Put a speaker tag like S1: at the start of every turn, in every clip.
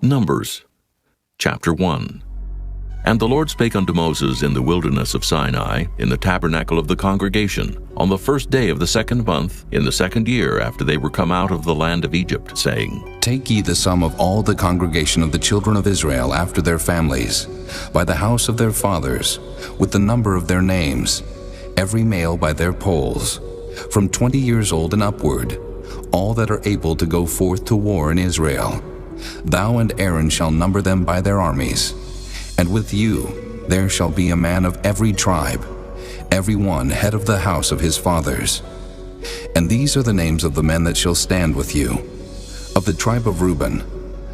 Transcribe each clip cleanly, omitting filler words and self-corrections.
S1: Numbers, chapter 1. And the Lord spake unto Moses in the wilderness of Sinai, in the tabernacle of the congregation, on the first day of the 2nd month, in the 2nd year after they were come out of the land of Egypt, saying,
S2: Take ye the sum of all the congregation of the children of Israel after their families, by the house of their fathers, with the number of their names, every male by their polls, from 20 years old and upward, all that are able to go forth to war in Israel. Thou and Aaron shall number them by their armies. And with you there shall be a man of every tribe, every one head of the house of his fathers. And these are the names of the men that shall stand with you. Of the tribe of Reuben,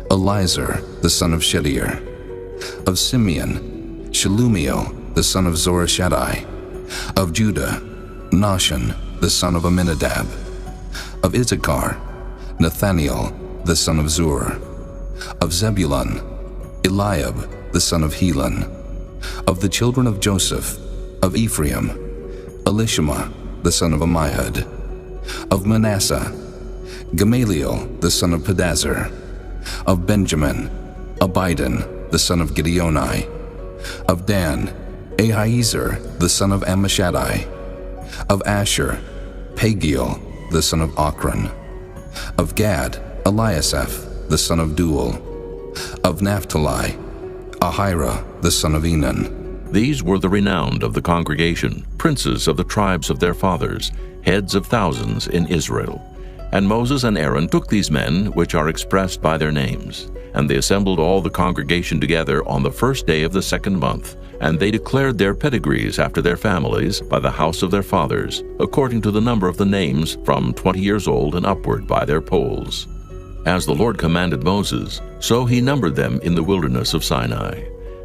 S2: Elizur the son of Shedeur. Of Simeon, Shelumiel the son of Zorashadai. Of Judah, Nahshon the son of Amminadab. Of Issachar, Nathaniel the son of Zur. Of Zebulun, Eliab the son of Helon. Of the children of Joseph, of Ephraim, Elishama the son of Ammihud. Of Manasseh, Gamaliel the son of Pedazur. Of Benjamin, Abidan the son of Gideoni. Of Dan, Ahiezer the son of Ammishaddai. Of Asher, Pagiel the son of Ochran. Of Gad, Eliasaph the son of Duel. Of Naphtali, Ahira the son of Enan.
S1: These were the renowned of the congregation, princes of the tribes of their fathers, heads of thousands in Israel. And Moses and Aaron took these men, which are expressed by their names, and they assembled all the congregation together on the first day of the 2nd month, and they declared their pedigrees after their families by the house of their fathers, according to the number of the names from 20 years old and upward by their polls. As the Lord commanded Moses, so he numbered them in the wilderness of Sinai.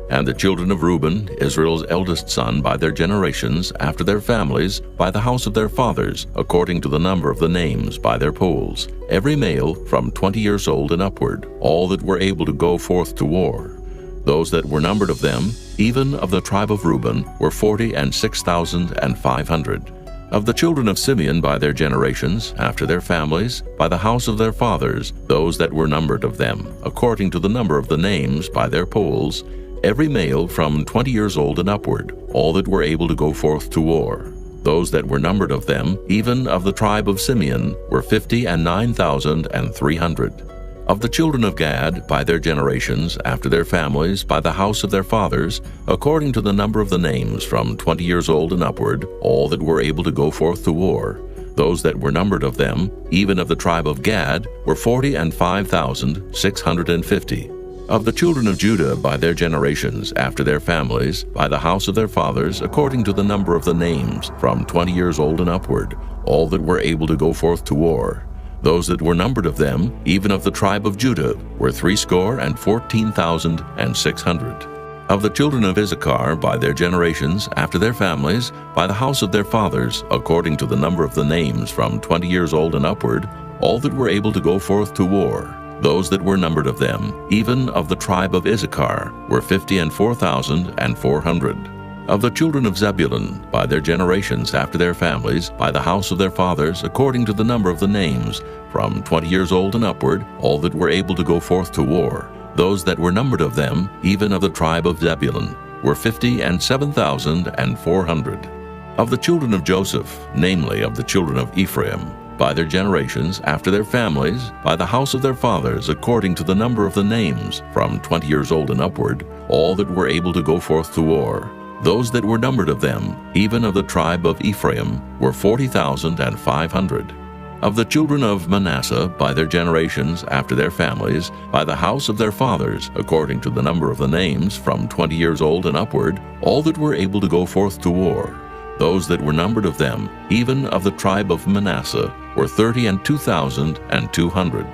S1: And the children of Reuben, Israel's eldest son, by their generations, after their families, by the house of their fathers, according to the number of the names by their polls, every male from 20 years old and upward, all that were able to go forth to war. Those that were numbered of them, even of the tribe of Reuben, were 46,500. Of the children of Simeon by their generations, after their families, by the house of their fathers, those that were numbered of them, according to the number of the names by their polls, every male from 20 years old and upward, all that were able to go forth to war. Those that were numbered of them, even of the tribe of Simeon, were 59,300. Of the children of Gad, by their generations, after their families, by the house of their fathers, according to the number of the names from 20 years old and upward, all that were able to go forth to war. Those that were numbered of them, even of the tribe of Gad, were 45,650. Of the children of Judah, by their generations, after their families, by the house of their fathers, according to the number of the names from 20 years old and upward, all that were able to go forth to war. Those that were numbered of them, even of the tribe of Judah, were 314,600. Of the children of Issachar, by their generations, after their families, by the house of their fathers, according to the number of the names from 20 years old and upward, all that were able to go forth to war. Those that were numbered of them, even of the tribe of Issachar, were 54,400. Of the children of Zebulun, by their generations, after their families, by the house of their fathers, according to the number of the names, from 20 years old and upward, all that were able to go forth to war. Those that were numbered of them, even of the tribe of Zebulun, were 57,400. Of the children of Joseph, namely of the children of Ephraim, by their generations, after their families, by the house of their fathers, according to the number of the names, from 20 years old and upward, all that were able to go forth to war. Those that were numbered of them, even of the tribe of Ephraim, were 40,500. Of the children of Manasseh, by their generations, after their families, by the house of their fathers, according to the number of the names, from 20 years old and upward, all that were able to go forth to war. Those that were numbered of them, even of the tribe of Manasseh, were 32,200.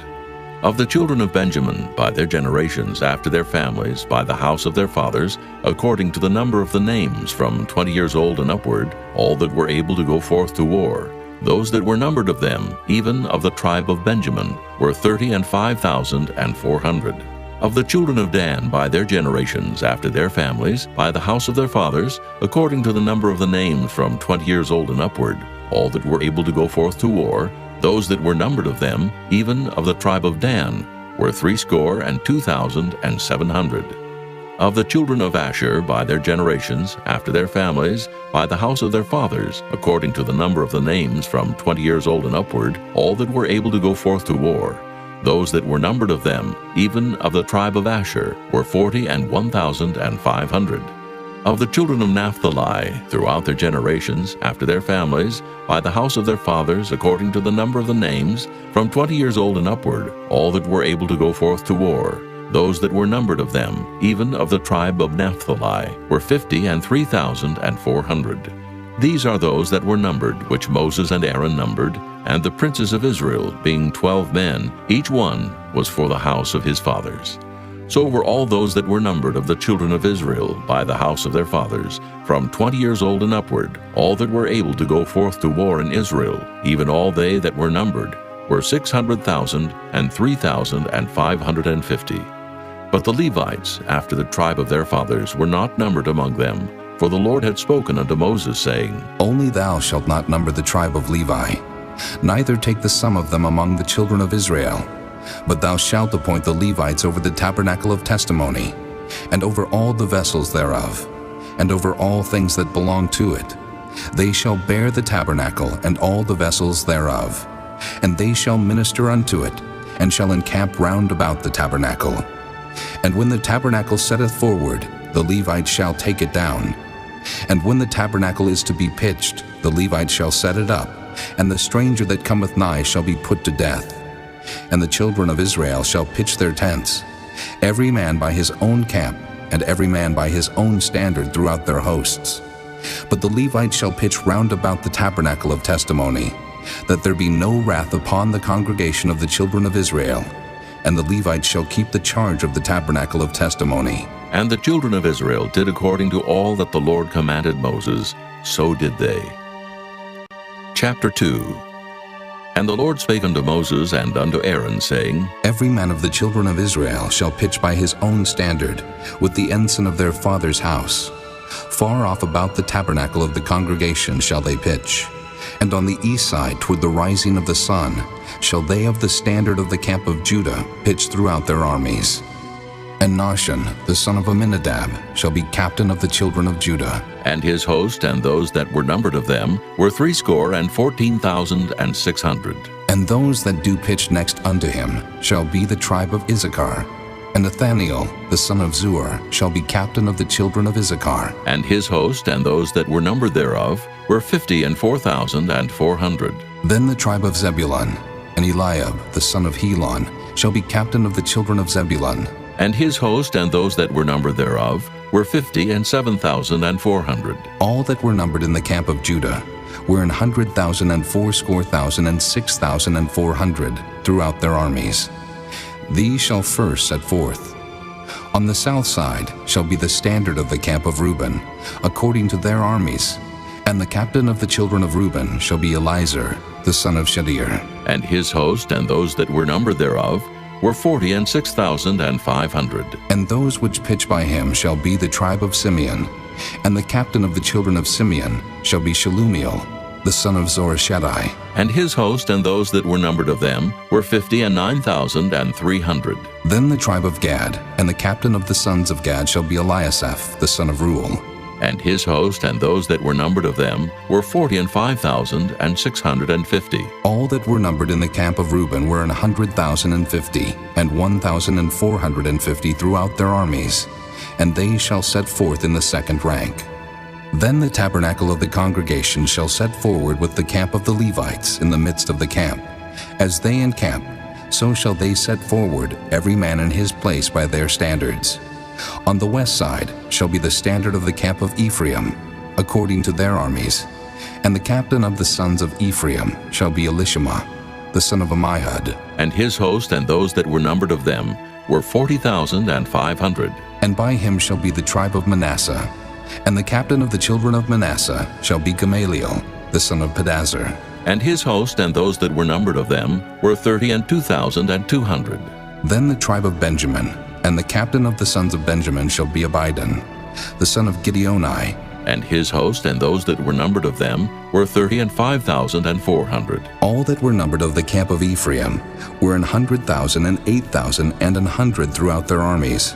S1: Of the children of Benjamin, by their generations, after their families, by the house of their fathers, according to the number of the names, from 20 years old and upward, all that were able to go forth to war. Those that were numbered of them, even of the tribe of Benjamin, were 35,400. Of the children of Dan, by their generations, after their families, by the house of their fathers, according to the number of the names, from 20 years old and upward, all that were able to go forth to war, those that were numbered of them, even of the tribe of Dan, were 62,700. Of the children of Asher by their generations, after their families, by the house of their fathers, according to the number of the names from 20 years old and upward, all that were able to go forth to war, those that were numbered of them, even of the tribe of Asher, were 41,500. Of the children of Naphtali, throughout their generations, after their families, by the house of their fathers, according to the number of the names, from 20 years old and upward, all that were able to go forth to war, those that were numbered of them, even of the tribe of Naphtali, were 50,400. These are those that were numbered, which Moses and Aaron numbered, and the princes of Israel, being 12 men, each one was for the house of his fathers. So were all those that were numbered of the children of Israel by the house of their fathers, from 20 years old and upward, all that were able to go forth to war in Israel, even all they that were numbered, were 600,000 and 3,550. But the Levites, after the tribe of their fathers, were not numbered among them, for the Lord had spoken unto Moses, saying,
S2: Only thou shalt not number the tribe of Levi, neither take the sum of them among the children of Israel. But thou shalt appoint the Levites over the tabernacle of testimony, and over all the vessels thereof, and over all things that belong to it. They shall bear the tabernacle and all the vessels thereof, and they shall minister unto it, and shall encamp round about the tabernacle. And when the tabernacle setteth forward, the Levites shall take it down. And when the tabernacle is to be pitched, the Levites shall set it up, and the stranger that cometh nigh shall be put to death. And the children of Israel shall pitch their tents, every man by his own camp, and every man by his own standard throughout their hosts. But the Levites shall pitch round about the tabernacle of testimony, that there be no wrath upon the congregation of the children of Israel. And the Levites shall keep the charge of the tabernacle of testimony.
S1: And the children of Israel did according to all that the Lord commanded Moses, so did they. Chapter 2. And the Lord spake unto Moses and unto Aaron, saying,
S2: Every man of the children of Israel shall pitch by his own standard, with the ensign of their father's house. Far off about the tabernacle of the congregation shall they pitch. And on the east side toward the rising of the sun shall they of the standard of the camp of Judah pitch throughout their armies. And Nahshon, the son of Amminadab, shall be captain of the children of Judah.
S1: And his host and those that were numbered of them were 14,600.
S2: And those that do pitch next unto him shall be the tribe of Issachar. And Nathaniel, the son of Zuar, shall be captain of the children of Issachar.
S1: And his host and those that were numbered thereof were 54,400.
S2: Then the tribe of Zebulun, and Eliab, the son of Helon, shall be captain of the children of Zebulun.
S1: And his host and those that were numbered thereof were 57,400.
S2: All that were numbered in the camp of Judah were 100,000 and 80,000 and 6,400 throughout their armies. These shall first set forth. On the south side shall be the standard of the camp of Reuben, according to their armies. And the captain of the children of Reuben shall be Elizur, the son of Shadir.
S1: And his host and those that were numbered thereof were 46,500.
S2: And those which pitch by him shall be the tribe of Simeon. And the captain of the children of Simeon shall be Shelumiel, the son of Zorishaddai.
S1: And his host and those that were numbered of them were 59,300.
S2: Then the tribe of Gad, and the captain of the sons of Gad shall be Eliasaph, the son of Reuel.
S1: And his host and those that were numbered of them were 45,650.
S2: All that were numbered in the camp of Reuben were 100,050, and 1,450 throughout their armies, and they shall set forth in the second rank. Then the tabernacle of the congregation shall set forward with the camp of the Levites in the midst of the camp. As they encamp, so shall they set forward, every man in his place by their standards. On the west side shall be the standard of the camp of Ephraim, according to their armies. And the captain of the sons of Ephraim shall be Elishama, the son of Ammihud.
S1: And his host and those that were numbered of them were 40,500.
S2: And by him shall be the tribe of Manasseh. And the captain of the children of Manasseh shall be Gamaliel, the son of Pedazur.
S1: And his host and those that were numbered of them were 32,200.
S2: Then the tribe of Benjamin, and the captain of the sons of Benjamin shall be Abidan, the son of Gideoni,
S1: And his host and those that were numbered of them were 35,400.
S2: All that were numbered of the camp of Ephraim were 100,000 and 8,000 and 100 throughout their armies.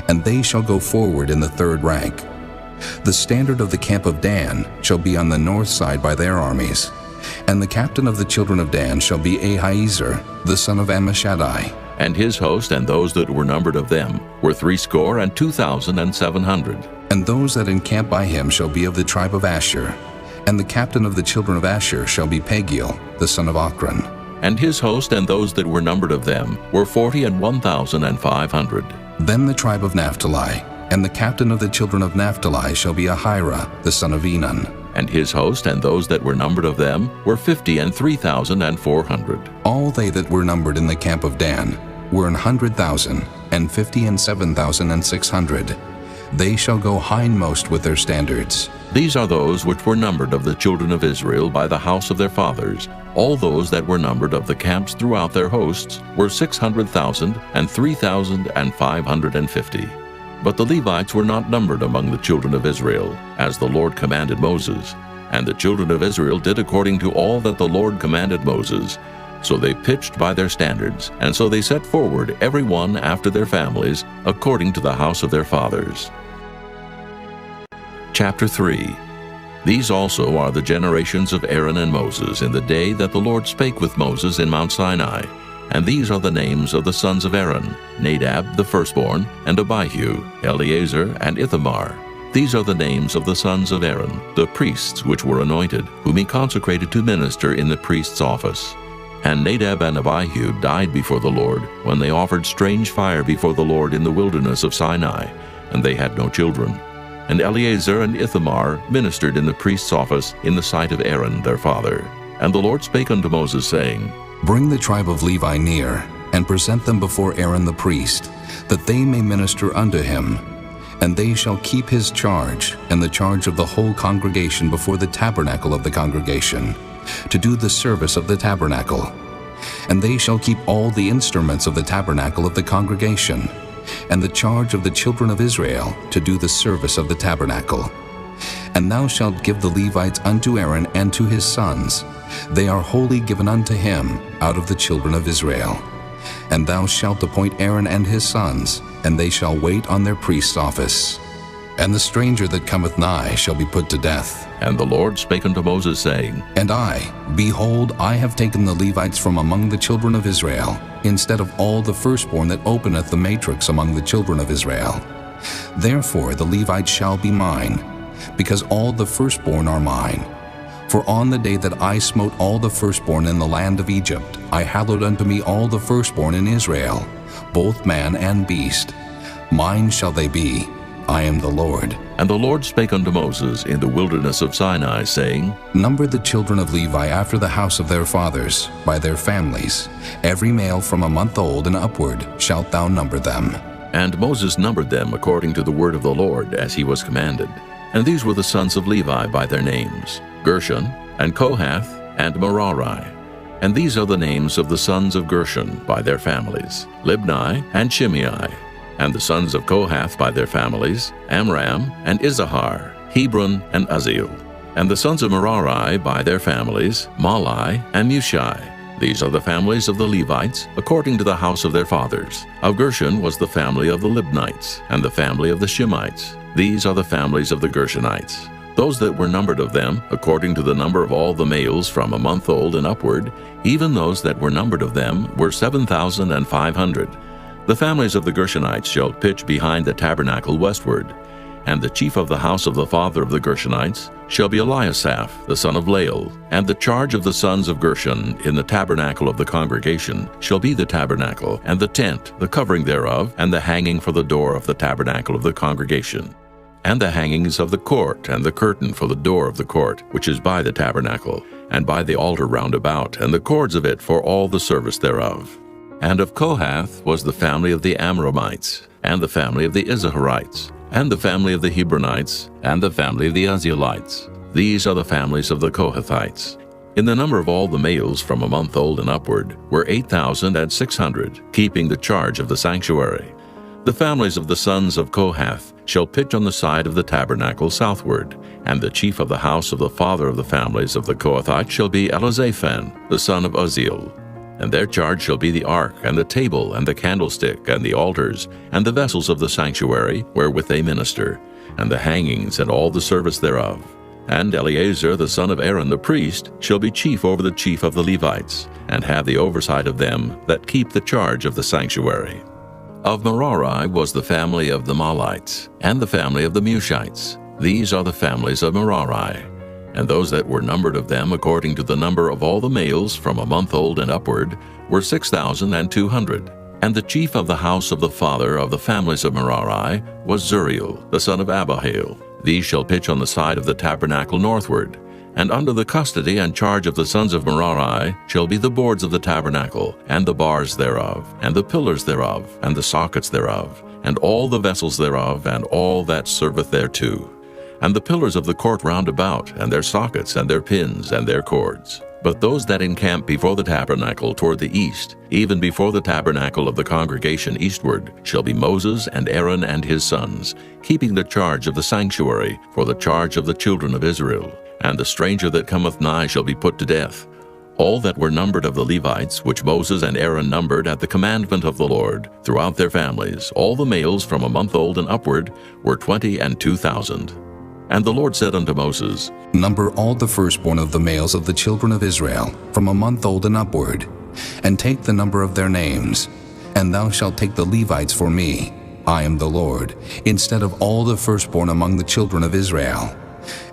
S2: And they shall go forward in the third rank. The standard of the camp of Dan shall be on the north side by their armies. And the captain of the children of Dan shall be Ahiezer, the son of Ammishaddai.
S1: And his host and those that were numbered of them were 62,700.
S2: And those that encamp by him shall be of the tribe of Asher. And the captain of the children of Asher shall be Pagiel, the son of Ochran.
S1: And his host and those that were numbered of them were 41,500.
S2: Then the tribe of Naphtali, and the captain of the children of Naphtali shall be Ahira, the son of Enan.
S1: And his host and those that were numbered of them were 53,400.
S2: All they that were numbered in the camp of Dan were 100,000, and 57,600. They shall go hindmost with their standards.
S1: These are those which were numbered of the children of Israel by the house of their fathers. All those that were numbered of the camps throughout their hosts were 600,000 and 3,550. But the Levites were not numbered among the children of Israel, as the Lord commanded Moses. And the children of Israel did according to all that the Lord commanded Moses. So they pitched by their standards, and so they set forward every one after their families, according to the house of their fathers. Chapter 3. These also are the generations of Aaron and Moses in the day that the Lord spake with Moses in Mount Sinai. And these are the names of the sons of Aaron, Nadab the firstborn, and Abihu, Eleazar, and Ithamar. These are the names of the sons of Aaron, the priests which were anointed, whom he consecrated to minister in the priest's office. And Nadab and Abihu died before the Lord, when they offered strange fire before the Lord in the wilderness of Sinai, and they had no children. And Eleazar and Ithamar ministered in the priest's office in the sight of Aaron their father. And the Lord spake unto Moses, saying,
S2: Bring the tribe of Levi near, and present them before Aaron the priest, that they may minister unto him. And they shall keep his charge, and the charge of the whole congregation before the tabernacle of the congregation, to do the service of the tabernacle. And they shall keep all the instruments of the tabernacle of the congregation, and the charge of the children of Israel to do the service of the tabernacle. And thou shalt give the Levites unto Aaron and to his sons. They are wholly given unto him out of the children of Israel. And thou shalt appoint Aaron and his sons, and they shall wait on their priest's office. And the stranger that cometh nigh shall be put to death.
S1: And the Lord spake unto Moses, saying,
S2: And I, behold, I have taken the Levites from among the children of Israel, instead of all the firstborn that openeth the matrix among the children of Israel. Therefore the Levites shall be mine, because all the firstborn are mine. For on the day that I smote all the firstborn in the land of Egypt, I hallowed unto me all the firstborn in Israel, both man and beast. Mine shall they be. I am the Lord.
S1: And the Lord spake unto Moses in the wilderness of Sinai, saying,
S2: Number the children of Levi after the house of their fathers, by their families. Every male from a month old and upward shalt thou number them.
S1: And Moses numbered them according to the word of the Lord, as he was commanded. And these were the sons of Levi by their names, Gershon, and Kohath, and Merari. And these are the names of the sons of Gershon by their families, Libni and Shimei. And the sons of Kohath by their families, Amram and Izahar, Hebron and Uzziel. And the sons of Merari by their families, Mahli and Mushi. These are the families of the Levites, according to the house of their fathers. Of Gershon was the family of the Libnites, and the family of the Shimeites. These are the families of the Gershonites. Those that were numbered of them, according to the number of all the males from a month old and upward, even those that were numbered of them were 7,500. The families of the Gershonites shall pitch behind the tabernacle westward. And the chief of the house of the father of the Gershonites shall be Eliasaph, the son of Lael. And the charge of the sons of Gershon in the tabernacle of the congregation shall be the tabernacle, and the tent, the covering thereof, and the hanging for the door of the tabernacle of the congregation, and the hangings of the court, and the curtain for the door of the court, which is by the tabernacle, and by the altar round about, and the cords of it for all the service thereof. And of Kohath was the family of the Amramites, and the family of the Izaharites, and the family of the Hebronites, and the family of the Uzzielites. These are the families of the Kohathites. In the number of all the males from a month old and upward were 8,600, keeping the charge of the sanctuary. The families of the sons of Kohath shall pitch on the side of the tabernacle southward, and the chief of the house of the father of the families of the Kohathites shall be Elizaphan, the son of Uzziel. And their charge shall be the ark, and the table, and the candlestick, and the altars, and the vessels of the sanctuary, wherewith they minister, and the hangings, and all the service thereof. And Eleazar the son of Aaron the priest shall be chief over the chief of the Levites, and have the oversight of them that keep the charge of the sanctuary. Of Merari was the family of the Amalekites, and the family of the Mushites. These are the families of Merari. And those that were numbered of them according to the number of all the males from a month old and upward were 6,200. And the chief of the house of the father of the families of Merari was Zuriel, the son of Abihail. These shall pitch on the side of the tabernacle northward. And under the custody and charge of the sons of Merari shall be the boards of the tabernacle, and the bars thereof, and the pillars thereof, and the sockets thereof, and all the vessels thereof, and all that serveth thereto, and the pillars of the court round about, and their sockets, and their pins, and their cords. But those that encamp before the tabernacle toward the east, even before the tabernacle of the congregation eastward, shall be Moses and Aaron and his sons, keeping the charge of the sanctuary for the charge of the children of Israel. And the stranger that cometh nigh shall be put to death. All that were numbered of the Levites, which Moses and Aaron numbered at the commandment of the Lord, throughout their families, all the males from a month old and upward, were 22,000. And the Lord said unto Moses,
S2: Number all the firstborn of the males of the children of Israel, from a month old and upward, and take the number of their names. And thou shalt take the Levites for me, I am the Lord, instead of all the firstborn among the children of Israel,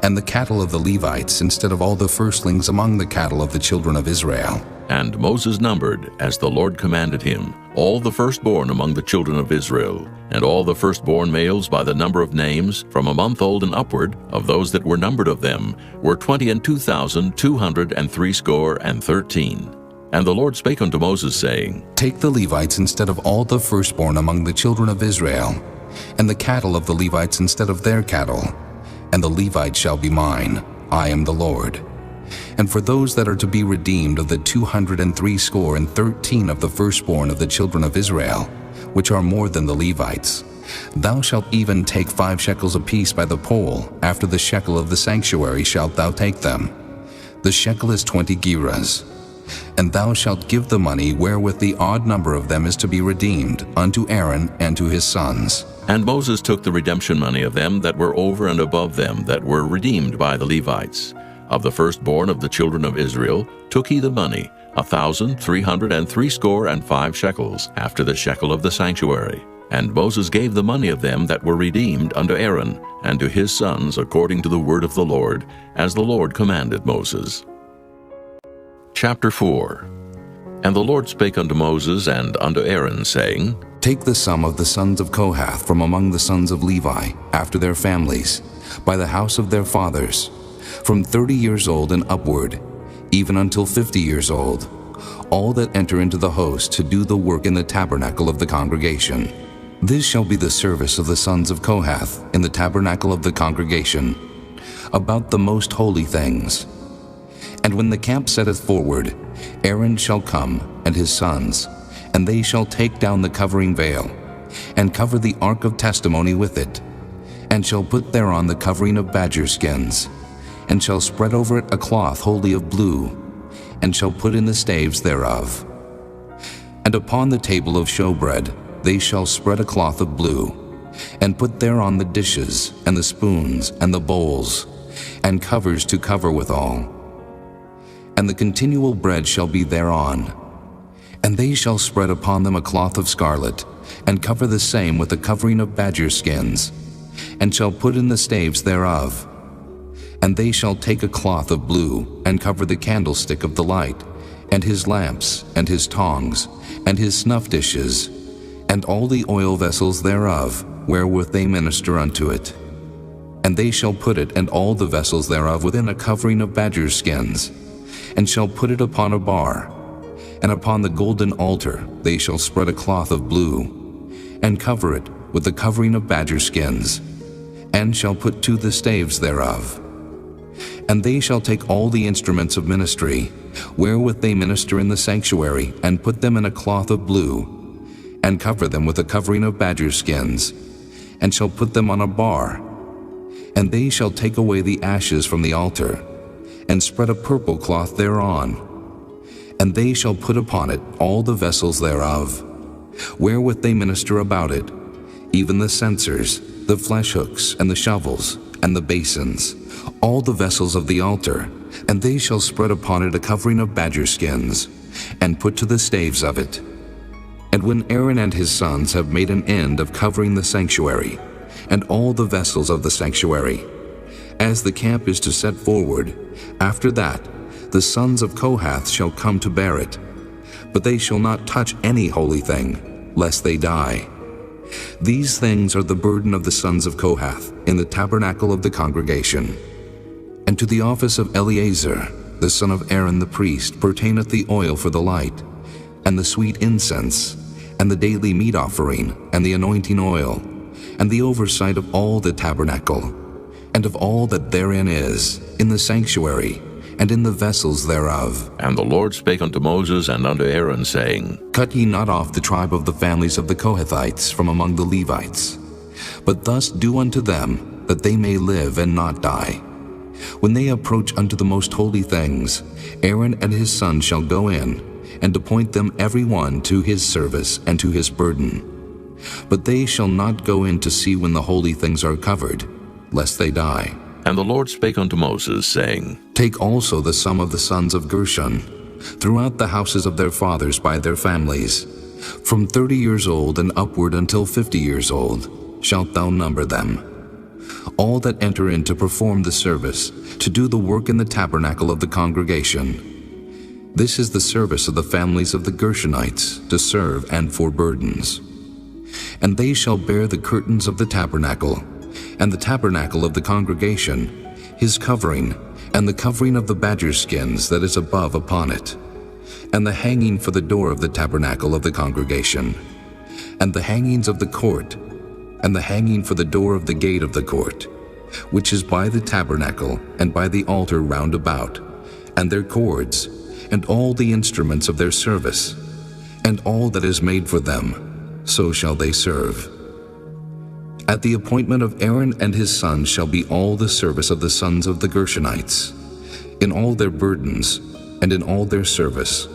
S2: and the cattle of the Levites instead of all the firstlings among the cattle of the children of Israel.
S1: And Moses numbered, as the Lord commanded him, all the firstborn among the children of Israel, and all the firstborn males by the number of names, from a month old and upward, of those that were numbered of them, were 22,213. And the Lord spake unto Moses, saying,
S2: Take the Levites instead of all the firstborn among the children of Israel, and the cattle of the Levites instead of their cattle, and the Levites shall be mine, I am the Lord. And for those that are to be redeemed of the 213 of the firstborn of the children of Israel, which are more than the Levites, thou shalt even take 5 shekels apiece by the poll. After the shekel of the sanctuary shalt thou take them. The shekel is 20 gerahs. And thou shalt give the money wherewith the odd number of them is to be redeemed unto Aaron and to his sons.
S1: And Moses took the redemption money of them that were over and above them that were redeemed by the Levites. Of the firstborn of the children of Israel took he the money, 1,365 shekels, after the shekel of the sanctuary. And Moses gave the money of them that were redeemed unto Aaron and to his sons according to the word of the Lord, as the Lord commanded Moses. Chapter 4. And the Lord spake unto Moses and unto Aaron, saying,
S2: Take the sum of the sons of Kohath from among the sons of Levi, after their families, by the house of their fathers, from 30 years old and upward, even until 50 years old, all that enter into the host to do the work in the tabernacle of the congregation. This shall be the service of the sons of Kohath in the tabernacle of the congregation, about the most holy things. And when the camp setteth forward, Aaron shall come, and his sons, and they shall take down the covering veil, and cover the ark of testimony with it, and shall put thereon the covering of badger skins, and shall spread over it a cloth wholly of blue, and shall put in the staves thereof. And upon the table of showbread they shall spread a cloth of blue, and put thereon the dishes, and the spoons, and the bowls, and covers to cover withal. And the continual bread shall be thereon. And they shall spread upon them a cloth of scarlet, and cover the same with a covering of badger skins, and shall put in the staves thereof. And they shall take a cloth of blue, and cover the candlestick of the light, and his lamps, and his tongs, and his snuff dishes, and all the oil vessels thereof, wherewith they minister unto it. And they shall put it and all the vessels thereof within a covering of badger skins, and shall put it upon a bar. And upon the golden altar they shall spread a cloth of blue, and cover it with the covering of badger skins, and shall put to the staves thereof. And they shall take all the instruments of ministry, wherewith they minister in the sanctuary, and put them in a cloth of blue, and cover them with a covering of badger skins, and shall put them on a bar. And they shall take away the ashes from the altar, and spread a purple cloth thereon. And they shall put upon it all the vessels thereof, wherewith they minister about it, even the censers, the flesh hooks, and the shovels, and the basins, all the vessels of the altar. And they shall spread upon it a covering of badger skins, and put to the staves of it. And when Aaron and his sons have made an end of covering the sanctuary, and all the vessels of the sanctuary, as the camp is to set forward, after that the sons of Kohath shall come to bear it. But they shall not touch any holy thing, lest they die. These things are the burden of the sons of Kohath in the tabernacle of the congregation. And to the office of Eleazar, the son of Aaron the priest, pertaineth the oil for the light, and the sweet incense, and the daily meat offering, and the anointing oil, and the oversight of all the tabernacle, and of all that therein is, in the sanctuary, and in the vessels thereof.
S1: And the Lord spake unto Moses and unto Aaron, saying,
S2: Cut ye not off the tribe of the families of the Kohathites from among the Levites, but thus do unto them, that they may live and not die. When they approach unto the most holy things, Aaron and his sons shall go in, and appoint them every one to his service and to his burden. But they shall not go in to see when the holy things are covered, lest they die.
S1: And the Lord spake unto Moses, saying,
S2: Take also the sum of the sons of Gershon, throughout the houses of their fathers by their families, from 30 years old and upward until 50 years old, shalt thou number them. All that enter in to perform the service, to do the work in the tabernacle of the congregation. This is the service of the families of the Gershonites, to serve and for burdens. And they shall bear the curtains of the tabernacle, and the tabernacle of the congregation, his covering, and the covering of the badger skins that is above upon it, and the hanging for the door of the tabernacle of the congregation, and the hangings of the court, and the hanging for the door of the gate of the court, which is by the tabernacle and by the altar round about, and their cords, and all the instruments of their service, and all that is made for them, so shall they serve. At the appointment of Aaron and his sons shall be all the service of the sons of the Gershonites, in all their burdens, and in all their service.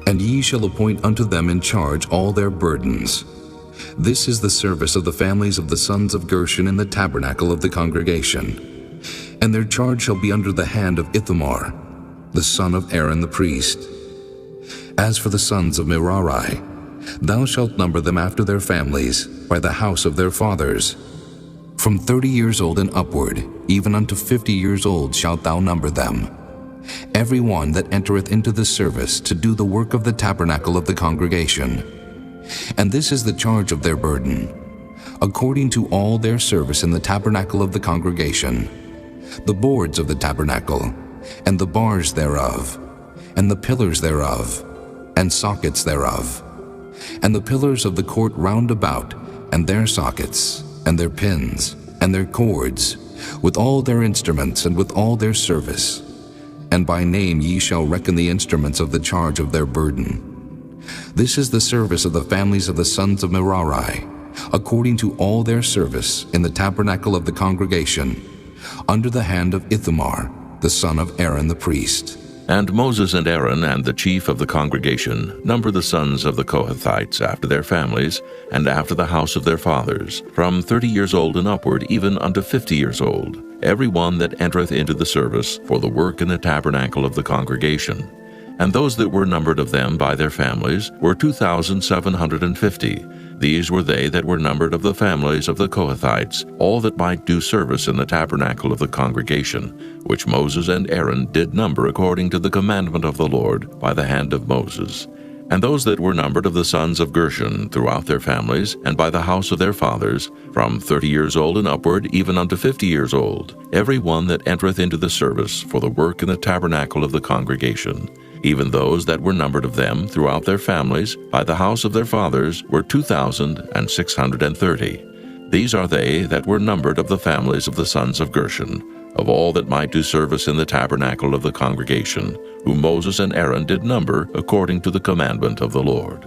S2: And ye shall appoint unto them in charge all their burdens. This is the service of the families of the sons of Gershon in the tabernacle of the congregation. And their charge shall be under the hand of Ithamar, the son of Aaron the priest. As for the sons of Merari, thou shalt number them after their families, by the house of their fathers. From 30 years old and upward, even unto 50 years old shalt thou number them. Every one that entereth into the service to do the work of the tabernacle of the congregation. And this is the charge of their burden, according to all their service in the tabernacle of the congregation, the boards of the tabernacle, and the bars thereof, and the pillars thereof, and sockets thereof, and the pillars of the court round about, and their sockets, and their pins, and their cords, with all their instruments, and with all their service. And by name ye shall reckon the instruments of the charge of their burden. This is the service of the families of the sons of Merari, according to all their service in the tabernacle of the congregation, under the hand of Ithamar, the son of Aaron the priest.
S1: And Moses and Aaron and the chief of the congregation number the sons of the Kohathites after their families, and after the house of their fathers, from 30 years old and upward, even unto 50 years old, every one that entereth into the service for the work in the tabernacle of the congregation. And those that were numbered of them by their families were 2,750. These were they that were numbered of the families of the Kohathites, all that might do service in the tabernacle of the congregation, which Moses and Aaron did number according to the commandment of the Lord by the hand of Moses. And those that were numbered of the sons of Gershon throughout their families, and by the house of their fathers, from 30 years old and upward, even unto 50 years old, every one that entereth into the service for the work in the tabernacle of the congregation. Even those that were numbered of them throughout their families, by the house of their fathers, were 2,630. These are they that were numbered of the families of the sons of Gershon, of all that might do service in the tabernacle of the congregation, whom Moses and Aaron did number according to the commandment of the Lord.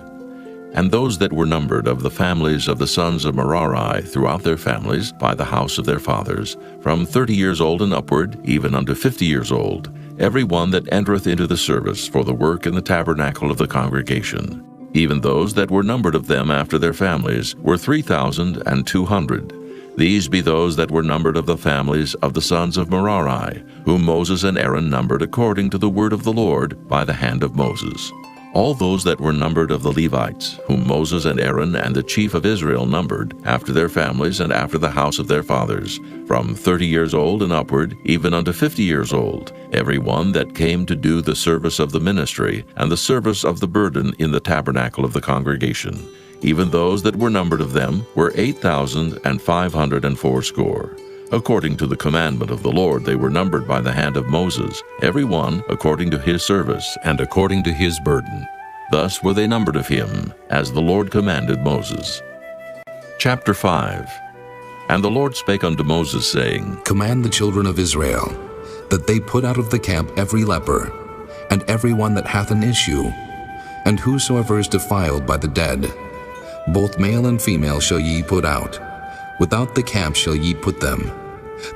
S1: And those that were numbered of the families of the sons of Merari throughout their families by the house of their fathers, from 30 years old and upward, even unto 50 years old, every one that entereth into the service for the work in the tabernacle of the congregation. Even those that were numbered of them after their families were 3,200. These be those that were numbered of the families of the sons of Merari, whom Moses and Aaron numbered according to the word of the Lord by the hand of Moses. All those that were numbered of the Levites, whom Moses and Aaron and the chief of Israel numbered, after their families and after the house of their fathers, from 30 years old and upward, even unto 50 years old, every one that came to do the service of the ministry and the service of the burden in the tabernacle of the congregation. Even those that were numbered of them were 8,580. According to the commandment of the Lord they were numbered by the hand of Moses, every one according to his service and according to his burden. Thus were they numbered of him, as the Lord commanded Moses. Chapter 5. And the Lord spake unto Moses, saying,
S2: Command the children of Israel, that they put out of the camp every leper, and every one that hath an issue, and whosoever is defiled by the dead. Both male and female shall ye put out. Without the camp shall ye put them,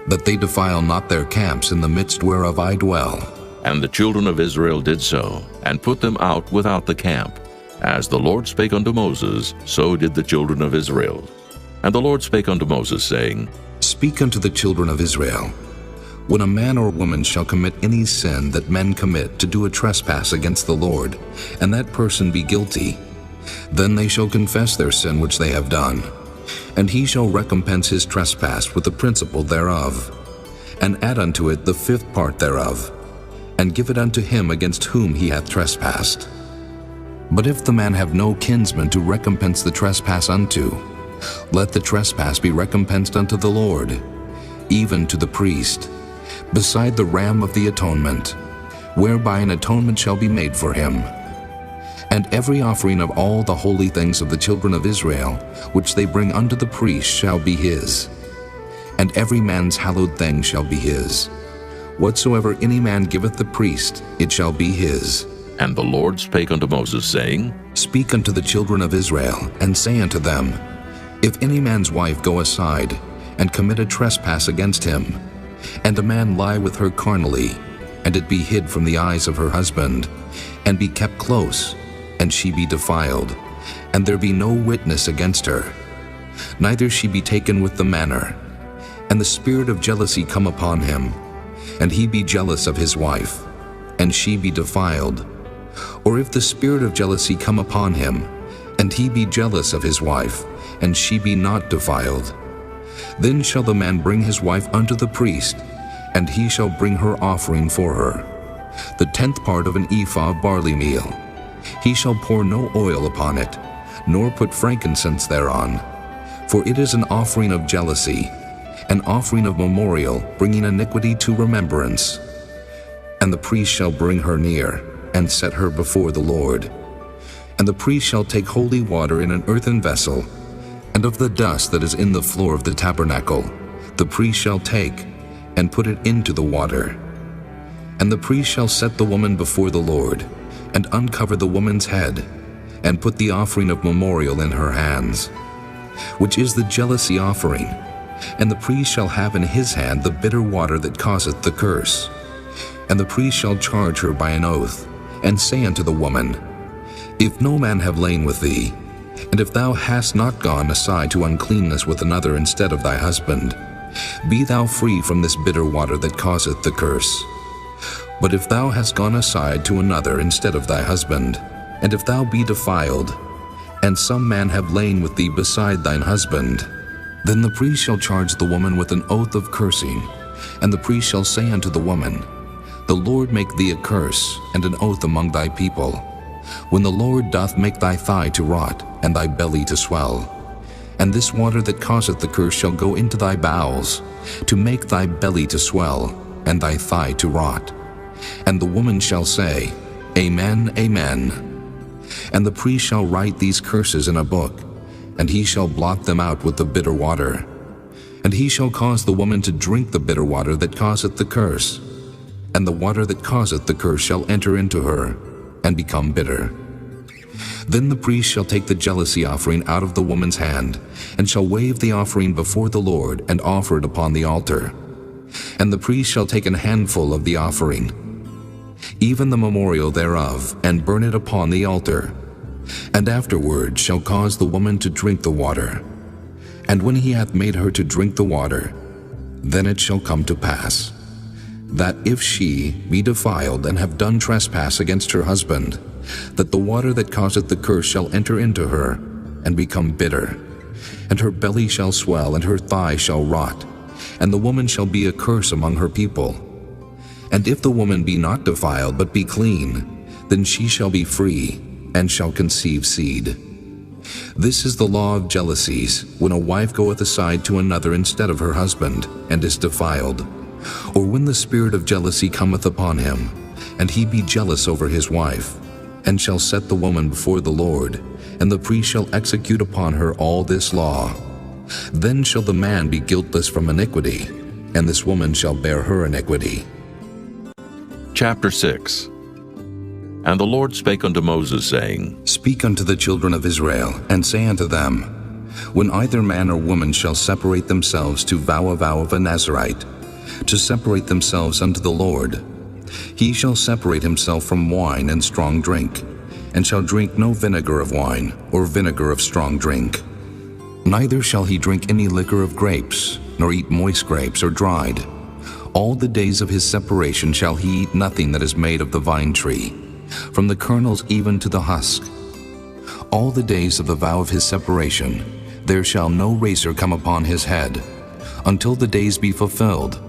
S2: that they defile not their camps in the midst whereof I dwell.
S1: And the children of Israel did so, and put them out without the camp. As the Lord spake unto Moses, so did the children of Israel. And the Lord spake unto Moses, saying,
S2: Speak unto the children of Israel, when a man or woman shall commit any sin that men commit to do a trespass against the Lord, and that person be guilty, then they shall confess their sin which they have done, and he shall recompense his trespass with the principal thereof, and add unto it the 5th part thereof, and give it unto him against whom he hath trespassed. But if the man have no kinsman to recompense the trespass unto, let the trespass be recompensed unto the Lord, even to the priest, beside the ram of the atonement, whereby an atonement shall be made for him. And every offering of all the holy things of the children of Israel, which they bring unto the priest, shall be his. And every man's hallowed thing shall be his. Whatsoever any man giveth the priest, it shall be his.
S1: And the Lord spake unto Moses, saying,
S2: Speak unto the children of Israel, and say unto them, If any man's wife go aside, and commit a trespass against him, and a man lie with her carnally, and it be hid from the eyes of her husband, and be kept close, and she be defiled, and there be no witness against her, neither she be taken with the manner, and the spirit of jealousy come upon him, and he be jealous of his wife, and she be defiled, or if the spirit of jealousy come upon him, and he be jealous of his wife, and she be not defiled, then shall the man bring his wife unto the priest, and he shall bring her offering for her, the 10th part of an ephah of barley meal. He shall pour no oil upon it, nor put frankincense thereon, for it is an offering of jealousy, an offering of memorial, bringing iniquity to remembrance. And the priest shall bring her near, and set her before the Lord. And the priest shall take holy water in an earthen vessel, and of the dust that is in the floor of the tabernacle, the priest shall take, and put it into the water. And the priest shall set the woman before the Lord, and uncover the woman's head, and put the offering of memorial in her hands, which is the jealousy offering. And the priest shall have in his hand the bitter water that causeth the curse. And the priest shall charge her by an oath, and say unto the woman, If no man have lain with thee, and if thou hast not gone aside to uncleanness with another instead of thy husband, be thou free from this bitter water that causeth the curse. But if thou hast gone aside to another instead of thy husband, and if thou be defiled, and some man have lain with thee beside thine husband, then the priest shall charge the woman with an oath of cursing, and the priest shall say unto the woman, The Lord make thee a curse and an oath among thy people, when the Lord doth make thy thigh to rot, and thy belly to swell. And this water that causeth the curse shall go into thy bowels, to make thy belly to swell, and thy thigh to rot. And the woman shall say, Amen, Amen. And the priest shall write these curses in a book, and he shall blot them out with the bitter water. And he shall cause the woman to drink the bitter water that causeth the curse, and the water that causeth the curse shall enter into her, and become bitter. Then the priest shall take the jealousy offering out of the woman's hand, and shall wave the offering before the Lord, and offer it upon the altar. And the priest shall take an handful of the offering, even the memorial thereof, and burn it upon the altar, and afterward shall cause the woman to drink the water. And when he hath made her to drink the water, then it shall come to pass, that if she be defiled and have done trespass against her husband, that the water that causeth the curse shall enter into her, and become bitter, and her belly shall swell, and her thigh shall rot, and the woman shall be a curse among her people. And if the woman be not defiled, but be clean, then she shall be free, and shall conceive seed. This is the law of jealousies, when a wife goeth aside to another instead of her husband, and is defiled, or when the spirit of jealousy cometh upon him, and he be jealous over his wife, and shall set the woman before the Lord, and the priest shall execute upon her all this law. Then shall the man be guiltless from iniquity, and this woman shall bear her iniquity.
S1: Chapter 6. And the Lord spake unto Moses, saying,
S2: Speak unto the children of Israel, and say unto them, When either man or woman shall separate themselves to vow a vow of a Nazarite, to separate themselves unto the Lord, he shall separate himself from wine and strong drink, and shall drink no vinegar of wine, or vinegar of strong drink. Neither shall he drink any liquor of grapes, nor eat moist grapes or dried. All the days of his separation shall he eat nothing that is made of the vine tree, from the kernels even to the husk. All the days of the vow of his separation, there shall no razor come upon his head, until the days be fulfilled,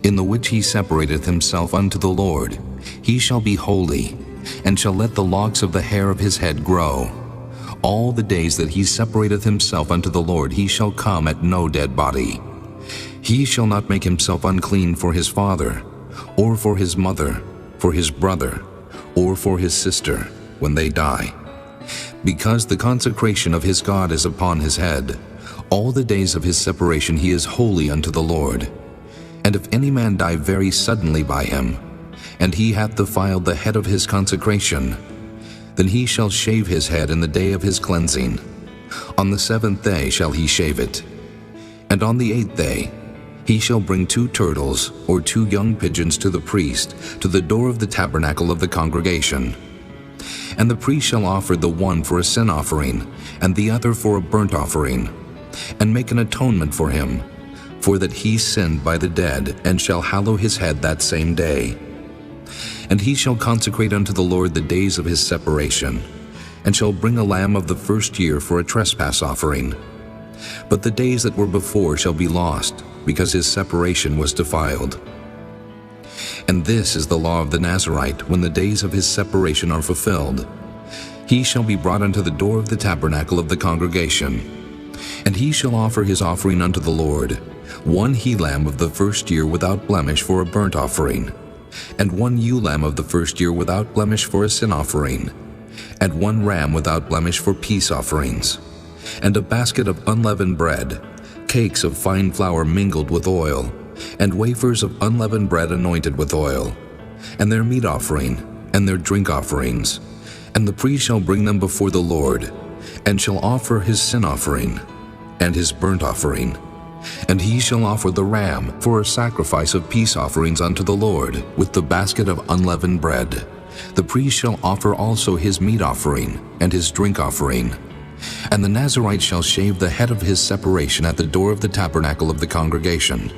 S2: in the which he separateth himself unto the Lord. He shall be holy, and shall let the locks of the hair of his head grow. All the days that he separateth himself unto the Lord, he shall come at no dead body. He shall not make himself unclean for his father, or for his mother, for his brother, or for his sister, when they die. Because the consecration of his God is upon his head, all the days of his separation he is holy unto the Lord. And if any man die very suddenly by him, and he hath defiled the head of his consecration, then he shall shave his head in the day of his cleansing. On the 7th day shall he shave it. And on the 8th day he shall bring 2 turtles or 2 young pigeons to the priest, to the door of the tabernacle of the congregation. And the priest shall offer the one for a sin offering, and the other for a burnt offering, and make an atonement for him, for that he sinned by the dead, and shall hallow his head that same day. And he shall consecrate unto the Lord the days of his separation, and shall bring a lamb of the first year for a trespass offering. But the days that were before shall be lost, because his separation was defiled. And this is the law of the Nazarite, when the days of his separation are fulfilled. He shall be brought unto the door of the tabernacle of the congregation, and he shall offer his offering unto the Lord, 1 he-lamb of the first year without blemish for a burnt offering, and 1 ewe-lamb of the first year without blemish for a sin offering, and 1 ram without blemish for peace offerings, and a basket of unleavened bread, cakes of fine flour mingled with oil, and wafers of unleavened bread anointed with oil, and their meat offering, and their drink offerings. And the priest shall bring them before the Lord, and shall offer his sin offering, and his burnt offering. And he shall offer the ram for a sacrifice of peace offerings unto the Lord, with the basket of unleavened bread. The priest shall offer also his meat offering, and his drink offering. And the Nazarite shall shave the head of his separation at the door of the tabernacle of the congregation,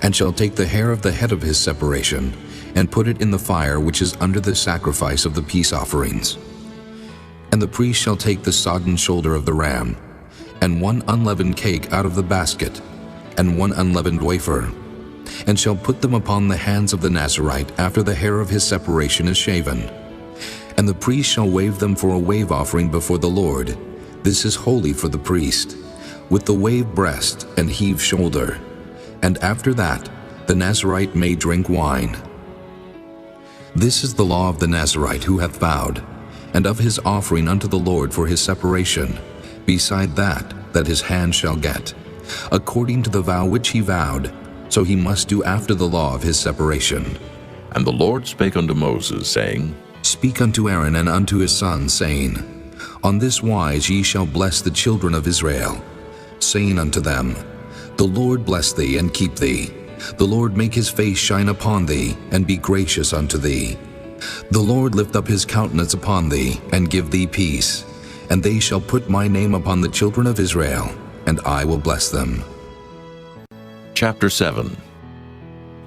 S2: and shall take the hair of the head of his separation, and put it in the fire which is under the sacrifice of the peace offerings. And the priest shall take the sodden shoulder of the ram, and 1 unleavened cake out of the basket, and 1 unleavened wafer, and shall put them upon the hands of the Nazarite after the hair of his separation is shaven. And the priest shall wave them for a wave offering before the Lord. This is holy for the priest, with the wave breast and heave shoulder. And after that, the Nazarite may drink wine. This is the law of the Nazarite who hath vowed, and of his offering unto the Lord for his separation, beside that his hand shall get, according to the vow which he vowed, so he must do after the law of his separation.
S1: And the Lord spake unto Moses, saying,
S2: Speak unto Aaron and unto his sons, saying, On this wise ye shall bless the children of Israel, saying unto them, The Lord bless thee and keep thee. The Lord make his face shine upon thee, and be gracious unto thee. The Lord lift up his countenance upon thee, and give thee peace. And they shall put my name upon the children of Israel, and I will bless them.
S1: Chapter 7.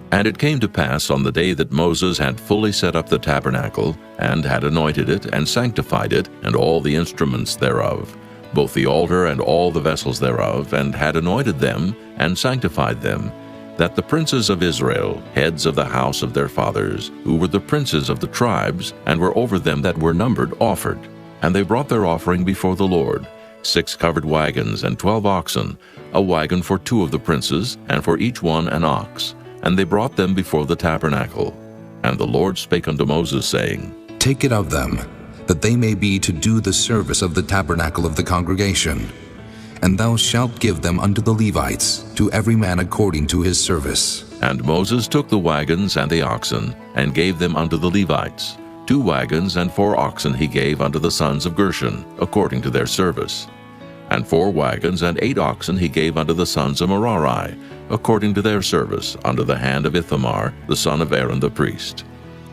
S1: And it came to pass on the day that Moses had fully set up the tabernacle, and had anointed it, and sanctified it, and all the instruments thereof, both the altar and all the vessels thereof, and had anointed them, and sanctified them, that the princes of Israel, heads of the house of their fathers, who were the princes of the tribes, and were over them that were numbered, offered. And they brought their offering before the Lord, 6 covered wagons and 12 oxen, a wagon for 2 of the princes, and for each one an ox. And they brought them before the tabernacle. And the Lord spake unto Moses, saying,
S2: Take it of them, that they may be to do the service of the tabernacle of the congregation. And thou shalt give them unto the Levites, to every man according to his service.
S1: And Moses took the wagons and the oxen, and gave them unto the Levites. 2 wagons and 4 oxen he gave unto the sons of Gershon, according to their service. And 4 wagons and 8 oxen he gave unto the sons of Merari, according to their service, under the hand of Ithamar, the son of Aaron the priest.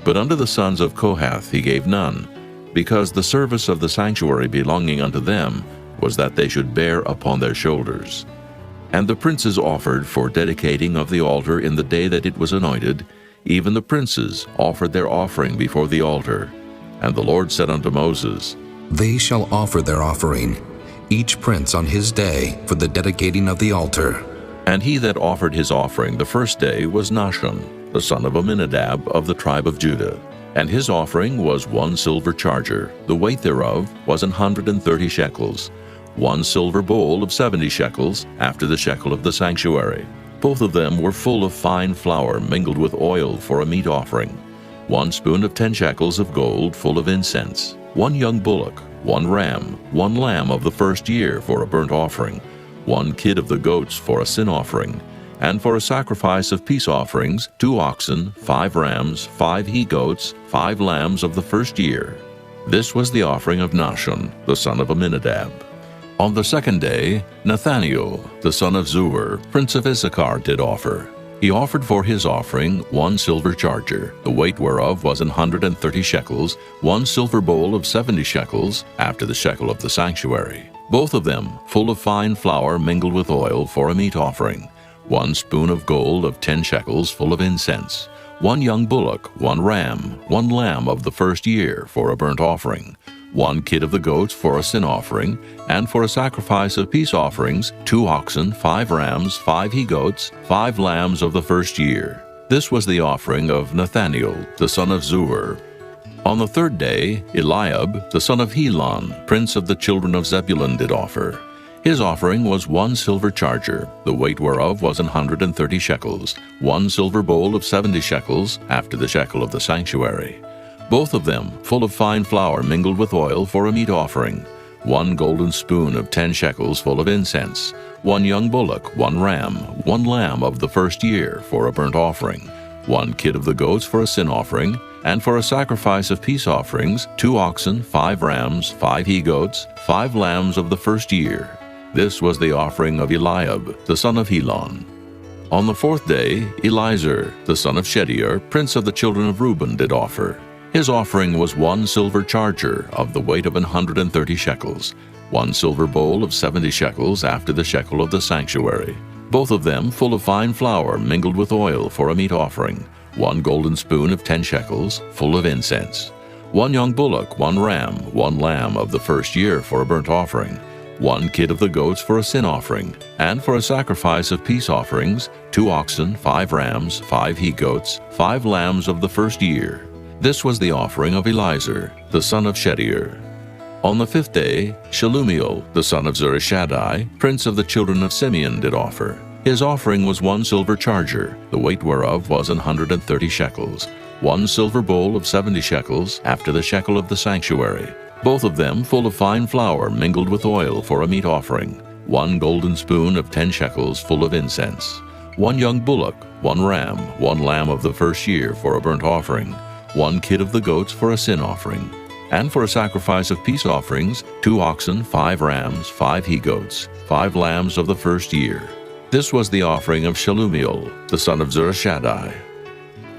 S1: But unto the sons of Kohath he gave none, because the service of the sanctuary belonging unto them was that they should bear upon their shoulders. And the princes offered for dedicating of the altar in the day that it was anointed, even the princes offered their offering before the altar. And the Lord said unto Moses,
S2: They shall offer their offering, each prince on his day, for the dedicating of the altar.
S1: And he that offered his offering the first day was Nahshon, the son of Amminadab of the tribe of Judah. And his offering was 1 silver charger, the weight thereof was 130 shekels, 1 silver bowl of 70 shekels, after the shekel of the sanctuary. Both of them were full of fine flour mingled with oil for a meat offering, 1 spoon of 10 shekels of gold full of incense, 1 young bullock, 1 ram, 1 lamb of the first year for a burnt offering, 1 kid of the goats for a sin offering, and for a sacrifice of peace offerings, 2 oxen, 5 rams, 5 he-goats, 5 lambs of the first year. This was the offering of Nahshon, the son of Amminadab. On the 2nd day, Nathaniel, the son of Zuar, prince of Issachar, did offer. He offered for his offering 1 silver charger, the weight whereof was 130 shekels, 1 silver bowl of 70 shekels, after the shekel of the sanctuary. Both of them full of fine flour mingled with oil for a meat offering, 1 spoon of gold of 10 shekels full of incense, 1 young bullock, 1 ram, 1 lamb of the first year for a burnt offering, 1 kid of the goats for a sin offering, and for a sacrifice of peace offerings, 2 oxen, 5 rams, 5 he-goats, 5 lambs of the first year. This was the offering of Nathaniel, the son of Zuar. On the 3rd day, Eliab, the son of Helon, prince of the children of Zebulun, did offer. His offering was 1 silver charger, the weight whereof was 130 shekels, 1 silver bowl of 70 shekels, after the shekel of the sanctuary. Both of them full of fine flour mingled with oil for a meat offering, 1 golden spoon of 10 shekels full of incense, 1 young bullock, 1 ram, 1 lamb of the first year for a burnt offering, 1 kid of the goats for a sin offering, and for a sacrifice of peace offerings, 2 oxen, 5 rams, 5 he-goats, 5 lambs of the first year. This was the offering of Eliab, the son of Helon. On the 4th day, Eliezer, the son of Shedeur, prince of the children of Reuben, did offer. His offering was 1 silver charger of the weight of 130 shekels, 1 silver bowl of 70 shekels after the shekel of the sanctuary. Both of them full of fine flour mingled with oil for a meat offering, 1 golden spoon of 10 shekels, full of incense, 1 young bullock, 1 ram, 1 lamb of the first year for a burnt offering, 1 kid of the goats for a sin offering, and for a sacrifice of peace offerings, 2 oxen, 5 rams, 5 he-goats, 5 lambs of the first year. This was the offering of Eliezer, the son of Shedeur. On the 5th day, Shelumiel, the son of Zurishaddai, prince of the children of Simeon, did offer. His offering was 1 silver charger, the weight whereof was 130 shekels, 1 silver bowl of 70 shekels, after the shekel of the sanctuary. Both of them full of fine flour mingled with oil for a meat offering, 1 golden spoon of 10 shekels full of incense, 1 young bullock, 1 ram, 1 lamb of the first year for a burnt offering, 1 kid of the goats for a sin offering, And for a sacrifice of peace offerings, 2 oxen, 5 rams, 5 he-goats, 5 lambs of the first year. This was the offering of Shelumiel, the son of Zurishaddai.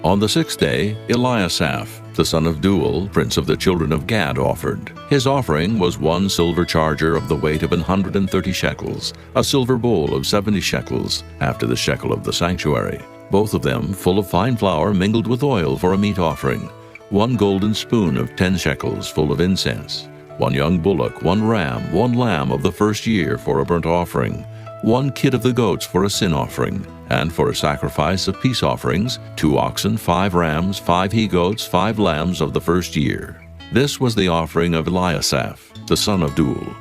S1: On the 6th day, Eliasaph, the son of Deuel, prince of the children of Gad, offered. His offering was 1 silver charger of the weight of 130 shekels, a silver bowl of 70 shekels, after the shekel of the sanctuary, both of them full of fine flour mingled with oil for a meat offering, 1 golden spoon of 10 shekels full of incense, 1 young bullock, 1 ram, 1 lamb of the first year for a burnt offering, 1 kid of the goats for a sin offering, and for a sacrifice of peace offerings, 2 oxen, 5 rams, 5 he-goats, 5 lambs of the first year. This was the offering of Eliasaph, the son of Deuel.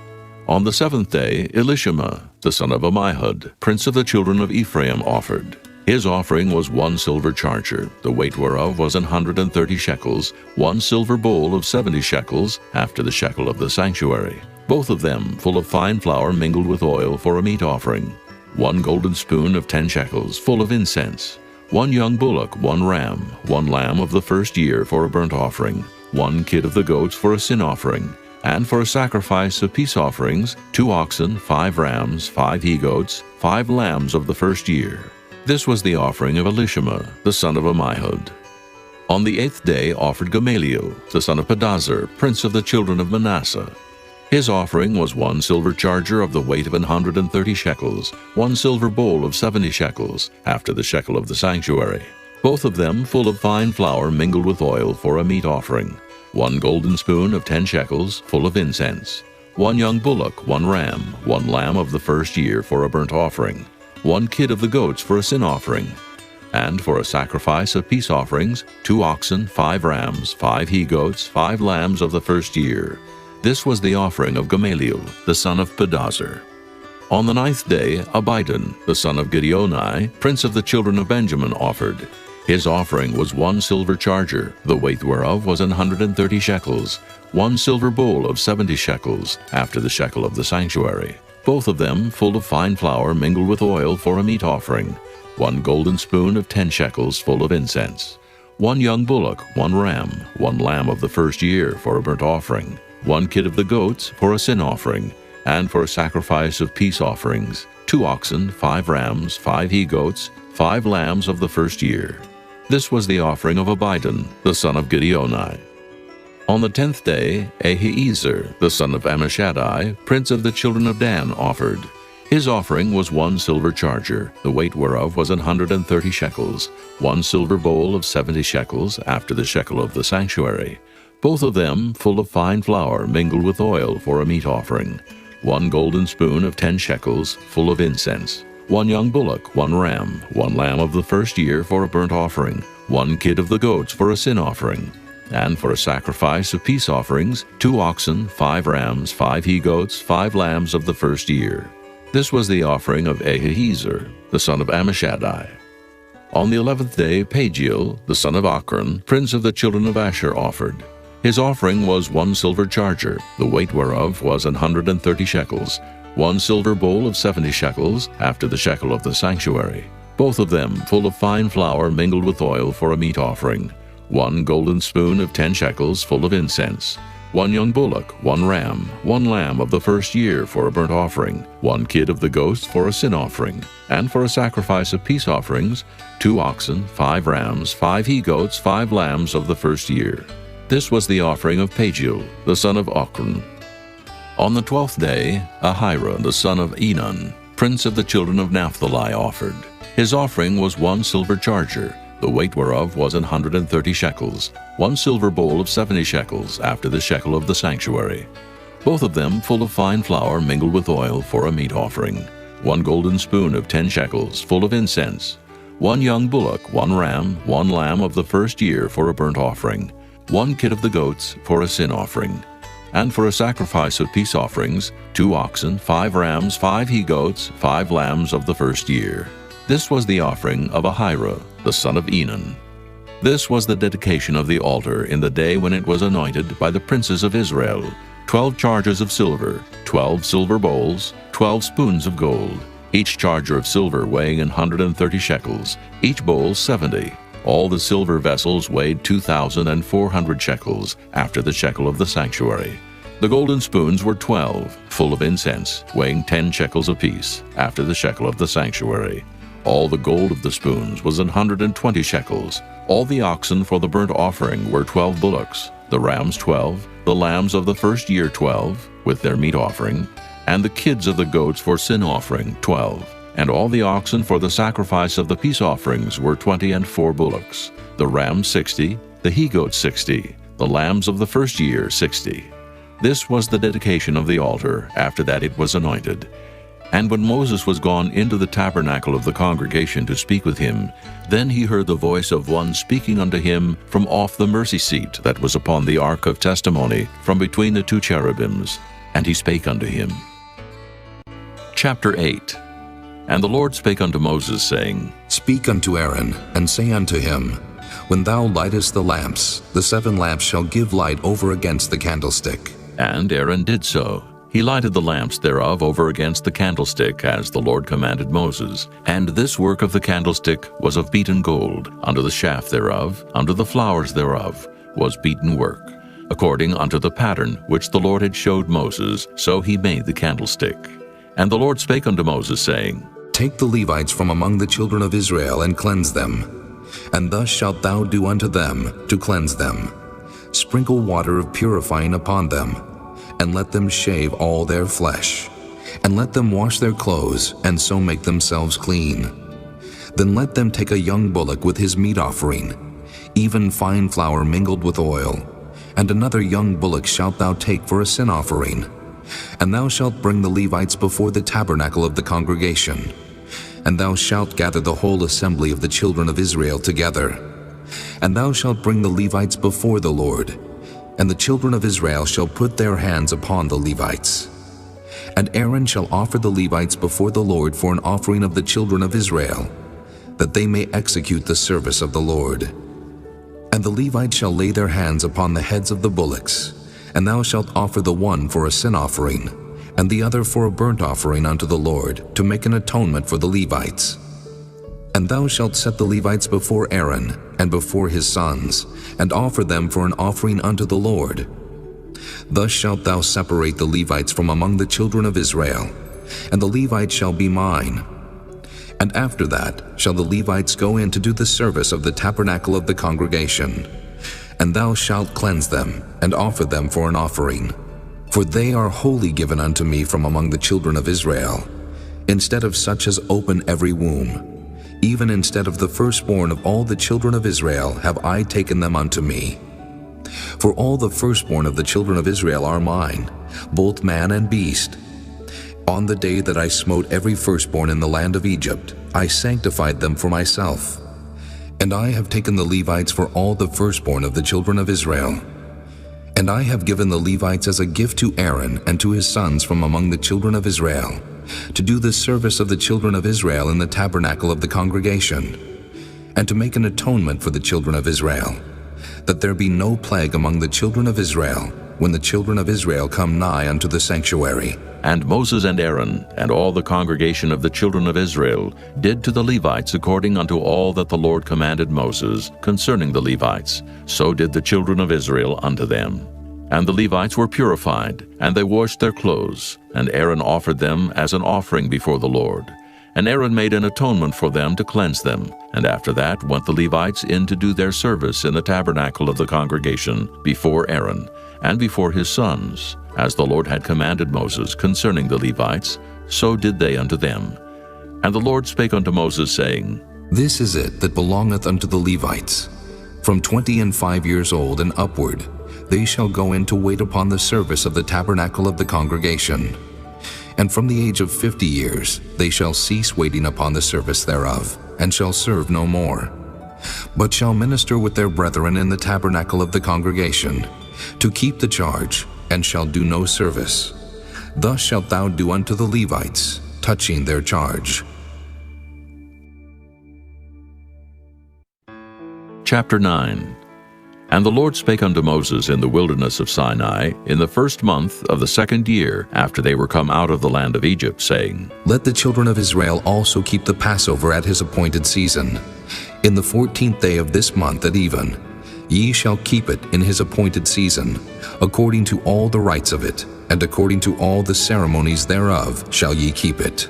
S1: On the 7th day, Elishama, the son of Ammihud, prince of the children of Ephraim, offered. His offering was 1 silver charger, the weight whereof was 130 shekels, 1 silver bowl of 70 shekels, after the shekel of the sanctuary, both of them full of fine flour mingled with oil for a meat offering, 1 golden spoon of 10 shekels full of incense, 1 young bullock, 1 ram, 1 lamb of the first year for a burnt offering, 1 kid of the goats for a sin offering, and for a sacrifice of peace offerings, 2 oxen, 5 rams, 5 he-goats, 5 lambs of the first year. This was the offering of Elishama, the son of Ammihud. On the 8th day offered Gamaliel, the son of Pedazur, prince of the children of Manasseh. His offering was 1 silver charger of the weight of 130 shekels, 1 silver bowl of 70 shekels, after the shekel of the sanctuary, both of them full of fine flour mingled with oil for a meat offering, 1 golden spoon of 10 shekels full of incense, 1 young bullock, 1 ram, 1 lamb of the first year for a burnt offering, 1 kid of the goats for a sin offering, and for a sacrifice of peace offerings, 2 oxen, 5 rams, 5 he-goats, 5 lambs of the first year. This was the offering of Gamaliel, the son of Pedazur. On the 9th day, Abidan, the son of Gideoni, prince of the children of Benjamin, offered. His offering was 1 silver charger, the weight whereof was 130 shekels, 1 silver bowl of 70 shekels, after the shekel of the sanctuary, both of them full of fine flour mingled with oil for a meat offering, 1 golden spoon of 10 shekels full of incense, 1 young bullock, 1 ram, 1 lamb of the first year for a burnt offering, 1 kid of the goats for a sin offering, and for a sacrifice of peace offerings, 2 oxen, 5 rams, 5 he-goats, 5 lambs of the first year. This was the offering of Abidan, the son of Gideoni. On the 10th day, Ahiezer, the son of Ammishaddai, prince of the children of Dan, offered. His offering was 1 silver charger, the weight whereof was 130 shekels, 1 silver bowl of 70 shekels, after the shekel of the sanctuary, both of them full of fine flour mingled with oil for a meat offering, 1 golden spoon of 10 shekels, full of incense, 1 young bullock, 1 ram, 1 lamb of the first year for a burnt offering, 1 kid of the goats for a sin offering, and for a sacrifice of peace offerings, 2 oxen, 5 rams, 5 he-goats, 5 lambs of the first year. This was the offering of Ahiezer, the son of Ammishaddai. On the 11th day, Pagiel, the son of Ochran, prince of the children of Asher, offered. His offering was 1 silver charger, the weight whereof was 130 shekels, 1 silver bowl of 70 shekels, after the shekel of the sanctuary, both of them full of fine flour mingled with oil for a meat offering, 1 golden spoon of 10 shekels full of incense, 1 young bullock, 1 ram, 1 lamb of the first year for a burnt offering, 1 kid of the goats for a sin offering, and for a sacrifice of peace offerings, 2 oxen, 5 rams, 5 he-goats, 5 lambs of the first year. This was the offering of Pagiel, the son of Ochran. On the 12th day, Ahira, the son of Enan, prince of the children of Naphtali, offered. His offering was 1 silver charger, the weight whereof was 130 shekels, 1 silver bowl of 70 shekels, after the shekel of the sanctuary, both of them full of fine flour mingled with oil for a meat offering, 1 golden spoon of 10 shekels, full of incense, 1 young bullock, 1 ram, 1 lamb of the first year for a burnt offering, 1 kid of the goats for a sin offering, and for a sacrifice of peace offerings, 2 oxen, 5 rams, 5 he-goats, 5 lambs of the first year. This was the offering of Ahira, the son of Enan. This was the dedication of the altar in the day when it was anointed by the princes of Israel, 12 chargers of silver, 12 silver bowls, 12 spoons of gold, each charger of silver weighing 130 shekels, each bowl 70, All the silver vessels weighed 2,400 shekels, after the shekel of the sanctuary. The golden spoons were 12, full of incense, weighing 10 shekels apiece, after the shekel of the sanctuary. All the gold of the spoons was 120 shekels. All the oxen for the burnt offering were 12 bullocks, the rams 12, the lambs of the first year 12, with their meat offering, and the kids of the goats for sin offering 12. And all the oxen for the sacrifice of the peace offerings were 20 and 4 bullocks, the rams 60, the he-goats 60, the lambs of the first year 60. This was the dedication of the altar, after that it was anointed. And when Moses was gone into the tabernacle of the congregation to speak with him, then he heard the voice of one speaking unto him from off the mercy seat that was upon the ark of testimony, from between the 2 cherubims. And he spake unto him. Chapter 8. And the Lord spake unto Moses, saying,
S2: Speak unto Aaron, and say unto him, When thou lightest the lamps, the 7 lamps shall give light over against the candlestick.
S1: And Aaron did so. He lighted the lamps thereof over against the candlestick, as the Lord commanded Moses. And this work of the candlestick was of beaten gold. Under the shaft thereof, under the flowers thereof, was beaten work. According unto the pattern which the Lord had showed Moses, so he made the candlestick. And the Lord spake unto Moses, saying,
S2: Take the Levites from among the children of Israel, and cleanse them. And thus shalt thou do unto them, to cleanse them. Sprinkle water of purifying upon them, and let them shave all their flesh. And let them wash their clothes, and so make themselves clean. Then let them take a young bullock with his meat offering, even fine flour mingled with oil. And another young bullock shalt thou take for a sin offering. And thou shalt bring the Levites before the tabernacle of the congregation. And thou shalt gather the whole assembly of the children of Israel together. And thou shalt bring the Levites before the Lord. And the children of Israel shall put their hands upon the Levites. And Aaron shall offer the Levites before the Lord for an offering of the children of Israel, that they may execute the service of the Lord. And the Levites shall lay their hands upon the heads of the bullocks, and thou shalt offer the one for a sin offering, and the other for a burnt offering unto the Lord, to make an atonement for the Levites. And thou shalt set the Levites before Aaron, and before his sons, and offer them for an offering unto the Lord. Thus shalt thou separate the Levites from among the children of Israel, and the Levites shall be mine. And after that shall the Levites go in to do the service of the tabernacle of the congregation. And thou shalt cleanse them, and offer them for an offering. For they are wholly given unto me from among the children of Israel, instead of such as open every womb. Even instead of the firstborn of all the children of Israel have I taken them unto me. For all the firstborn of the children of Israel are mine, both man and beast. On the day that I smote every firstborn in the land of Egypt, I sanctified them for myself. And I have taken the Levites for all the firstborn of the children of Israel. And I have given the Levites as a gift to Aaron and to his sons from among the children of Israel, to do the service of the children of Israel in the tabernacle of the congregation, and to make an atonement for the children of Israel, that there be no plague among the children of Israel, when the children of Israel come nigh unto the sanctuary.
S1: And Moses and Aaron, and all the congregation of the children of Israel, did to the Levites according unto all that the Lord commanded Moses concerning the Levites. So did the children of Israel unto them. And the Levites were purified, and they washed their clothes, and Aaron offered them as an offering before the Lord. And Aaron made an atonement for them to cleanse them. And after that went the Levites in to do their service in the tabernacle of the congregation before Aaron, and before his sons. As the Lord had commanded Moses concerning the Levites, so did they unto them. And the Lord spake unto Moses, saying,
S2: This is it that belongeth unto the Levites. From 25 years old and upward, they shall go in to wait upon the service of the tabernacle of the congregation. And from the age of 50 years, they shall cease waiting upon the service thereof, and shall serve no more, but shall minister with their brethren in the tabernacle of the congregation, to keep the charge, and shall do no service. Thus shalt thou do unto the Levites, touching their charge.
S1: Chapter 9. And the Lord spake unto Moses in the wilderness of Sinai in the 1st month of the 2nd year after they were come out of the land of Egypt, saying,
S2: Let the children of Israel also keep the Passover at his appointed season. In the 14th day of this month at even, ye shall keep it in his appointed season, according to all the rites of it, and according to all the ceremonies thereof shall ye keep it.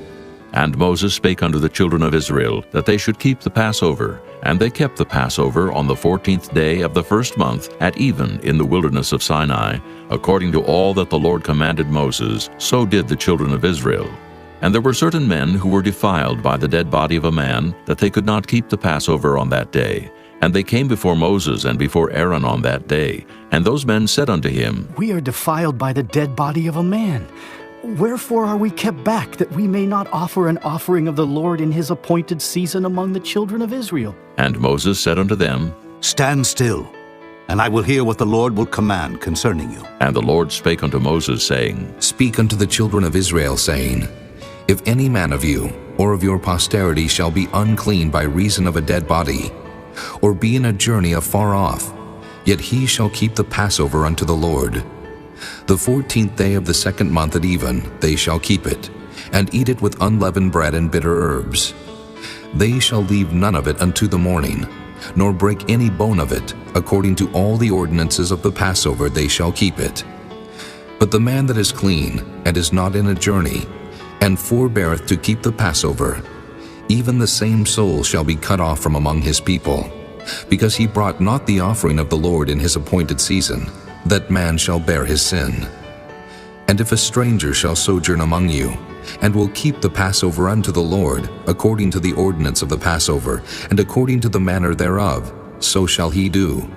S1: And Moses spake unto the children of Israel that they should keep the Passover. And they kept the Passover on the 14th day of the 1st month at even in the wilderness of Sinai, according to all that the Lord commanded Moses, so did the children of Israel. And there were certain men who were defiled by the dead body of a man, that they could not keep the Passover on that day. And they came before Moses and before Aaron on that day. And those men said unto him,
S3: We are defiled by the dead body of a man. Wherefore are we kept back, that we may not offer an offering of the Lord in his appointed season among the children of Israel?
S1: And Moses said unto them,
S4: Stand still, and I will hear what the Lord will command concerning you.
S1: And the Lord spake unto Moses, saying,
S2: Speak unto the children of Israel, saying, If any man of you, or of your posterity, shall be unclean by reason of a dead body, or be in a journey afar off, yet he shall keep the Passover unto the Lord. The 14th day of the 2nd month at even they shall keep it, and eat it with unleavened bread and bitter herbs. They shall leave none of it unto the morning, nor break any bone of it. According to all the ordinances of the Passover they shall keep it. But the man that is clean, and is not in a journey, and forbeareth to keep the Passover, even the same soul shall be cut off from among his people, because he brought not the offering of the Lord in his appointed season. That man shall bear his sin. And if a stranger shall sojourn among you, and will keep the Passover unto the Lord, according to the ordinance of the Passover, and according to the manner thereof, so shall he do.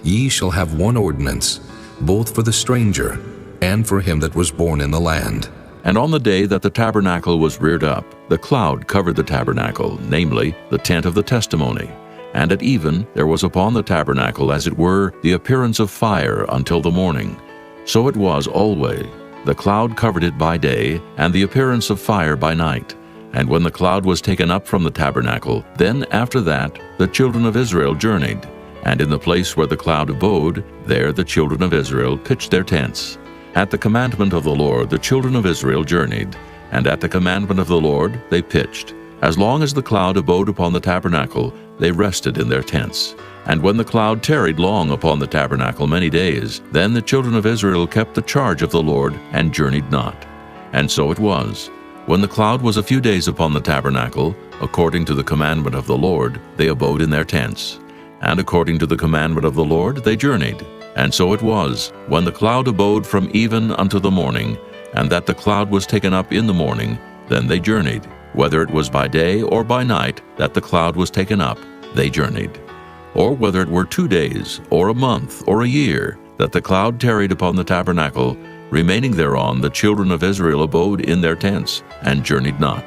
S2: Ye shall have one ordinance, both for the stranger, and for him that was born in the land.
S1: And on the day that the tabernacle was reared up, the cloud covered the tabernacle, namely, the tent of the testimony. And at even there was upon the tabernacle, as it were, the appearance of fire until the morning. So it was always. The cloud covered it by day, and the appearance of fire by night. And when the cloud was taken up from the tabernacle, then after that the children of Israel journeyed. And in the place where the cloud abode, there the children of Israel pitched their tents. At the commandment of the Lord the children of Israel journeyed, and at the commandment of the Lord they pitched. As long as the cloud abode upon the tabernacle, they rested in their tents. And when the cloud tarried long upon the tabernacle many days, then the children of Israel kept the charge of the Lord, and journeyed not. And so it was, when the cloud was a few days upon the tabernacle, according to the commandment of the Lord, they abode in their tents. And according to the commandment of the Lord they journeyed. And so it was, when the cloud abode from even unto the morning, and that the cloud was taken up in the morning, then they journeyed. Whether it was by day or by night that the cloud was taken up, they journeyed. Or whether it were 2 days, or a month, or a year, that the cloud tarried upon the tabernacle, remaining thereon the children of Israel abode in their tents, and journeyed not.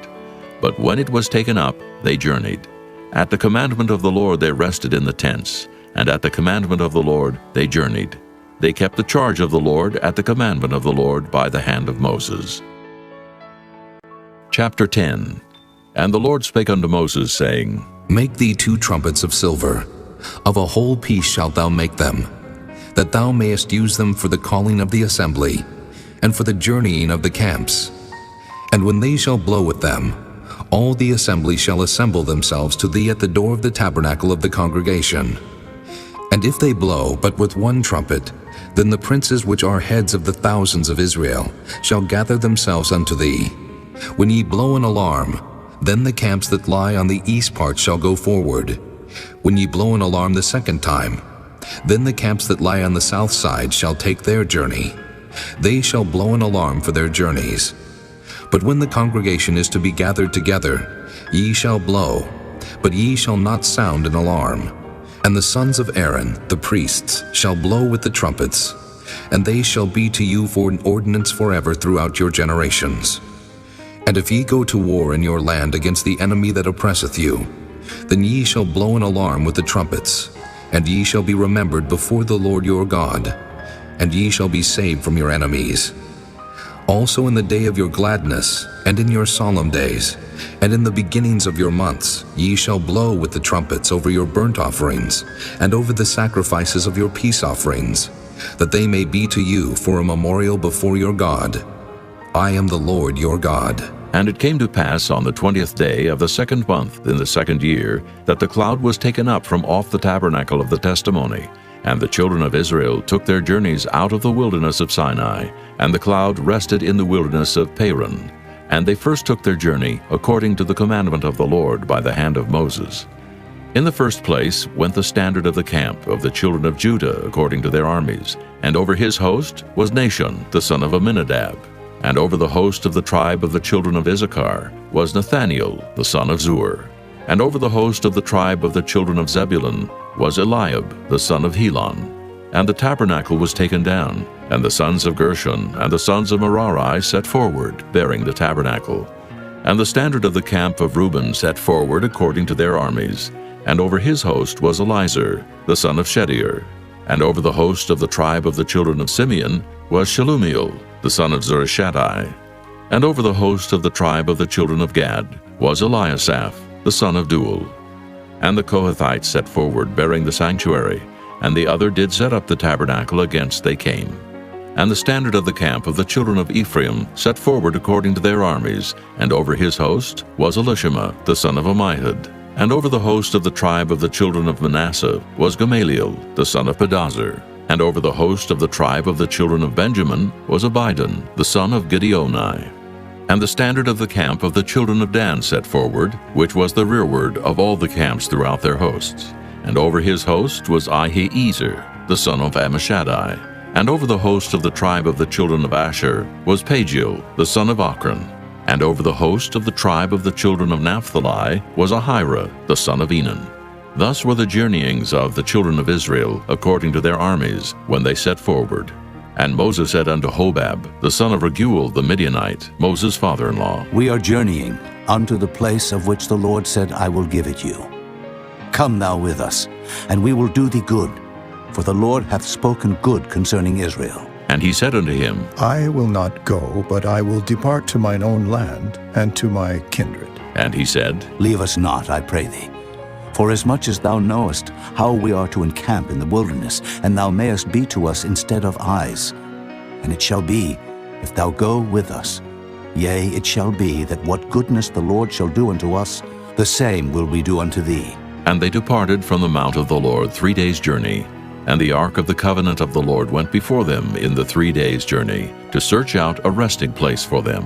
S1: But when it was taken up, they journeyed. At the commandment of the Lord they rested in the tents, and at the commandment of the Lord they journeyed. They kept the charge of the Lord at the commandment of the Lord by the hand of Moses. Chapter 10. And the Lord spake unto Moses, saying,
S2: Make thee 2 trumpets of silver, of a whole piece shalt thou make them, that thou mayest use them for the calling of the assembly, and for the journeying of the camps. And when they shall blow with them, all the assembly shall assemble themselves to thee at the door of the tabernacle of the congregation. And if they blow but with 1 trumpet, then the princes which are heads of the thousands of Israel shall gather themselves unto thee. When ye blow an alarm, then the camps that lie on the east part shall go forward. When ye blow an alarm the 2nd time, then the camps that lie on the south side shall take their journey. They shall blow an alarm for their journeys. But when the congregation is to be gathered together, ye shall blow, but ye shall not sound an alarm. And the sons of Aaron, the priests, shall blow with the trumpets, and they shall be to you for an ordinance forever throughout your generations. And if ye go to war in your land against the enemy that oppresseth you, then ye shall blow an alarm with the trumpets, and ye shall be remembered before the Lord your God, and ye shall be saved from your enemies. Also in the day of your gladness, and in your solemn days, and in the beginnings of your months, ye shall blow with the trumpets over your burnt offerings, and over the sacrifices of your peace offerings, that they may be to you for a memorial before your God. I am the Lord your God.
S1: And it came to pass on the 20th day of the second month in the second year, that the cloud was taken up from off the tabernacle of the testimony. And the children of Israel took their journeys out of the wilderness of Sinai, and the cloud rested in the wilderness of Paran. And they first took their journey according to the commandment of the Lord by the hand of Moses. In the first place went the standard of the camp of the children of Judah according to their armies, and over his host was Nahshon the son of Amminadab. And over the host of the tribe of the children of Issachar was Nathaniel the son of Zur. And over the host of the tribe of the children of Zebulun was Eliab the son of Helon. And the tabernacle was taken down, and the sons of Gershon and the sons of Merari set forward, bearing the tabernacle. And the standard of the camp of Reuben set forward according to their armies, and over his host was Elizur the son of Shedeur. And over the host of the tribe of the children of Simeon was Shelumiel the son of Zurishaddai. And over the host of the tribe of the children of Gad was Eliasaph the son of Deuel. And the Kohathites set forward, bearing the sanctuary, and the other did set up the tabernacle against they came. And the standard of the camp of the children of Ephraim set forward according to their armies, and over his host was Elishama the son of Ammihud. And over the host of the tribe of the children of Manasseh was Gamaliel the son of Pedazur. And over the host of the tribe of the children of Benjamin was Abidan the son of Gideoni. And the standard of the camp of the children of Dan set forward, which was the rearward of all the camps throughout their hosts. And over his host was Ahiezer the son of Ammishaddai. And over the host of the tribe of the children of Asher was Pagiel the son of Ochran. And over the host of the tribe of the children of Naphtali was Ahira the son of Enan. Thus were the journeyings of the children of Israel according to their armies when they set forward. And Moses said unto Hobab the son of Raguel the Midianite, Moses' father-in-law,
S4: We are journeying unto the place of which the Lord said, I will give it you. Come thou with us, and we will do thee good, for the Lord hath spoken good concerning Israel.
S1: And he said unto him,
S5: I will not go, but I will depart to mine own land and to my kindred.
S1: And he said,
S4: Leave us not, I pray thee. For as much as thou knowest how we are to encamp in the wilderness, and thou mayest be to us instead of eyes. And it shall be, if thou go with us, yea, it shall be that what goodness the Lord shall do unto us, the same will we do unto thee.
S1: And they departed from the mount of the Lord 3 days' journey. And the ark of the covenant of the Lord went before them in the 3 days' journey, to search out a resting place for them.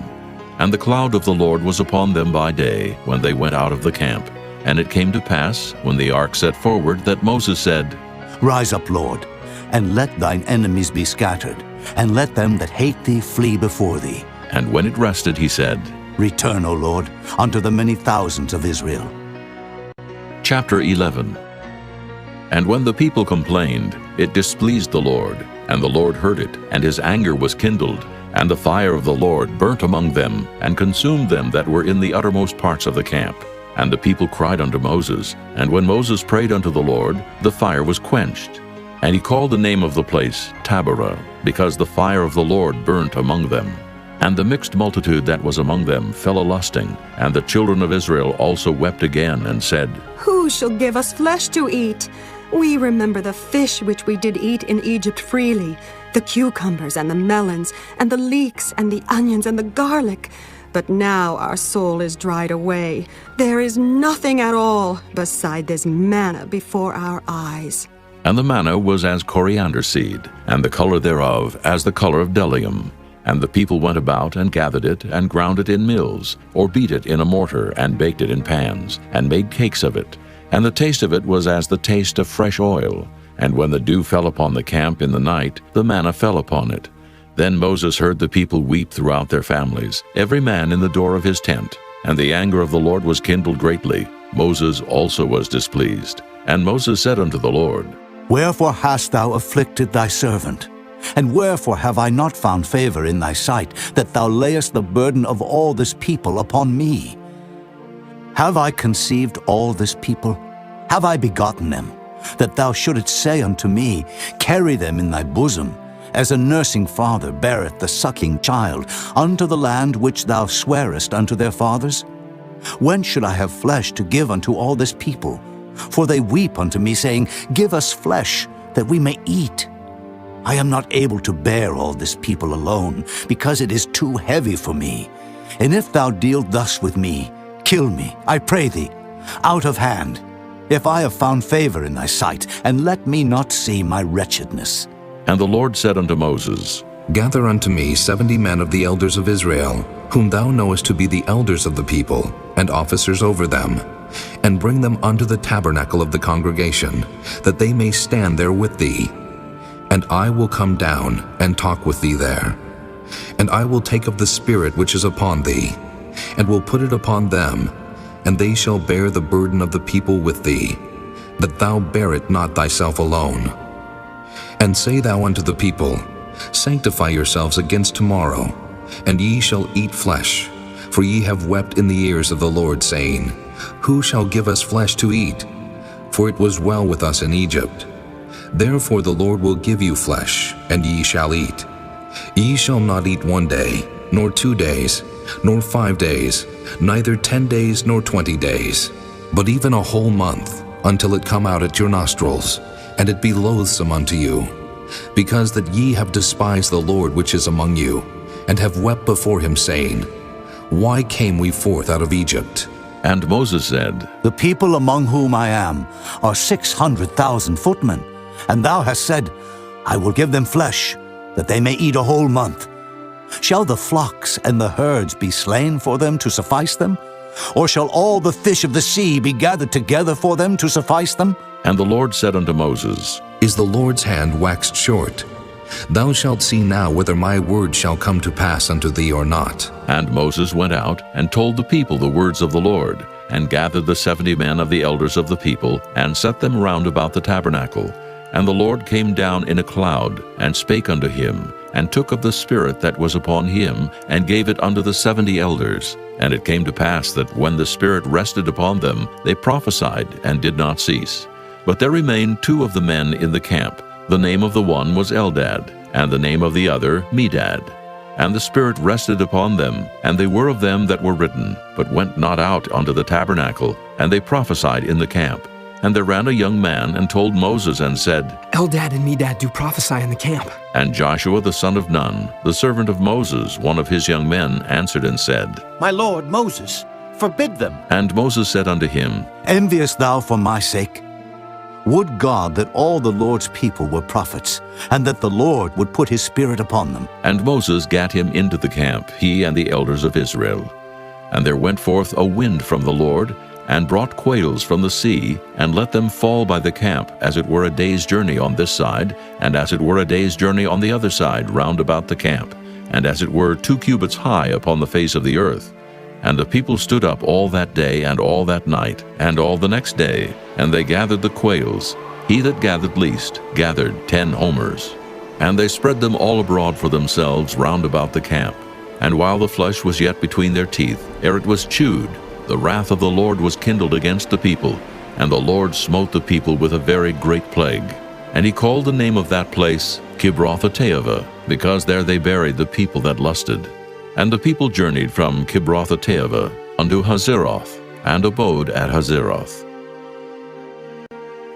S1: And the cloud of the Lord was upon them by day, when they went out of the camp. And it came to pass, when the ark set forward, that Moses said,
S4: Rise up, Lord, and let thine enemies be scattered, and let them that hate thee flee before thee.
S1: And when it rested, he said,
S4: Return, O Lord, unto the many thousands of Israel.
S1: Chapter 11. And when the people complained, it displeased the Lord, and the Lord heard it, and his anger was kindled, and the fire of the Lord burnt among them, and consumed them that were in the uttermost parts of the camp. And the people cried unto Moses, and when Moses prayed unto the Lord, the fire was quenched. And he called the name of the place Taberah, because the fire of the Lord burnt among them. And the mixed multitude that was among them fell a-lusting, and the children of Israel also wept again, and said,
S6: Who shall give us flesh to eat? We remember the fish which we did eat in Egypt freely, the cucumbers and the melons, and the leeks and the onions and the garlic. But now our soul is dried away. There is nothing at all beside this manna before our eyes.
S1: And the manna was as coriander seed, and the color thereof as the color of bdellium. And the people went about and gathered it, and ground it in mills, or beat it in a mortar, and baked it in pans, and made cakes of it. And the taste of it was as the taste of fresh oil. And when the dew fell upon the camp in the night, the manna fell upon it. Then Moses heard the people weep throughout their families, every man in the door of his tent. And the anger of the Lord was kindled greatly. Moses also was displeased. And Moses said unto the Lord,
S4: Wherefore hast thou afflicted thy servant? And wherefore have I not found favor in thy sight, that thou layest the burden of all this people upon me? Have I conceived all this people? Have I begotten them? That thou shouldest say unto me, Carry them in thy bosom, as a nursing father beareth the sucking child, unto the land which thou swarest unto their fathers? When should I have flesh to give unto all this people? For they weep unto me, saying, Give us flesh, that we may eat. I am not able to bear all this people alone, because it is too heavy for me. And if thou deal thus with me, kill me, I pray thee, out of hand, if I have found favor in thy sight, and let me not see my wretchedness.
S1: And the Lord said unto Moses,
S2: Gather unto me 70 men of the elders of Israel, whom thou knowest to be the elders of the people, and officers over them, and bring them unto the tabernacle of the congregation, that they may stand there with thee. And I will come down and talk with thee there. And I will take of the Spirit which is upon thee, and will put it upon them, and they shall bear the burden of the people with thee, that thou bear it not thyself alone. And say thou unto the people, Sanctify yourselves against tomorrow, and ye shall eat flesh. For ye have wept in the ears of the Lord, saying, Who shall give us flesh to eat? For it was well with us in Egypt. Therefore the Lord will give you flesh, and ye shall eat. Ye shall not eat 1 day, nor 2 days, nor 5 days, neither 10 days nor 20 days, but even a whole month, until it come out at your nostrils, and it be loathsome unto you, because that ye have despised the Lord which is among you, and have wept before him, saying, Why came we forth out of Egypt?
S1: And Moses said,
S4: The people among whom I am are 600,000 footmen, and thou hast said, I will give them flesh, that they may eat a whole month. Shall the flocks and the herds be slain for them to suffice them? Or shall all the fish of the sea be gathered together for them to suffice them?
S1: And the Lord said unto Moses,
S2: Is the Lord's hand waxed short? Thou shalt see now whether my word shall come to pass unto thee or not.
S1: And Moses went out and told the people the words of the Lord, and gathered the 70 men of the elders of the people, and set them round about the tabernacle. And the Lord came down in a cloud, and spake unto him, and took of the Spirit that was upon him, and gave it unto the 70 elders. And it came to pass that when the Spirit rested upon them, they prophesied, and did not cease. But there remained 2 of the men in the camp. The name of the one was Eldad, and the name of the other Medad. And the Spirit rested upon them, and they were of them that were written, but went not out unto the tabernacle, and they prophesied in the camp. And there ran a young man, and told Moses, and said,
S7: Eldad and Medad do prophesy in the camp.
S1: And Joshua the son of Nun, the servant of Moses, one of his young men, answered and said,
S8: My lord Moses, forbid them.
S1: And Moses said unto him,
S4: Enviest thou for my sake? Would God that all the Lord's people were prophets, and that the Lord would put his Spirit upon them.
S1: And Moses gat him into the camp, he and the elders of Israel. And there went forth a wind from the Lord, and brought quails from the sea, and let them fall by the camp, as it were a day's journey on this side, and as it were a day's journey on the other side round about the camp, and as it were 2 cubits high upon the face of the earth. And the people stood up all that day and all that night, and all the next day, and they gathered the quails. He that gathered least gathered 10 homers. And they spread them all abroad for themselves round about the camp. And while the flesh was yet between their teeth, ere it was chewed, the wrath of the Lord was kindled against the people, and the Lord smote the people with a very great plague. And he called the name of that place Kibroth-Hattaavah, because there they buried the people that lusted. And the people journeyed from Kibroth-Hattaavah unto Hazeroth, and abode at Hazeroth.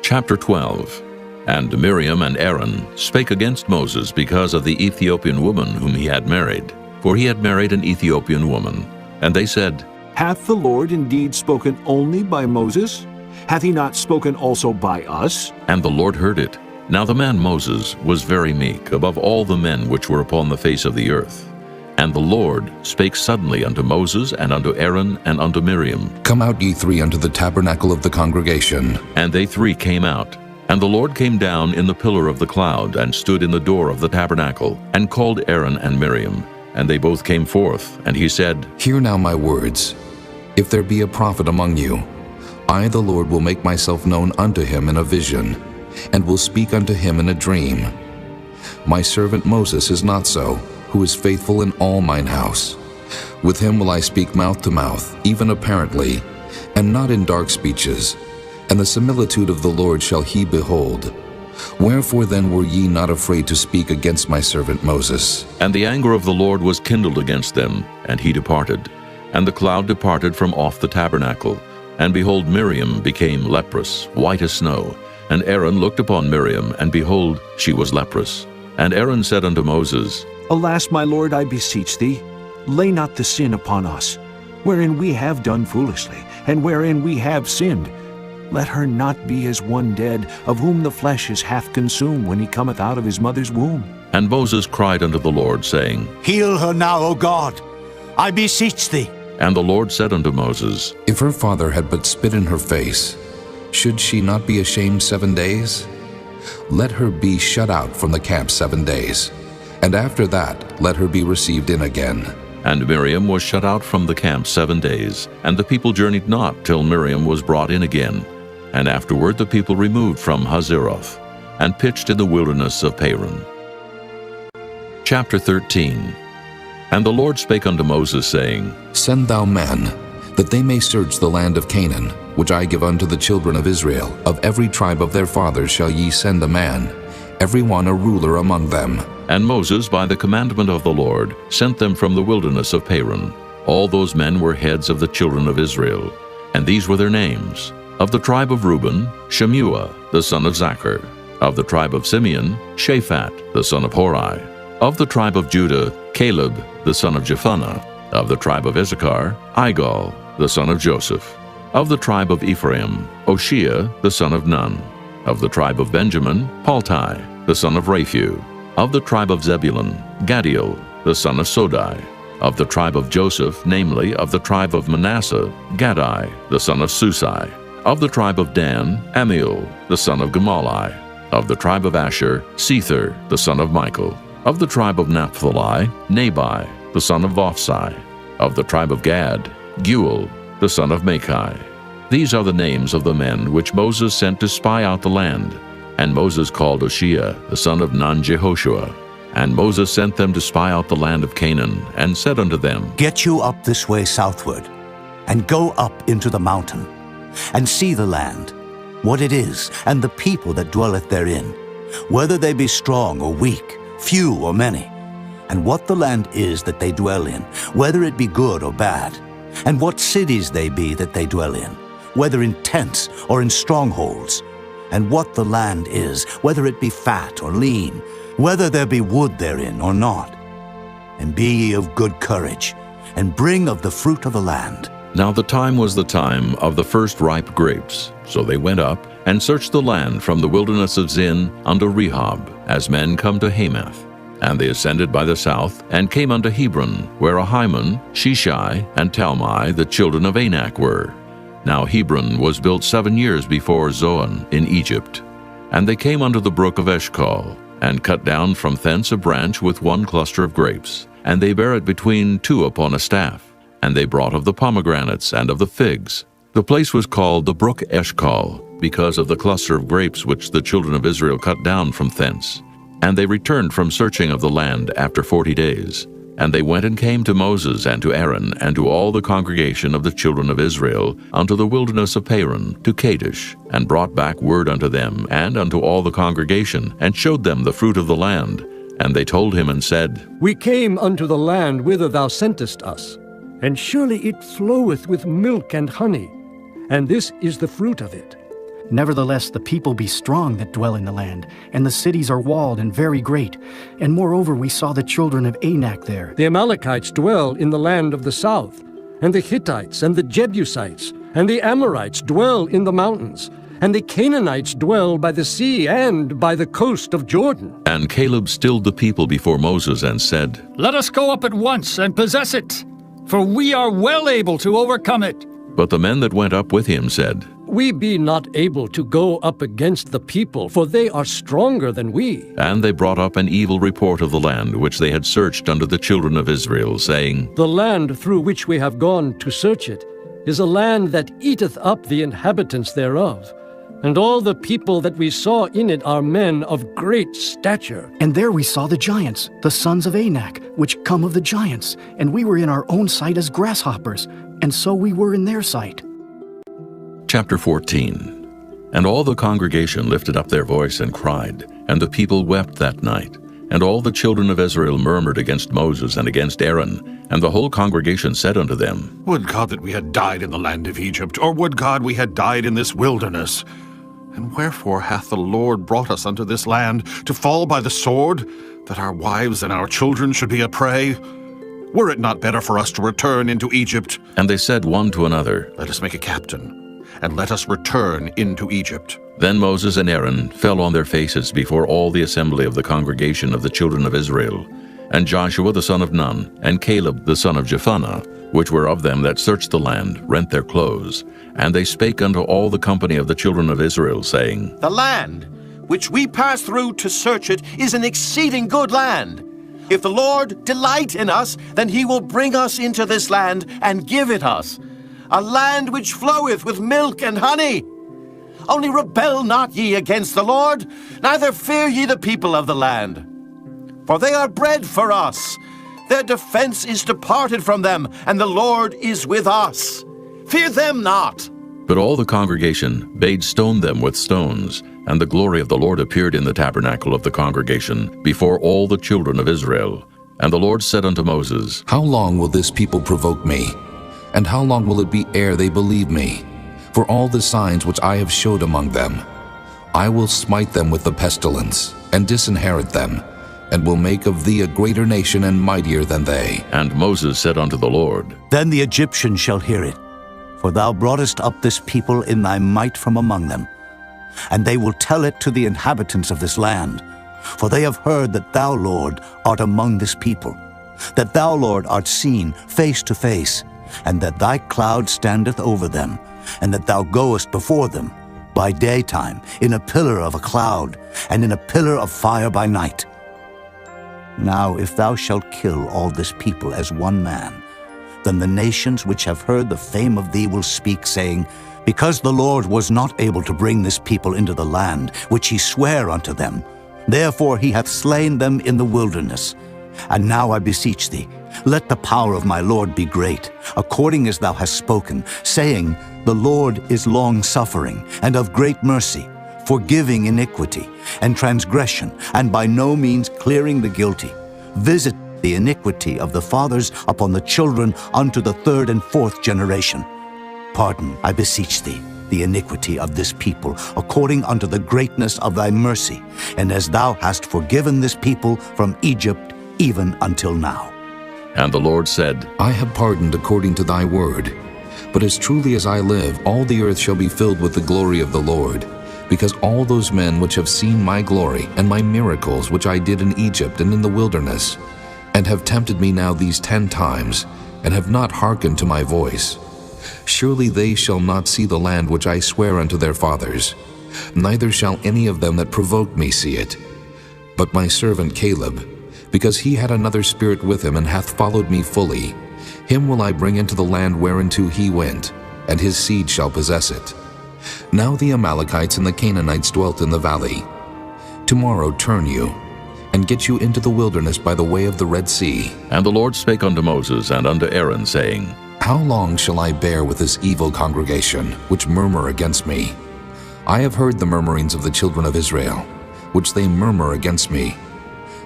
S1: Chapter 12. And Miriam and Aaron spake against Moses because of the Ethiopian woman whom he had married, for he had married an Ethiopian woman. And they said,
S9: Hath the Lord indeed spoken only by Moses? Hath he not spoken also by us?
S1: And the Lord heard it. Now the man Moses was very meek above all the men which were upon the face of the earth. And the Lord spake suddenly unto Moses, and unto Aaron, and unto Miriam.
S2: Come out ye 3 unto the tabernacle of the congregation.
S1: And they 3 came out. And the Lord came down in the pillar of the cloud, and stood in the door of the tabernacle, and called Aaron and Miriam. And they both came forth, and he said,
S2: Hear now my words. If there be a prophet among you, I the Lord will make myself known unto him in a vision, and will speak unto him in a dream. My servant Moses is not so, who is faithful in all mine house. With him will I speak mouth to mouth, even apparently, and not in dark speeches. And the similitude of the Lord shall he behold. Wherefore then were ye not afraid to speak against my servant Moses?
S1: And the anger of the Lord was kindled against them, and he departed. And the cloud departed from off the tabernacle. And behold, Miriam became leprous, white as snow. And Aaron looked upon Miriam, and behold, she was leprous. And Aaron said unto Moses,
S9: Alas, my Lord, I beseech thee, lay not the sin upon us, wherein we have done foolishly, and wherein we have sinned. Let her not be as one dead, of whom the flesh is half consumed when he cometh out of his mother's womb.
S1: And Moses cried unto the Lord, saying,
S8: Heal her now, O God, I beseech thee.
S1: And the Lord said unto Moses,
S2: If her father had but spit in her face, should she not be ashamed 7 days? Let her be shut out from the camp 7 days, and after that let her be received in again.
S1: And Miriam was shut out from the camp 7 days, and the people journeyed not till Miriam was brought in again. And afterward the people removed from Hazeroth, and pitched in the wilderness of Paran. Chapter 13. And the Lord spake unto Moses, saying,
S2: Send thou men, that they may search the land of Canaan, which I give unto the children of Israel. Of every tribe of their fathers shall ye send a man, every one a ruler among them.
S1: And Moses, by the commandment of the Lord, sent them from the wilderness of Paran. All those men were heads of the children of Israel, and these were their names. Of the tribe of Reuben, Shemuah, the son of Zachar. Of the tribe of Simeon, Shaphat, the son of Hori. Of the tribe of Judah, Caleb, the son of Jephunneh. Of the tribe of Issachar, Igal, the son of Joseph. Of the tribe of Ephraim, Oshea, the son of Nun. Of the tribe of Benjamin, Paltai, the son of Raphu. Of the tribe of Zebulun, Gadiel, the son of Sodai. Of the tribe of Joseph, namely, of the tribe of Manasseh, Gadai, the son of Susai. Of the tribe of Dan, Amiel, the son of Gemalli. Of the tribe of Asher, Sether, the son of Michael. Of the tribe of Naphtali, Nabai, the son of Vophsi. Of the tribe of Gad, Guel, the son of Machi. These are the names of the men which Moses sent to spy out the land. And Moses called Oshea, the son of Nun-Jehoshua. And Moses sent them to spy out the land of Canaan, and said unto them,
S4: Get you up this way southward, and go up into the mountain, and see the land, what it is, and the people that dwelleth therein, whether they be strong or weak, few or many, and what the land is that they dwell in, whether it be good or bad, and what cities they be that they dwell in, whether in tents or in strongholds, and what the land is, whether it be fat or lean, whether there be wood therein or not. And be ye of good courage, and bring of the fruit of the land.
S1: Now the time was the time of the first ripe grapes. So they went up, and searched the land from the wilderness of Zin unto Rehob, as men come to Hamath. And they ascended by the south, and came unto Hebron, where Ahiman, Sheshai, and Talmai, the children of Anak, were. Now Hebron was built 7 years before Zoan in Egypt. And they came unto the brook of Eshcol, and cut down from thence a branch with one cluster of grapes, and they bare it between two upon a staff. And they brought of the pomegranates and of the figs. The place was called the brook Eshcol, because of the cluster of grapes which the children of Israel cut down from thence. And they returned from searching of the land after 40 days. And they went and came to Moses and to Aaron and to all the congregation of the children of Israel unto the wilderness of Paran, to Kadesh, and brought back word unto them and unto all the congregation, and showed them the fruit of the land. And they told him and said,
S10: We came unto the land whither thou sentest us, and surely it floweth with milk and honey, and this is the fruit of it.
S3: Nevertheless, the people be strong that dwell in the land, and the cities are walled and very great. And moreover, we saw the children of Anak there.
S10: The Amalekites dwell in the land of the south, and the Hittites and the Jebusites and the Amorites dwell in the mountains, and the Canaanites dwell by the sea and by the coast of Jordan.
S1: And Caleb stilled the people before Moses and said,
S11: Let us go up at once and possess it, for we are well able to overcome it.
S1: But the men that went up with him said,
S10: We be not able to go up against the people, for they are stronger than we.
S1: And they brought up an evil report of the land which they had searched unto the children of Israel, saying,
S10: The land through which we have gone to search it is a land that eateth up the inhabitants thereof. And all the people that we saw in it are men of great stature.
S3: And there we saw the giants, the sons of Anak, which come of the giants. And we were in our own sight as grasshoppers, and so we were in their sight.
S1: Chapter 14. And all the congregation lifted up their voice and cried, and the people wept that night. And all the children of Israel murmured against Moses and against Aaron. And the whole congregation said unto them,
S12: Would God that we had died in the land of Egypt, or would God we had died in this wilderness? And wherefore hath the Lord brought us unto this land, to fall by the sword, that our wives and our children should be a prey? Were it not better for us to return into Egypt?
S1: And they said one to another,
S12: Let us make a captain, and let us return into Egypt.
S1: Then Moses and Aaron fell on their faces before all the assembly of the congregation of the children of Israel. And Joshua the son of Nun, and Caleb the son of Jephunneh, which were of them that searched the land, rent their clothes. And they spake unto all the company of the children of Israel, saying,
S13: The land which we pass through to search it is an exceeding good land. If the Lord delight in us, then he will bring us into this land and give it us, a land which floweth with milk and honey. Only rebel not ye against the Lord, neither fear ye the people of the land. For they are bread for us. Their defense is departed from them, and the Lord is with us. Fear them not.
S1: But all the congregation bade stone them with stones. And the glory of the Lord appeared in the tabernacle of the congregation before all the children of Israel. And the Lord said unto Moses,
S2: How long will this people provoke me? And how long will it be ere they believe me? For all the signs which I have showed among them, I will smite them with the pestilence, and disinherit them, and will make of thee a greater nation and mightier than they.
S1: And Moses said unto the Lord,
S4: Then the Egyptians shall hear it, for thou broughtest up this people in thy might from among them. And they will tell it to the inhabitants of this land, for they have heard that thou, Lord, art among this people, that thou, Lord, art seen face to face, and that thy cloud standeth over them, and that thou goest before them by daytime in a pillar of a cloud, and in a pillar of fire by night. Now if thou shalt kill all this people as one man, then the nations which have heard the fame of thee will speak, saying, Because the Lord was not able to bring this people into the land which he sware unto them, therefore he hath slain them in the wilderness. And now I beseech thee, let the power of my Lord be great, according as thou hast spoken, saying, The Lord is long-suffering, and of great mercy, forgiving iniquity and transgression, and by no means clearing the guilty. Visit the iniquity of the fathers upon the children unto the third and fourth generation. Pardon, I beseech thee, the iniquity of this people, according unto the greatness of thy mercy, and as thou hast forgiven this people from Egypt even until now.
S1: And the Lord said,
S2: I have pardoned according to thy word. But as truly as I live, all the earth shall be filled with the glory of the Lord, because all those men which have seen my glory and my miracles which I did in Egypt and in the wilderness, and have tempted me now these 10 times, and have not hearkened to my voice, surely they shall not see the land which I swear unto their fathers, neither shall any of them that provoked me see it. But my servant Caleb, because he had another spirit with him, and hath followed me fully, him will I bring into the land whereinto he went, and his seed shall possess it. Now the Amalekites and the Canaanites dwelt in the valley. Tomorrow turn you, and get you into the wilderness by the way of the Red Sea.
S1: And the Lord spake unto Moses and unto Aaron, saying,
S2: How long shall I bear with this evil congregation, which murmur against me? I have heard the murmurings of the children of Israel, which they murmur against me.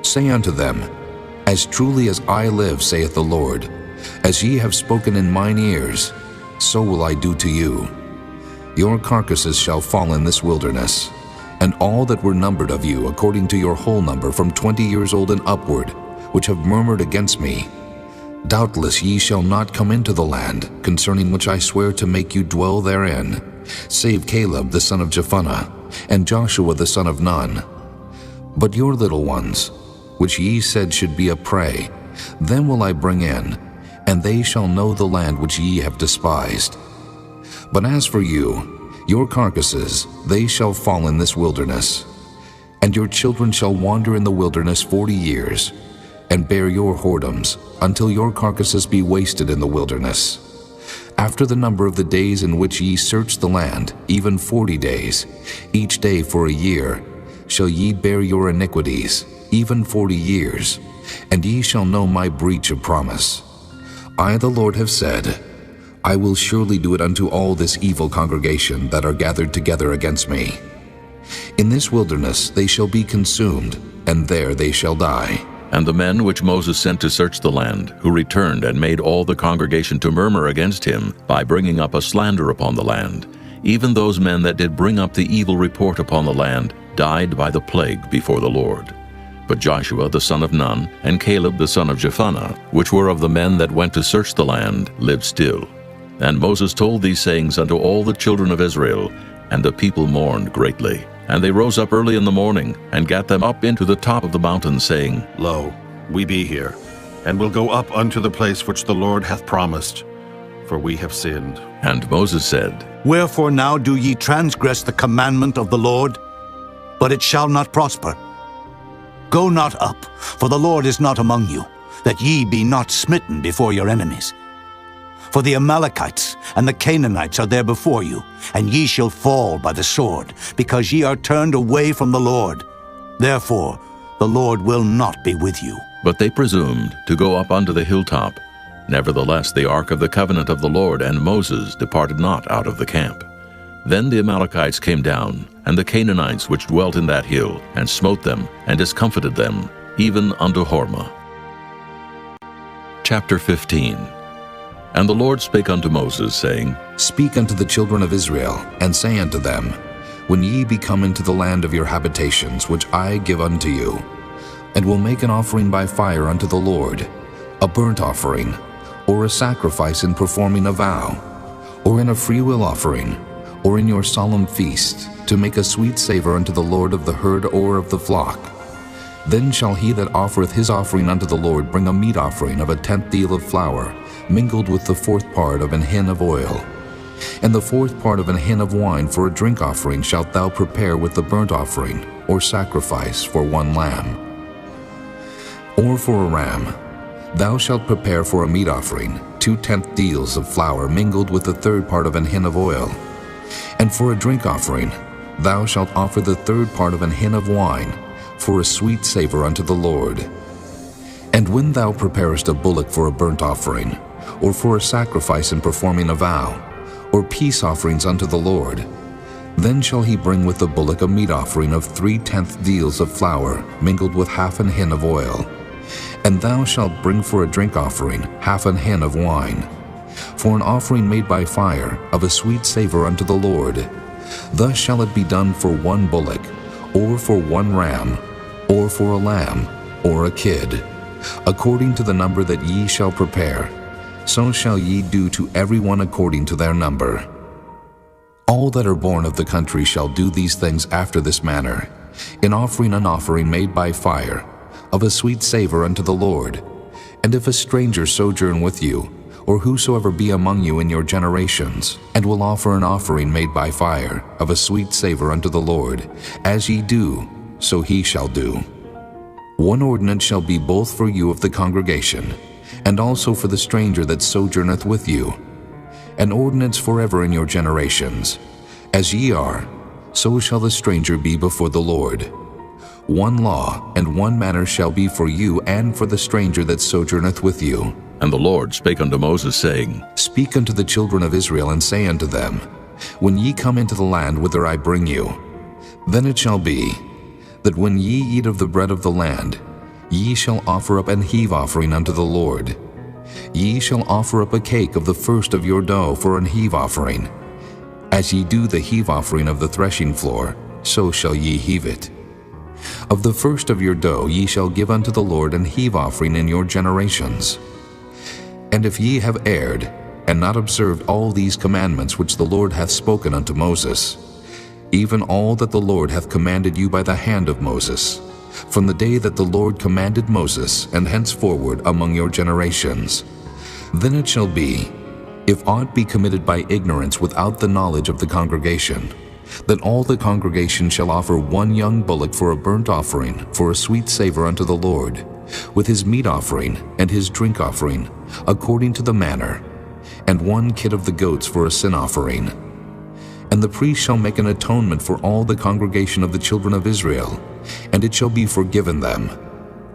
S2: Say unto them, As truly as I live, saith the Lord, as ye have spoken in mine ears, so will I do to you. Your carcasses shall fall in this wilderness, and all that were numbered of you, according to your whole number, from 20 years old and upward, which have murmured against me. Doubtless ye shall not come into the land, concerning which I swear to make you dwell therein, save Caleb the son of Jephunneh, and Joshua the son of Nun. But your little ones, which ye said should be a prey, them will I bring in, and they shall know the land which ye have despised. But as for you, your carcasses, they shall fall in this wilderness. And your children shall wander in the wilderness 40 years, and bear your whoredoms, until your carcasses be wasted in the wilderness. After the number of the days in which ye search the land, even 40 days, each day for a year, shall ye bear your iniquities, even 40 years, and ye shall know my breach of promise. I, the Lord, have said, I will surely do it unto all this evil congregation that are gathered together against me. In this wilderness they shall be consumed, and there they shall die.
S1: And the men which Moses sent to search the land, who returned and made all the congregation to murmur against him by bringing up a slander upon the land, even those men that did bring up the evil report upon the land, died by the plague before the Lord. But Joshua the son of Nun, and Caleb the son of Jephunneh, which were of the men that went to search the land, lived still. And Moses told these sayings unto all the children of Israel, and the people mourned greatly. And they rose up early in the morning, and gat them up into the top of the mountain, saying,
S12: Lo, we be here, and will go up unto the place which the Lord hath promised, for we have sinned.
S1: And Moses said,
S4: Wherefore now do ye transgress the commandment of the Lord? But it shall not prosper. Go not up, for the Lord is not among you, that ye be not smitten before your enemies. For the Amalekites and the Canaanites are there before you, and ye shall fall by the sword, because ye are turned away from the Lord. Therefore the Lord will not be with you.
S1: But they presumed to go up unto the hilltop. Nevertheless the ark of the covenant of the Lord and Moses departed not out of the camp. Then the Amalekites came down, and the Canaanites which dwelt in that hill, and smote them, and discomfited them, even unto Hormah. Chapter 15. And the Lord spake unto Moses, saying,
S2: Speak unto the children of Israel, and say unto them, When ye be come into the land of your habitations, which I give unto you, and will make an offering by fire unto the Lord, a burnt offering, or a sacrifice in performing a vow, or in a freewill offering, or in your solemn feast, to make a sweet savor unto the Lord of the herd or of the flock. Then shall he that offereth his offering unto the Lord bring a meat offering of a 10th deal of flour, mingled with the 4th part of an hin of oil. And the 4th part of an hin of wine for a drink offering shalt thou prepare with the burnt offering, or sacrifice for one lamb. Or for a ram, thou shalt prepare for a meat offering 2 10th deals of flour mingled with the 3rd part of an hin of oil. And for a drink offering, thou shalt offer the 3rd part of an hin of wine, for a sweet savor unto the Lord. And when thou preparest a bullock for a burnt offering, or for a sacrifice in performing a vow, or peace offerings unto the Lord, then shall he bring with the bullock a meat offering of 3 10th deals of flour mingled with half an hin of oil. And thou shalt bring for a drink offering half an hin of wine, for an offering made by fire of a sweet savor unto the Lord. Thus shall it be done for one bullock, or for one ram, or for a lamb, or a kid, according to the number that ye shall prepare. So shall ye do to every one according to their number. All that are born of the country shall do these things after this manner, in offering an offering made by fire, of a sweet savor unto the Lord. And if a stranger sojourn with you, or whosoever be among you in your generations, and will offer an offering made by fire, of a sweet savor unto the Lord, as ye do, so he shall do. One ordinance shall be both for you of the congregation, and also for the stranger that sojourneth with you, an ordinance forever in your generations. As ye are, so shall the stranger be before the Lord. One law and one manner shall be for you and for the stranger that sojourneth with you.
S1: And the Lord spake unto Moses, saying,
S2: Speak unto the children of Israel, and say unto them, When ye come into the land whither I bring you, then it shall be, that when ye eat of the bread of the land, ye shall offer up an heave offering unto the Lord. Ye shall offer up a cake of the first of your dough for an heave offering. As ye do the heave offering of the threshing floor, so shall ye heave it. Of the first of your dough ye shall give unto the Lord an heave offering in your generations. And if ye have erred, and not observed all these commandments which the Lord hath spoken unto Moses, even all that the Lord hath commanded you by the hand of Moses, from the day that the Lord commanded Moses, and henceforward among your generations, then it shall be, if aught be committed by ignorance without the knowledge of the congregation, that all the congregation shall offer one young bullock for a burnt offering, for a sweet savor unto the Lord, with his meat offering and his drink offering, according to the manner, and one kid of the goats for a sin offering. And the priest shall make an atonement for all the congregation of the children of Israel, and it shall be forgiven them.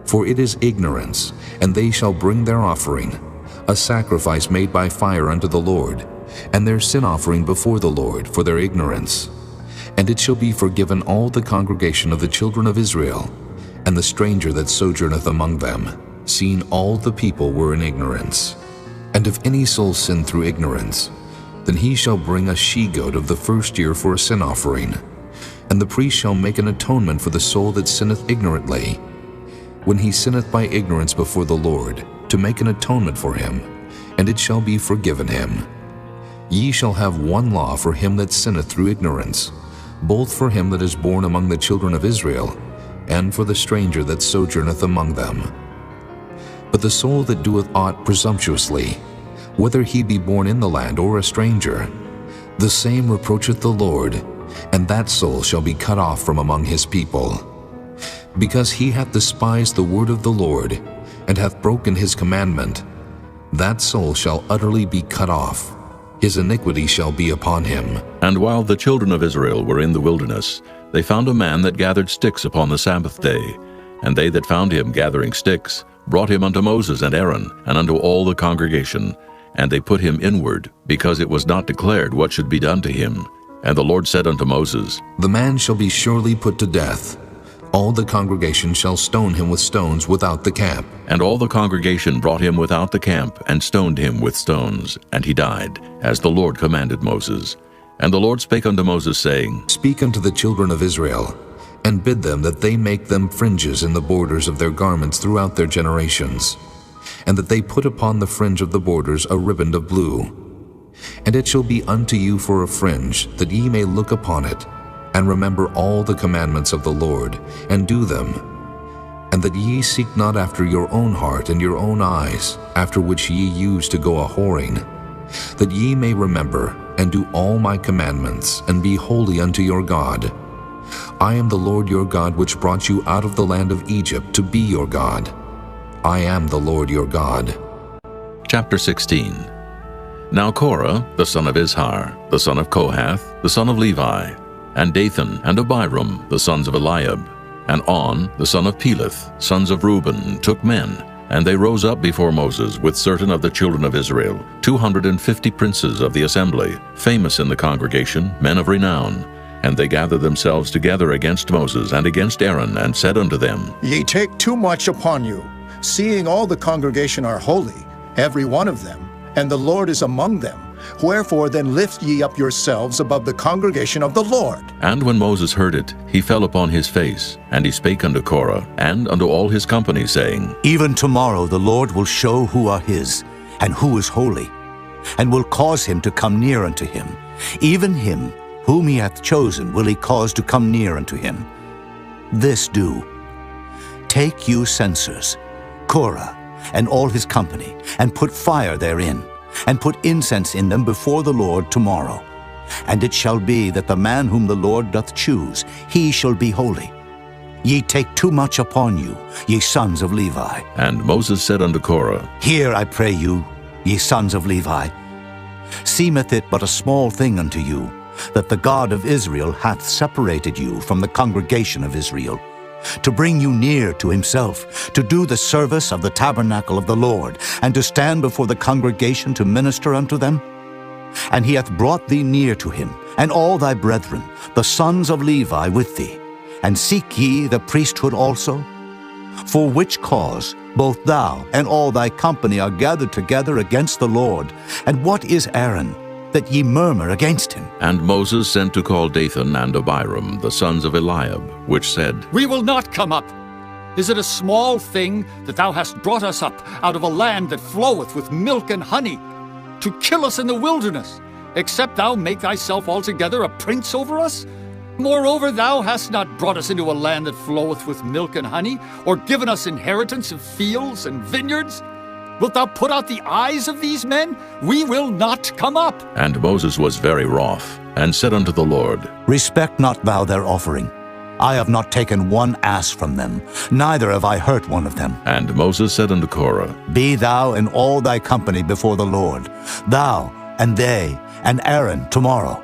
S2: For it is ignorance, and they shall bring their offering, a sacrifice made by fire unto the Lord, and their sin offering before the Lord for their ignorance. And it shall be forgiven all the congregation of the children of Israel, and the stranger that sojourneth among them, seeing all the people were in ignorance. And if any soul sin through ignorance, then he shall bring a she-goat of the first year for a sin offering, and the priest shall make an atonement for the soul that sinneth ignorantly, when he sinneth by ignorance before the Lord, to make an atonement for him, and it shall be forgiven him. Ye shall have one law for him that sinneth through ignorance, both for him that is born among the children of Israel, and for the stranger that sojourneth among them. But the soul that doeth aught presumptuously, whether he be born in the land or a stranger, the same reproacheth the Lord, and that soul shall be cut off from among his people. Because he hath despised the word of the Lord, and hath broken his commandment, that soul shall utterly be cut off. His iniquity shall be upon him.
S1: And while the children of Israel were in the wilderness, they found a man that gathered sticks upon the Sabbath day. And they that found him gathering sticks brought him unto Moses and Aaron, and unto all the congregation. And they put him inward, because it was not declared what should be done to him. And the Lord said unto Moses,
S2: The man shall be surely put to death. All the congregation shall stone him with stones without the camp.
S1: And all the congregation brought him without the camp, and stoned him with stones. And he died, as the Lord commanded Moses. And the Lord spake unto Moses, saying,
S2: Speak unto the children of Israel, and bid them that they make them fringes in the borders of their garments throughout their generations, and that they put upon the fringe of the borders a riband of blue. And it shall be unto you for a fringe, that ye may look upon it, and remember all the commandments of the Lord, and do them, and that ye seek not after your own heart and your own eyes, after which ye used to go a-whoring, that ye may remember and do all my commandments, and be holy unto your God. I am the Lord your God, which brought you out of the land of Egypt to be your God. I am the Lord your God.
S1: Chapter 16. Now Korah, the son of Izhar, the son of Kohath, the son of Levi, and Dathan and Abiram, the sons of Eliab, and On, the son of Peleth, sons of Reuben, took men, and they rose up before Moses with certain of the children of Israel, 250 princes of the assembly, famous in the congregation, men of renown. And they gathered themselves together against Moses and against Aaron, and said unto them,
S5: Ye take too much upon you, seeing all the congregation are holy, every one of them, and the Lord is among them. Wherefore then lift ye up yourselves above the congregation of the Lord.
S1: And when Moses heard it, he fell upon his face, and he spake unto Korah, and unto all his company, saying,
S4: Even tomorrow the Lord will show who are his, and who is holy, and will cause him to come near unto him. Even him whom he hath chosen will he cause to come near unto him. This do. Take you censers, Korah, and all his company, and put fire therein, and put incense in them before the Lord tomorrow. And it shall be that the man whom the Lord doth choose, he shall be holy. Ye take too much upon you, ye sons of Levi.
S1: And Moses said unto Korah,
S4: Hear, I pray you, ye sons of Levi. Seemeth it but a small thing unto you, that the God of Israel hath separated you from the congregation of Israel, to bring you near to himself, to do the service of the tabernacle of the Lord, and to stand before the congregation to minister unto them? And he hath brought thee near to him, and all thy brethren, the sons of Levi, with thee. And seek ye the priesthood also? For which cause both thou and all thy company are gathered together against the Lord. And what is Aaron, that ye murmur against him?
S1: And Moses sent to call Dathan and Abiram, the sons of Eliab, which said,
S11: We will not come up. Is it a small thing that thou hast brought us up out of a land that floweth with milk and honey, to kill us in the wilderness, except thou make thyself altogether a prince over us? Moreover, thou hast not brought us into a land that floweth with milk and honey, or given us inheritance of fields and vineyards. Wilt thou put out the eyes of these men? We will not come up.
S1: And Moses was very wroth, and said unto the Lord,
S4: Respect not thou their offering. I have not taken one ass from them, neither have I hurt one of them.
S1: And Moses said unto Korah,
S4: Be thou and all thy company before the Lord, thou and they and Aaron tomorrow.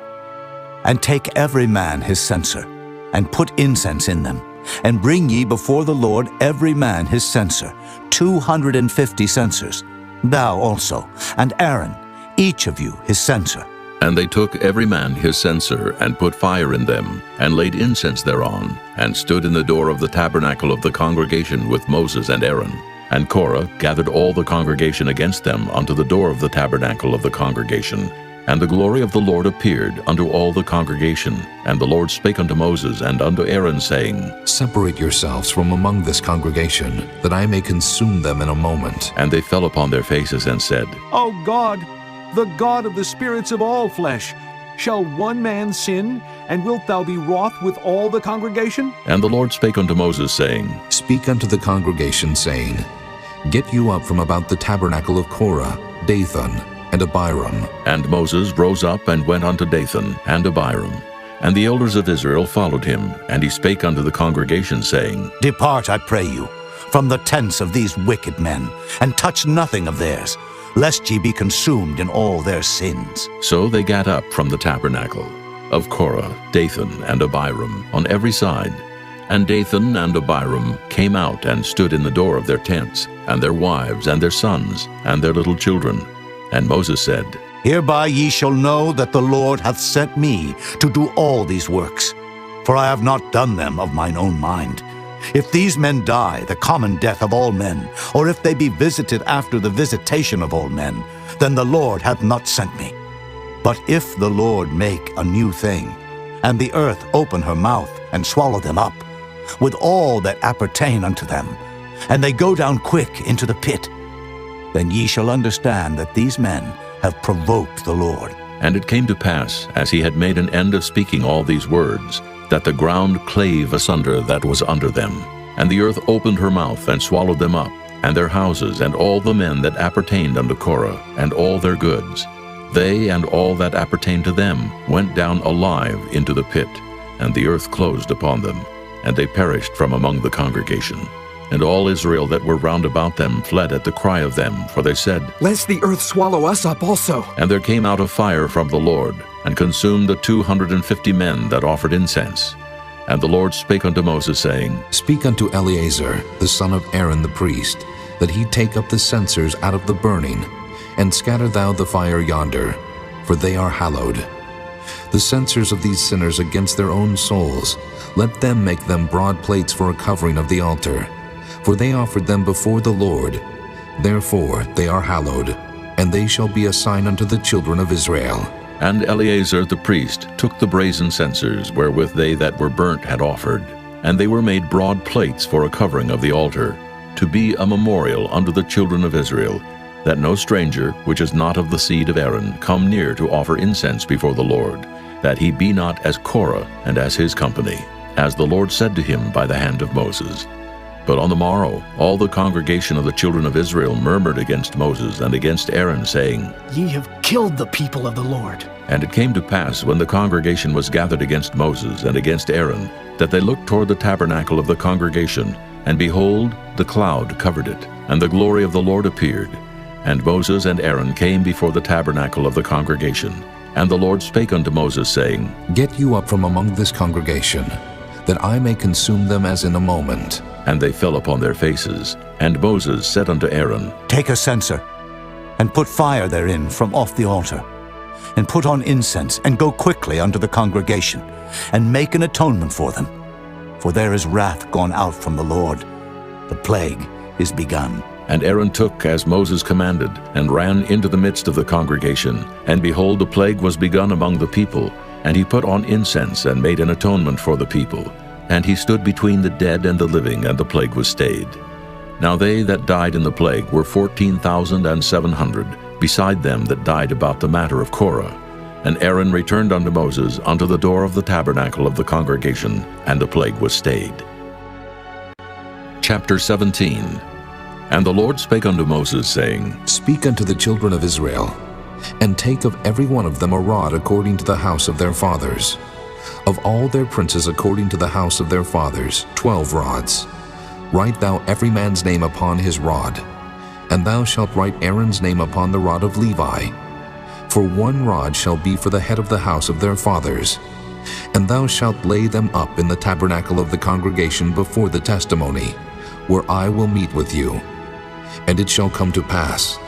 S4: And take every man his censer, and put incense in them, and bring ye before the Lord every man his censer, 250 censers, thou also, and Aaron, each of you his censer.
S1: And they took every man his censer, and put fire in them, and laid incense thereon, and stood in the door of the tabernacle of the congregation with Moses and Aaron. And Korah gathered all the congregation against them unto the door of the tabernacle of the congregation. And the glory of the Lord appeared unto all the congregation. And the Lord spake unto Moses and unto Aaron, saying,
S2: Separate yourselves from among this congregation, that I may consume them in a moment.
S1: And they fell upon their faces and said,
S9: O God, the God of the spirits of all flesh, shall one man sin, and wilt thou be wroth with all the congregation?
S1: And the Lord spake unto Moses, saying,
S2: Speak unto the congregation, saying, Get you up from about the tabernacle of Korah, Dathan, and Abiram.
S1: And Moses rose up and went unto Dathan and Abiram. And the elders of Israel followed him, and he spake unto the congregation, saying,
S4: Depart, I pray you, from the tents of these wicked men, and touch nothing of theirs, lest ye be consumed in all their sins.
S1: So they gat up from the tabernacle of Korah, Dathan, and Abiram on every side. And Dathan and Abiram came out and stood in the door of their tents, and their wives, and their sons, and their little children. And Moses said,
S4: Hereby ye shall know that the Lord hath sent me to do all these works, for I have not done them of mine own mind. If these men die the common death of all men, or if they be visited after the visitation of all men, then the Lord hath not sent me. But if the Lord make a new thing, and the earth open her mouth and swallow them up, with all that appertain unto them, and they go down quick into the pit, then ye shall understand that these men have provoked the Lord.
S1: And it came to pass, as he had made an end of speaking all these words, that the ground clave asunder that was under them. And the earth opened her mouth and swallowed them up, and their houses, and all the men that appertained unto Korah, and all their goods. They and all that appertained to them went down alive into the pit, and the earth closed upon them, and they perished from among the congregation. And all Israel that were round about them fled at the cry of them, for they said,
S7: Lest the earth swallow us up also.
S1: And there came out a fire from the Lord, and consumed the 250 men that offered incense. And the Lord spake unto Moses, saying,
S2: Speak unto Eleazar, the son of Aaron the priest, that he take up the censers out of the burning, and scatter thou the fire yonder, for they are hallowed. The censers of these sinners against their own souls, let them make them broad plates for a covering of the altar. For they offered them before the Lord. Therefore they are hallowed, and they shall be a sign unto the children of Israel.
S1: And Eleazar the priest took the brazen censers wherewith they that were burnt had offered, and they were made broad plates for a covering of the altar, to be a memorial unto the children of Israel, that no stranger, which is not of the seed of Aaron, come near to offer incense before the Lord, that he be not as Korah and as his company, as the Lord said to him by the hand of Moses. But on the morrow all the congregation of the children of Israel murmured against Moses and against Aaron, saying,
S3: Ye have killed the people of the Lord.
S1: And it came to pass, when the congregation was gathered against Moses and against Aaron, that they looked toward the tabernacle of the congregation, and behold, the cloud covered it, and the glory of the Lord appeared. And Moses and Aaron came before the tabernacle of the congregation. And the Lord spake unto Moses, saying,
S2: Get you up from among this congregation, that I may consume them as in a moment.
S1: And they fell upon their faces. And Moses said unto Aaron,
S4: Take a censer, and put fire therein from off the altar, and put on incense, and go quickly unto the congregation, and make an atonement for them. For there is wrath gone out from the Lord. The plague is begun.
S1: And Aaron took as Moses commanded, and ran into the midst of the congregation. And behold, the plague was begun among the people. And he put on incense, and made an atonement for the people. And he stood between the dead and the living, and the plague was stayed. Now they that died in the plague were 14,700, beside them that died about the matter of Korah. And Aaron returned unto Moses unto the door of the tabernacle of the congregation, and the plague was stayed. Chapter 17. And the Lord spake unto Moses, saying,
S2: Speak unto the children of Israel, and take of every one of them a rod according to the house of their fathers. Of all their princes according to the house of their fathers, 12 rods. Write thou every man's name upon his rod, and thou shalt write Aaron's name upon the rod of Levi. For one rod shall be for the head of the house of their fathers. And thou shalt lay them up in the tabernacle of the congregation before the testimony, where I will meet with you. And it shall come to pass,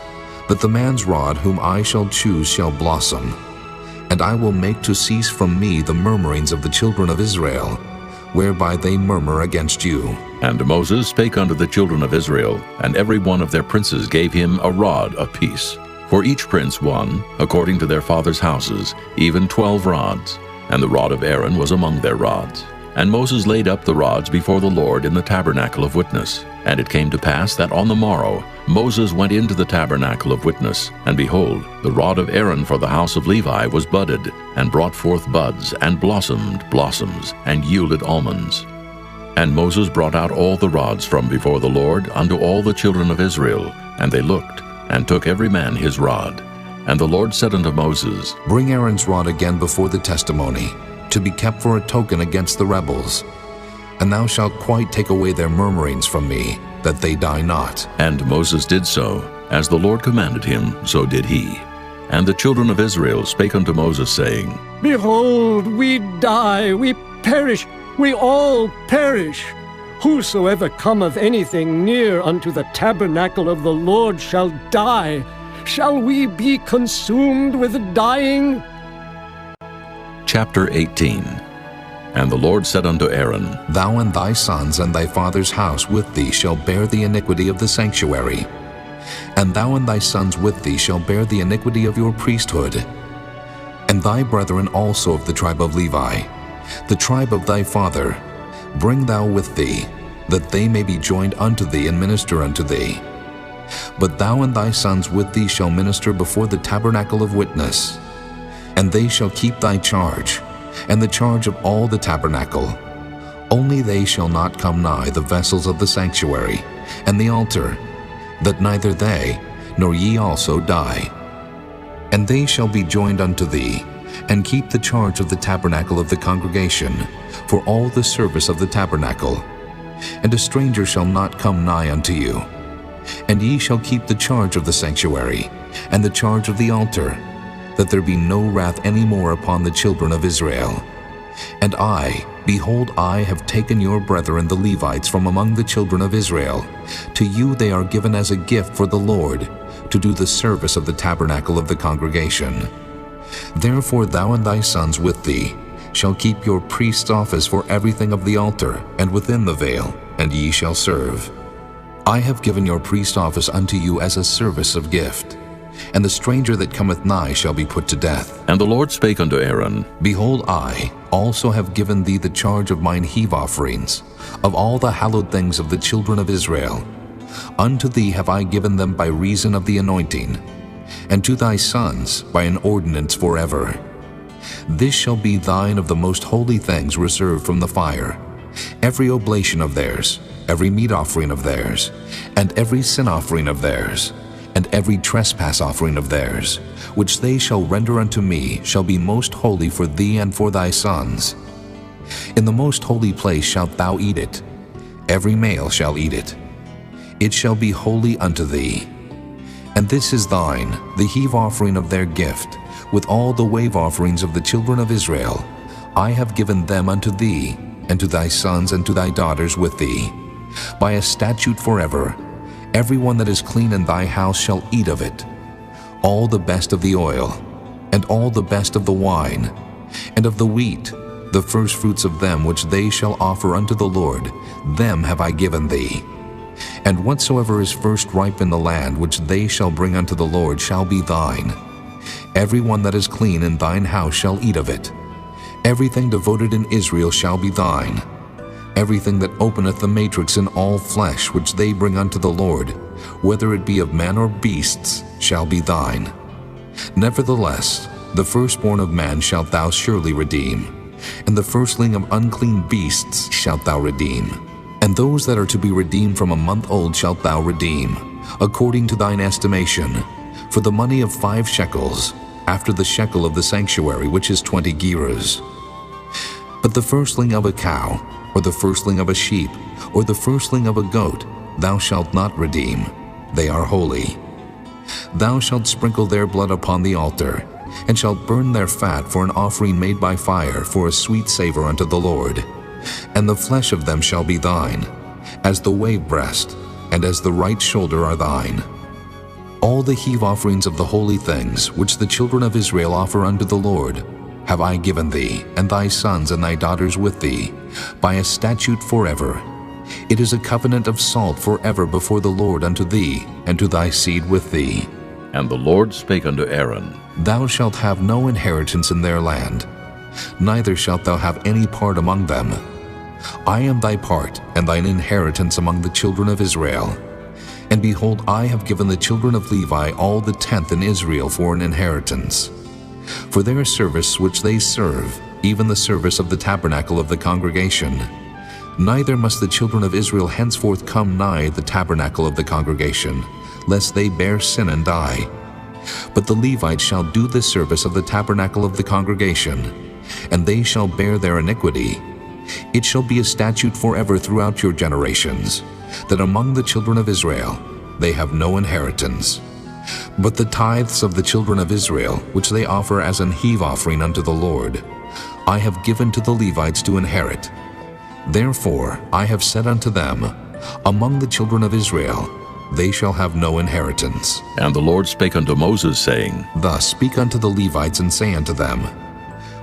S2: that the man's rod whom I shall choose shall blossom, and I will make to cease from me the murmurings of the children of Israel, whereby they murmur against you.
S1: And Moses spake unto the children of Israel, and every one of their princes gave him a rod apiece. For each prince one, according to their fathers' houses, even 12 rods. And the rod of Aaron was among their rods. And Moses laid up the rods before the Lord in the tabernacle of witness. And it came to pass that on the morrow Moses went into the tabernacle of witness, and behold, the rod of Aaron for the house of Levi was budded, and brought forth buds, and blossomed blossoms, and yielded almonds. And Moses brought out all the rods from before the Lord unto all the children of Israel, and they looked, and took every man his rod. And the Lord said unto Moses,
S2: Bring Aaron's rod again before the testimony, to be kept for a token against the rebels. And thou shalt quite take away their murmurings from me, that they die not.
S1: And Moses did so, as the Lord commanded him, so did he. And the children of Israel spake unto Moses, saying,
S10: Behold, we die, we perish, we all perish. Whosoever cometh anything near unto the tabernacle of the Lord shall die. Shall we be consumed with dying?
S1: Chapter 18. And the Lord said unto Aaron,
S2: Thou and thy sons and thy father's house with thee shall bear the iniquity of the sanctuary. And thou and thy sons with thee shall bear the iniquity of your priesthood. And thy brethren also of the tribe of Levi, the tribe of thy father, bring thou with thee, that they may be joined unto thee and minister unto thee. But thou and thy sons with thee shall minister before the tabernacle of witness, and they shall keep thy charge, and the charge of all the tabernacle. Only they shall not come nigh the vessels of the sanctuary, and the altar, that neither they, nor ye also die. And they shall be joined unto thee, and keep the charge of the tabernacle of the congregation, for all the service of the tabernacle. And a stranger shall not come nigh unto you. And ye shall keep the charge of the sanctuary, and the charge of the altar, that there be no wrath any more upon the children of Israel. And I, behold, I have taken your brethren the Levites from among the children of Israel. To you they are given as a gift for the Lord, to do the service of the tabernacle of the congregation. Therefore thou and thy sons with thee shall keep your priest's office for everything of the altar, and within the veil, and ye shall serve. I have given your priest office unto you as a service of gift. And the stranger that cometh nigh shall be put to death.
S1: And the Lord spake unto Aaron,
S2: Behold, I also have given thee the charge of mine heave offerings, of all the hallowed things of the children of Israel. Unto thee have I given them by reason of the anointing, and to thy sons by an ordinance forever. This shall be thine of the most holy things reserved from the fire, every oblation of theirs, every meat offering of theirs, and every sin offering of theirs, and every trespass offering of theirs, which they shall render unto me, shall be most holy for thee and for thy sons. In the most holy place shalt thou eat it. Every male shall eat it. It shall be holy unto thee. And this is thine, the heave offering of their gift, with all the wave offerings of the children of Israel. I have given them unto thee, and to thy sons and to thy daughters with thee, by a statute forever. Every one that is clean in thy house shall eat of it, all the best of the oil, and all the best of the wine, and of the wheat, the firstfruits of them which they shall offer unto the Lord, them have I given thee. And whatsoever is first ripe in the land which they shall bring unto the Lord shall be thine. Every one that is clean in thine house shall eat of it. Everything devoted in Israel shall be thine. Everything that openeth the matrix in all flesh which they bring unto the Lord, whether it be of man or beasts, shall be thine. Nevertheless, the firstborn of man shalt thou surely redeem, and the firstling of unclean beasts shalt thou redeem. And those that are to be redeemed from a month old shalt thou redeem, according to thine estimation, for the money of 5 shekels, after the shekel of the sanctuary, which is 20 gerahs. But the firstling of a cow, or the firstling of a sheep, or the firstling of a goat, thou shalt not redeem. They are holy. Thou shalt sprinkle their blood upon the altar, and shalt burn their fat for an offering made by fire, for a sweet savor unto the Lord. And the flesh of them shall be thine, as the wave breast, and as the right shoulder are thine. all the heave offerings of the holy things which the children of Israel offer unto the Lord have I given thee, and thy sons and thy daughters with thee, by a statute forever. It is a covenant of salt forever before the Lord unto thee, and to thy seed with thee.
S1: And the Lord spake unto Aaron,
S2: Thou shalt have no inheritance in their land, neither shalt thou have any part among them. I am thy part, and thine inheritance among the children of Israel. And behold, I have given the children of Levi all the tenth in Israel for an inheritance. For their service which they serve, even the service of the tabernacle of the congregation. Neither must the children of Israel henceforth come nigh the tabernacle of the congregation, lest they bear sin and die. But the Levites shall do the service of the tabernacle of the congregation, and they shall bear their iniquity. It shall be a statute forever throughout your generations, that among the children of Israel they have no inheritance. But the tithes of the children of Israel, which they offer as an heave offering unto the Lord, I have given to the Levites to inherit. Therefore I have said unto them, among the children of Israel they shall have no inheritance.
S1: And the Lord spake unto Moses, saying,
S2: Thus speak unto the Levites, and say unto them,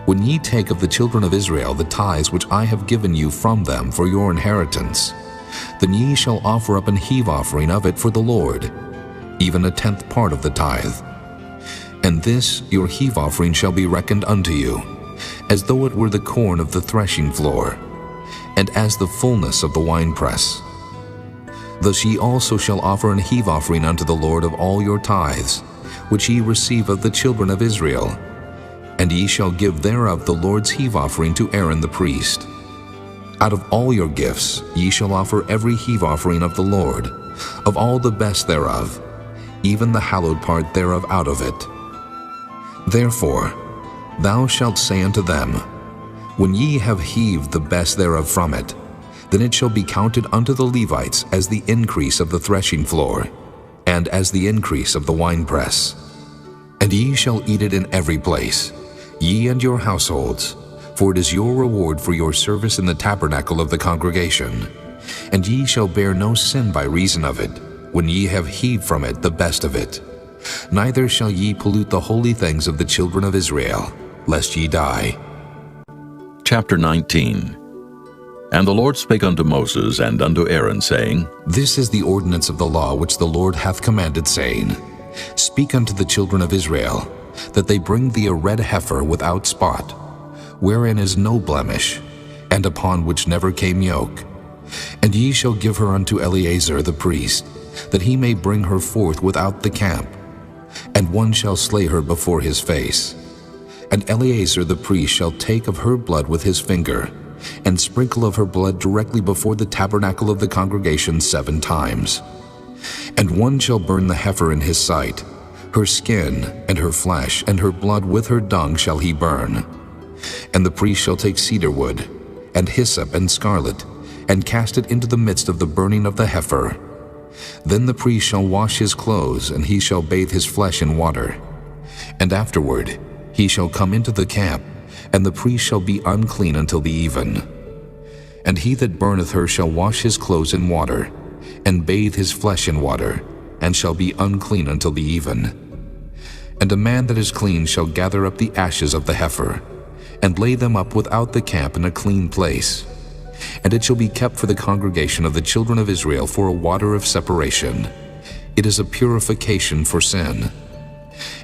S2: When ye take of the children of Israel the tithes which I have given you from them for your inheritance, then ye shall offer up an heave offering of it for the Lord, even a tenth part of the tithe. And this your heave offering shall be reckoned unto you, as though it were the corn of the threshing floor, and as the fullness of the winepress. Thus ye also shall offer an heave offering unto the Lord of all your tithes, which ye receive of the children of Israel, and ye shall give thereof the Lord's heave offering to Aaron the priest. Out of all your gifts ye shall offer every heave offering of the Lord, of all the best thereof, even the hallowed part thereof out of it. Therefore thou shalt say unto them, When ye have heaved the best thereof from it, then it shall be counted unto the Levites as the increase of the threshing floor, and as the increase of the winepress. And ye shall eat it in every place, ye and your households, for it is your reward for your service in the tabernacle of the congregation. And ye shall bear no sin by reason of it, when ye have heaved from it the best of it. Neither shall ye pollute the holy things of the children of Israel, lest ye die.
S1: Chapter 19. And the Lord spake unto Moses and unto Aaron, saying,
S2: This is the ordinance of the law which the Lord hath commanded, saying, Speak unto the children of Israel, that they bring thee a red heifer without spot, wherein is no blemish, and upon which never came yoke. And ye shall give her unto Eleazar the priest, that he may bring her forth without the camp. And one shall slay her before his face. And Eleazar the priest shall take of her blood with his finger, and sprinkle of her blood directly before the tabernacle of the congregation 7 times. And one shall burn the heifer in his sight, her skin, and her flesh, and her blood with her dung shall he burn. And the priest shall take cedar wood, and hyssop, and scarlet, and cast it into the midst of the burning of the heifer. Then the priest shall wash his clothes, and he shall bathe his flesh in water. And afterward he shall come into the camp, and the priest shall be unclean until the even. And he that burneth her shall wash his clothes in water, and bathe his flesh in water, and shall be unclean until the even. And a man that is clean shall gather up the ashes of the heifer, and lay them up without the camp in a clean place. And it shall be kept for the congregation of the children of Israel for a water of separation. It is a purification for sin.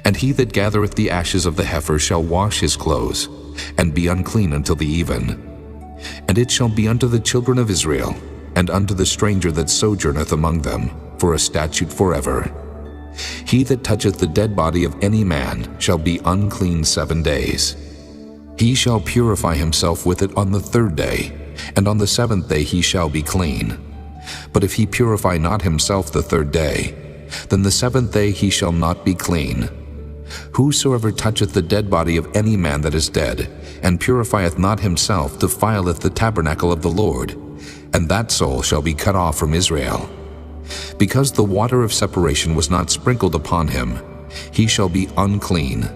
S2: And he that gathereth the ashes of the heifer shall wash his clothes, and be unclean until the even. And it shall be unto the children of Israel, and unto the stranger that sojourneth among them, for a statute forever. He that toucheth the dead body of any man shall be unclean 7 days. He shall purify himself with it on the 3rd day, and on the 7th day he shall be clean. But if he purify not himself the 3rd day, then the 7th day he shall not be clean. Whosoever toucheth the dead body of any man that is dead, and purifieth not himself, defileth the tabernacle of the Lord, and that soul shall be cut off from Israel. Because the water of separation was not sprinkled upon him, he shall be unclean.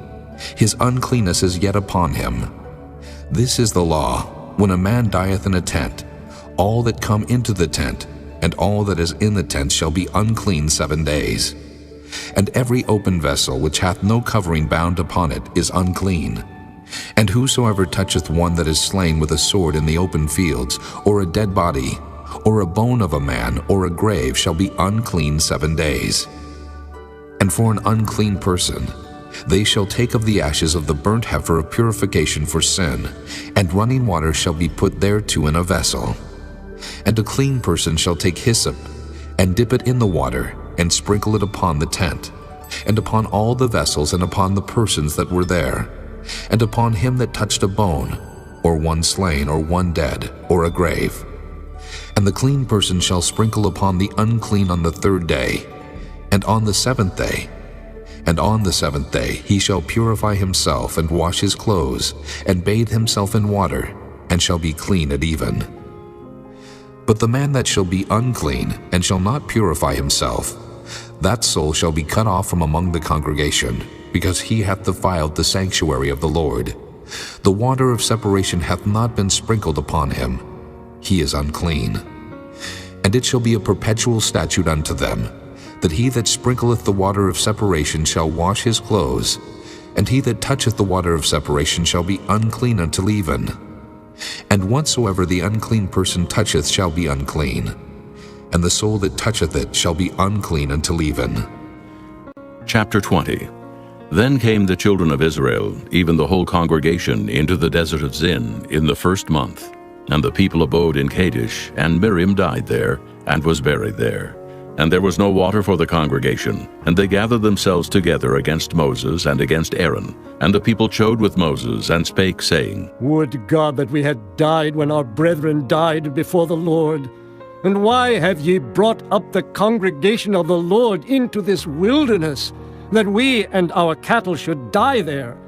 S2: His uncleanness is yet upon him. This is the law, when a man dieth in a tent, all that come into the tent, and all that is in the tent shall be unclean 7 days. And every open vessel which hath no covering bound upon it is unclean. And whosoever toucheth one that is slain with a sword in the open fields, or a dead body, or a bone of a man, or a grave, shall be unclean 7 days. And for an unclean person, they shall take of the ashes of the burnt heifer of purification for sin, and running water shall be put thereto in a vessel. And a clean person shall take hyssop, and dip it in the water, and sprinkle it upon the tent, and upon all the vessels, and upon the persons that were there, and upon him that touched a bone, or one slain, or one dead, or a grave. And the clean person shall sprinkle upon the unclean on the 3rd day, and on the 7th day. And on the 7th day he shall purify himself, and wash his clothes, and bathe himself in water, and shall be clean at even. But the man that shall be unclean, and shall not purify himself, that soul shall be cut off from among the congregation, because he hath defiled the sanctuary of the Lord. The water of separation hath not been sprinkled upon him. He is unclean. And it shall be a perpetual statute unto them, that he that sprinkleth the water of separation shall wash his clothes, and he that toucheth the water of separation shall be unclean until even. And whatsoever the unclean person toucheth shall be unclean, and the soul that toucheth it shall be unclean until even.
S1: Chapter 20. Then came the children of Israel, even the whole congregation, into the desert of Zin in the 1st month. And the people abode in Kadesh, and Miriam died there, and was buried there. And there was no water for the congregation, and they gathered themselves together against Moses and against Aaron. And the people chode with Moses, and spake, saying,
S10: Would God that we had died when our brethren died before the Lord! And why have ye brought up the congregation of the Lord into this wilderness, that we and our cattle should die there?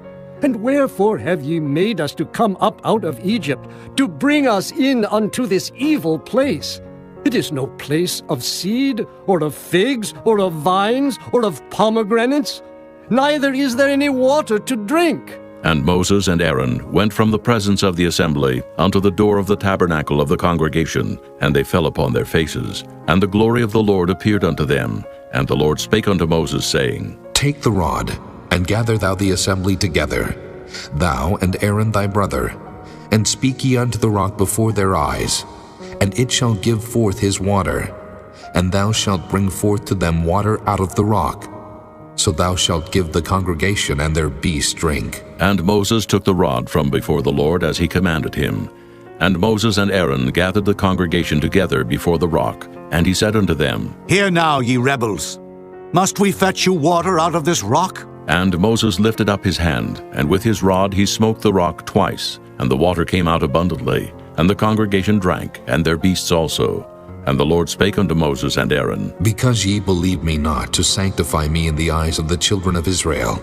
S10: And wherefore have ye made us to come up out of Egypt, to bring us in unto this evil place? It is no place of seed, or of figs, or of vines, or of pomegranates, neither is there any water to drink.
S1: And Moses and Aaron went from the presence of the assembly unto the door of the tabernacle of the congregation, and they fell upon their faces. And the glory of the Lord appeared unto them. And the Lord spake unto Moses, saying,
S2: Take the rod, and gather thou the assembly together, thou and Aaron thy brother, and speak ye unto the rock before their eyes, and it shall give forth his water, and thou shalt bring forth to them water out of the rock. So thou shalt give the congregation and their beasts drink.
S1: And Moses took the rod from before the Lord as he commanded him. And Moses and Aaron gathered the congregation together before the rock, and he said unto them,
S8: Hear now, ye rebels, must we fetch you water out of this rock?
S1: And Moses lifted up his hand, and with his rod he smote the rock twice, and the water came out abundantly. And the congregation drank, and their beasts also. And the Lord spake unto Moses and Aaron,
S2: Because ye believe me not to sanctify me in the eyes of the children of Israel,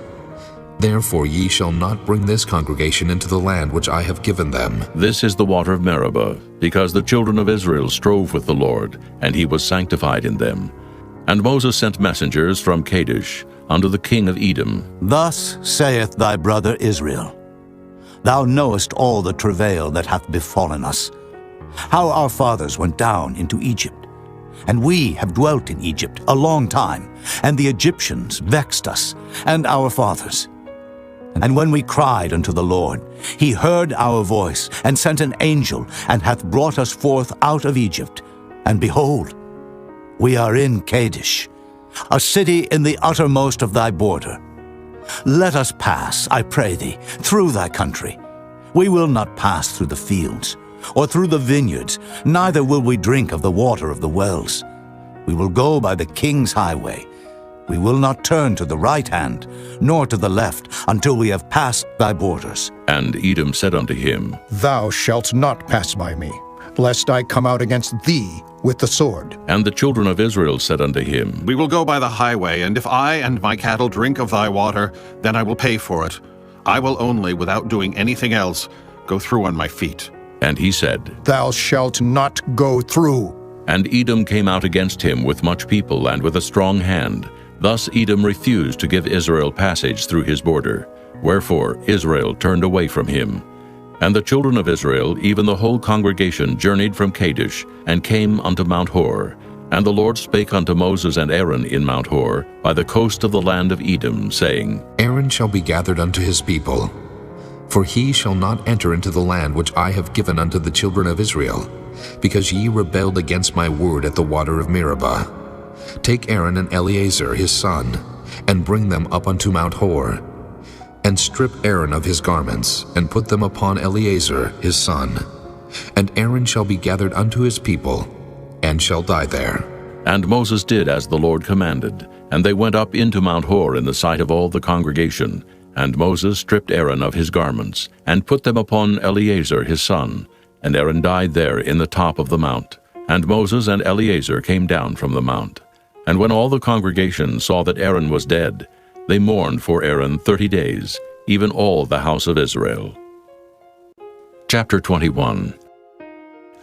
S2: therefore ye shall not bring this congregation into the land which I have given them.
S1: This is the water of Meribah, because the children of Israel strove with the Lord, and he was sanctified in them. And Moses sent messengers from Kadesh unto the king of Edom.
S4: Thus saith thy brother Israel, Thou knowest all the travail that hath befallen us, how our fathers went down into Egypt. And we have dwelt in Egypt a long time, and the Egyptians vexed us, and our fathers. And when we cried unto the Lord, he heard our voice, and sent an angel, and hath brought us forth out of Egypt. And behold, we are in Kadesh, a city in the uttermost of thy border. Let us pass, I pray thee, through thy country. We will not pass through the fields, or through the vineyards, neither will we drink of the water of the wells. We will go by the king's highway. We will not turn to the right hand, nor to the left, until we have passed thy borders.
S1: And Edom said unto him,
S5: Thou shalt not pass by me, lest I come out against thee with the sword.
S1: And the children of Israel said unto him,
S12: We will go by the highway, and if I and my cattle drink of thy water, then I will pay for it. I will only, without doing anything else, go through on my feet.
S1: And he said,
S5: Thou shalt not go through.
S1: And Edom came out against him with much people and with a strong hand. Thus Edom refused to give Israel passage through his border. Wherefore Israel turned away from him. And the children of Israel, even the whole congregation, journeyed from Kadesh, and came unto Mount Hor. And the Lord spake unto Moses and Aaron in Mount Hor, by the coast of the land of Edom, saying,
S2: Aaron shall be gathered unto his people, for he shall not enter into the land which I have given unto the children of Israel, because ye rebelled against my word at the water of Meribah. Take Aaron and Eleazar his son, and bring them up unto Mount Hor, and strip Aaron of his garments, and put them upon Eleazar his son. And Aaron shall be gathered unto his people, and shall die there.
S1: And Moses did as the Lord commanded, and they went up into Mount Hor in the sight of all the congregation. And Moses stripped Aaron of his garments, and put them upon Eleazar his son. And Aaron died there in the top of the mount. And Moses and Eleazar came down from the mount. And when all the congregation saw that Aaron was dead, they mourned for Aaron 30 days, even all the house of Israel. Chapter 21.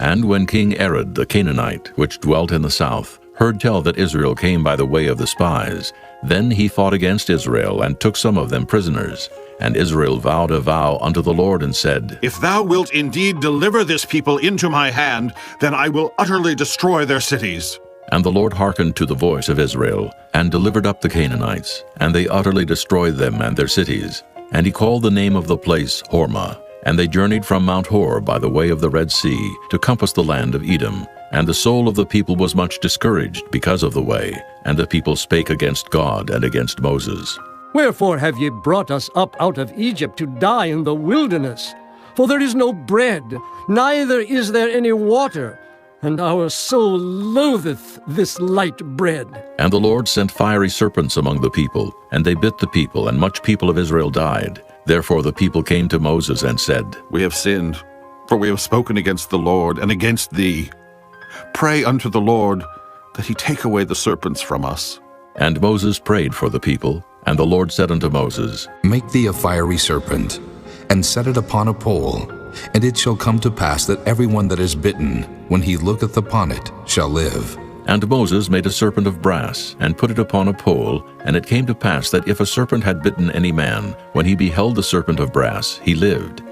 S1: And when King Arad the Canaanite, which dwelt in the south, heard tell that Israel came by the way of the spies, then he fought against Israel, and took some of them prisoners. And Israel vowed a vow unto the Lord, and said,
S12: If thou wilt indeed deliver this people into my hand, then I will utterly destroy their cities.
S1: And the Lord hearkened to the voice of Israel, and delivered up the Canaanites, and they utterly destroyed them and their cities. And he called the name of the place Hormah. And they journeyed from Mount Hor by the way of the Red Sea, to compass the land of Edom. And the soul of the people was much discouraged because of the way. And the people spake against God and against Moses.
S10: Wherefore have ye brought us up out of Egypt to die in the wilderness? For there is no bread, neither is there any water, and our soul loatheth this light bread.
S1: And the Lord sent fiery serpents among the people, and they bit the people, and much people of Israel died. Therefore the people came to Moses and said,
S12: We have sinned, for we have spoken against the Lord and against thee. Pray unto the Lord that he take away the serpents from us.
S1: And Moses prayed for the people, and the Lord said unto Moses,
S2: Make thee a fiery serpent, and set it upon a pole, and it shall come to pass that every one that is bitten, when he looketh upon it, shall live.
S1: And Moses made a serpent of brass, and put it upon a pole. And it came to pass that if a serpent had bitten any man, when he beheld the serpent of brass, he lived.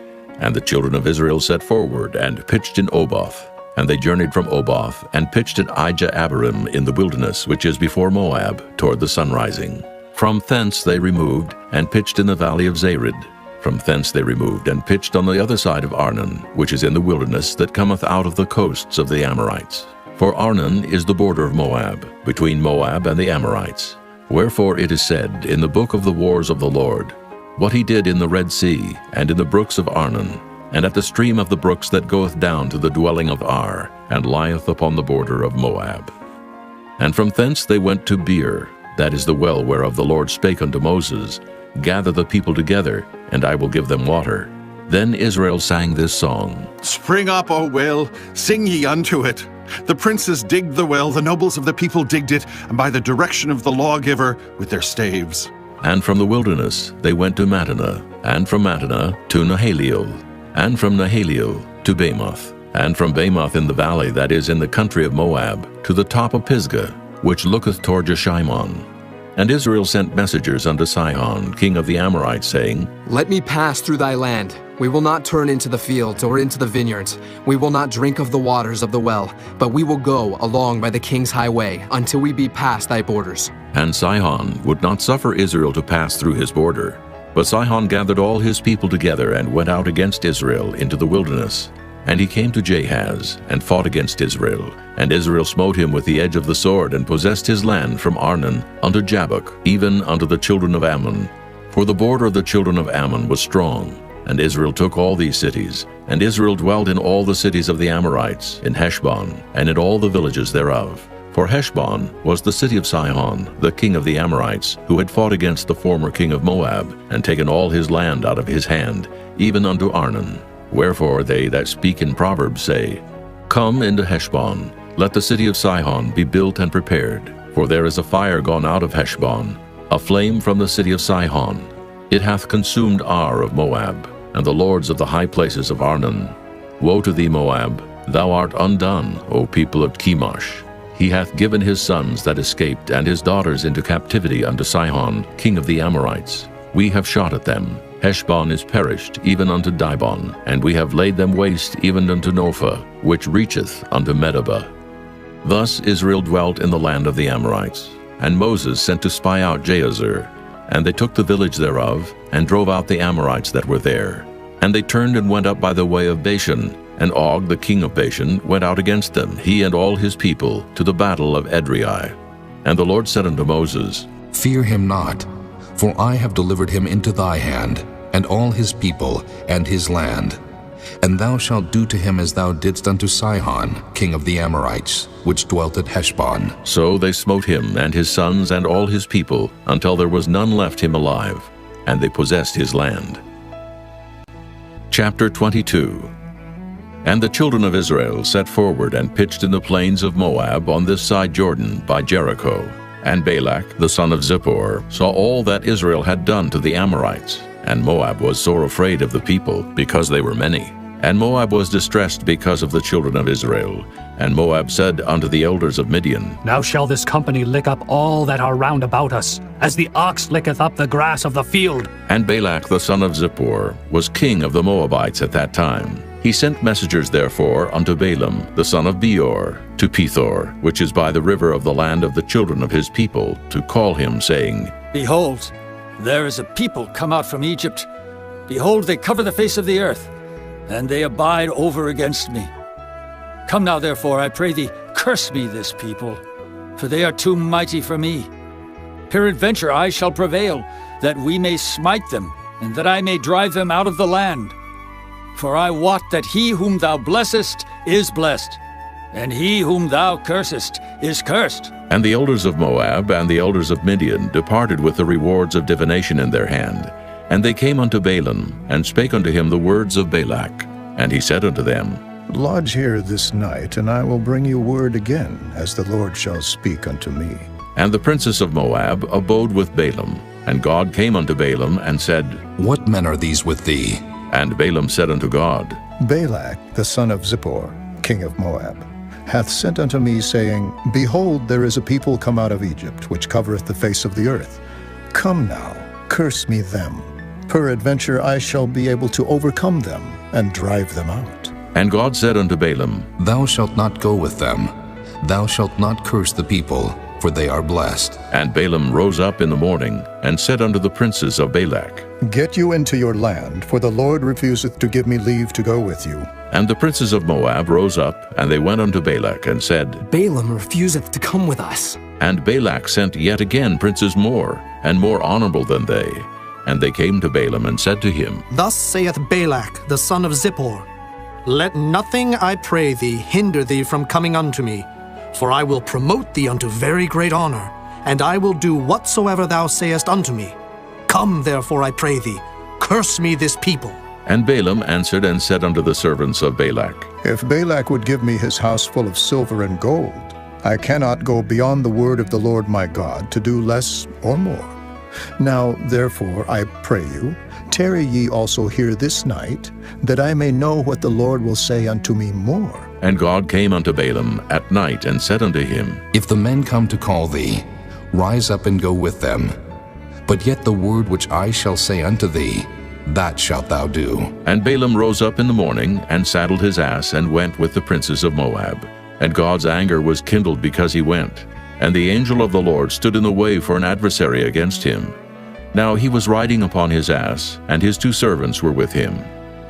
S1: And the children of Israel set forward, and pitched in Oboth. And they journeyed from Oboth, and pitched at Ijah-Abarim in the wilderness, which is before Moab, toward the sunrising. From thence they removed, and pitched in the valley of Zared. From thence they removed, and pitched on the other side of Arnon, which is in the wilderness that cometh out of the coasts of the Amorites. For Arnon is the border of Moab, between Moab and the Amorites. Wherefore it is said in the book of the wars of the Lord, what he did in the Red Sea, and in the brooks of Arnon, and at the stream of the brooks that goeth down to the dwelling of Ar, and lieth upon the border of Moab. And from thence they went to Beer, that is the well whereof the Lord spake unto Moses, Gather the people together, and I will give them water. Then Israel sang this song,
S12: Spring up, O well, sing ye unto it. The princes digged the well, the nobles of the people digged it, and by the direction of the lawgiver with their staves.
S1: And from the wilderness they went to Mattanah, and from Mattanah to Nahaliel, and from Nahaliel to Bamoth, and from Bamoth in the valley that is in the country of Moab, to the top of Pisgah, which looketh toward Jeshimon. And Israel sent messengers unto Sihon, king of the Amorites, saying,
S7: Let me pass through thy land. We will not turn into the fields or into the vineyards. We will not drink of the waters of the well, but we will go along by the king's highway until we be past thy borders.
S1: And Sihon would not suffer Israel to pass through his border. But Sihon gathered all his people together and went out against Israel into the wilderness. And he came to Jahaz, and fought against Israel. And Israel smote him with the edge of the sword, and possessed his land from Arnon unto Jabbok, even unto the children of Ammon. For the border of the children of Ammon was strong. And Israel took all these cities. And Israel dwelt in all the cities of the Amorites, in Heshbon, and in all the villages thereof. For Heshbon was the city of Sihon, the king of the Amorites, who had fought against the former king of Moab, and taken all his land out of his hand, even unto Arnon. Wherefore they that speak in Proverbs say, Come into Heshbon, let the city of Sihon be built and prepared. For there is a fire gone out of Heshbon, a flame from the city of Sihon. It hath consumed Ar of Moab, and the lords of the high places of Arnon. Woe to thee, Moab! Thou art undone, O people of Chemosh. He hath given his sons that escaped and his daughters into captivity unto Sihon, king of the Amorites. We have shot at them. Heshbon is perished, even unto Dibon, and we have laid them waste even unto Nophah, which reacheth unto Medeba. Thus Israel dwelt in the land of the Amorites. And Moses sent to spy out Jahazer. And they took the village thereof, and drove out the Amorites that were there. And they turned and went up by the way of Bashan. And Og, the king of Bashan, went out against them, he and all his people, to the battle of Edrei. And the Lord said unto Moses,
S2: Fear him not, for I have delivered him into thy hand, and all his people, and his land. And thou shalt do to him as thou didst unto Sihon, king of the Amorites, which dwelt at Heshbon.
S1: So they smote him and his sons and all his people, until there was none left him alive, and they possessed his land. Chapter 22. And the children of Israel set forward and pitched in the plains of Moab on this side Jordan by Jericho. And Balak, the son of Zippor, saw all that Israel had done to the Amorites. And Moab was sore afraid of the people, because they were many. And Moab was distressed because of the children of Israel. And Moab said unto the elders of Midian,
S14: Now shall this company lick up all that are round about us, as the ox licketh up the grass of the field.
S1: And Balak the son of Zippor was king of the Moabites at that time. He sent messengers therefore unto Balaam the son of Beor, to Pethor, which is by the river of the land of the children of his people, to call him, saying,
S11: Behold, there is a people come out from Egypt. Behold, they cover the face of the earth, and they abide over against me. Come now, therefore, I pray thee, curse me this people, for they are too mighty for me. Peradventure I shall prevail, that we may smite them, and that I may drive them out of the land. For I wot that he whom thou blessest is blessed, and he whom thou cursest is cursed.
S1: And the elders of Moab and the elders of Midian departed with the rewards of divination in their hand. And they came unto Balaam, and spake unto him the words of Balak. And he said unto them,
S5: Lodge here this night, and I will bring you word again, as the Lord shall speak unto me.
S1: And the princess of Moab abode with Balaam. And God came unto Balaam, and said,
S2: What men are these with thee?
S1: And Balaam said unto God,
S5: Balak, the son of Zippor, king of Moab, hath sent unto me, saying, Behold, there is a people come out of Egypt, which covereth the face of the earth. Come now, curse me them. Peradventure I shall be able to overcome them, and drive them out.
S1: And God said unto Balaam,
S2: Thou shalt not go with them. Thou shalt not curse the people, for they are blessed.
S1: And Balaam rose up in the morning, and said unto the princes of Balak,
S5: Get you into your land, for the Lord refuseth to give me leave to go with you.
S1: And the princes of Moab rose up, and they went unto Balak, and said,
S7: Balaam refuseth to come with us.
S1: And Balak sent yet again princes more, and more honorable than they. And they came to Balaam, and said to him,
S15: Thus saith Balak, the son of Zippor, Let nothing, I pray thee, hinder thee from coming unto me, for I will promote thee unto very great honor, and I will do whatsoever thou sayest unto me. Come, therefore, I pray thee, curse me this people.
S1: And Balaam answered and said unto the servants of Balak,
S5: If Balak would give me his house full of silver and gold, I cannot go beyond the word of the Lord my God to do less or more. Now, therefore, I pray you, tarry ye also here this night, that I may know what the Lord will say unto me more.
S1: And God came unto Balaam at night, and said unto him,
S2: If the men come to call thee, rise up and go with them. But yet the word which I shall say unto thee, that shalt thou do.
S1: And Balaam rose up in the morning, and saddled his ass, and went with the princes of Moab. And God's anger was kindled because he went. And the angel of the Lord stood in the way for an adversary against him. Now he was riding upon his ass, and his 2 servants were with him.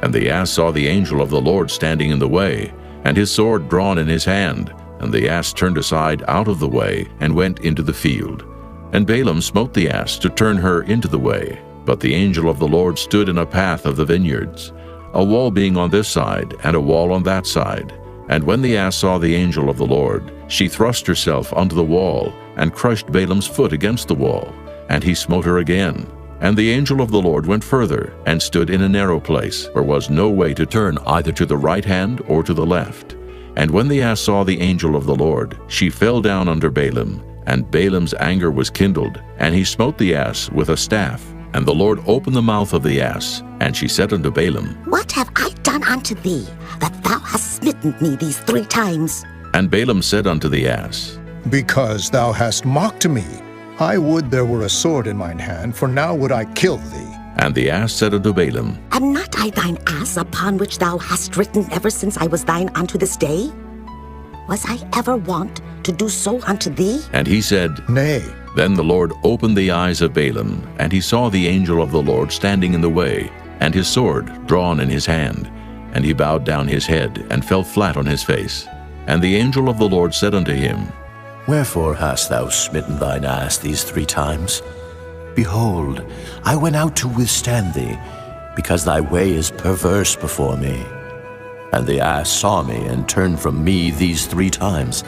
S1: And the ass saw the angel of the Lord standing in the way, and his sword drawn in his hand. And the ass turned aside out of the way, and went into the field. And Balaam smote the ass to turn her into the way. But the angel of the Lord stood in a path of the vineyards, a wall being on this side, and a wall on that side. And when the ass saw the angel of the Lord, she thrust herself unto the wall, and crushed Balaam's foot against the wall. And he smote her again. And the angel of the Lord went further, and stood in a narrow place, where was no way to turn either to the right hand or to the left. And when the ass saw the angel of the Lord, she fell down under Balaam. And Balaam's anger was kindled, and he smote the ass with a staff. And the Lord opened the mouth of the ass, and she said unto Balaam,
S16: What have I done unto thee, that thou hast smitten me these 3 times?
S1: And Balaam said unto the ass,
S5: Because thou hast mocked me. I would there were a sword in mine hand, for now would I kill thee.
S1: And the ass said unto Balaam,
S16: Am not I thine ass, upon which thou hast ridden ever since I was thine unto this day? Was I ever wont to do so unto thee?
S1: And he said,
S5: Nay.
S1: Then the Lord opened the eyes of Balaam, and he saw the angel of the Lord standing in the way, and his sword drawn in his hand. And he bowed down his head, and fell flat on his face. And the angel of the Lord said unto him,
S13: Wherefore hast thou smitten thine ass these 3 times? Behold, I went out to withstand thee, because thy way is perverse before me. And the ass saw me, and turned from me these 3 times.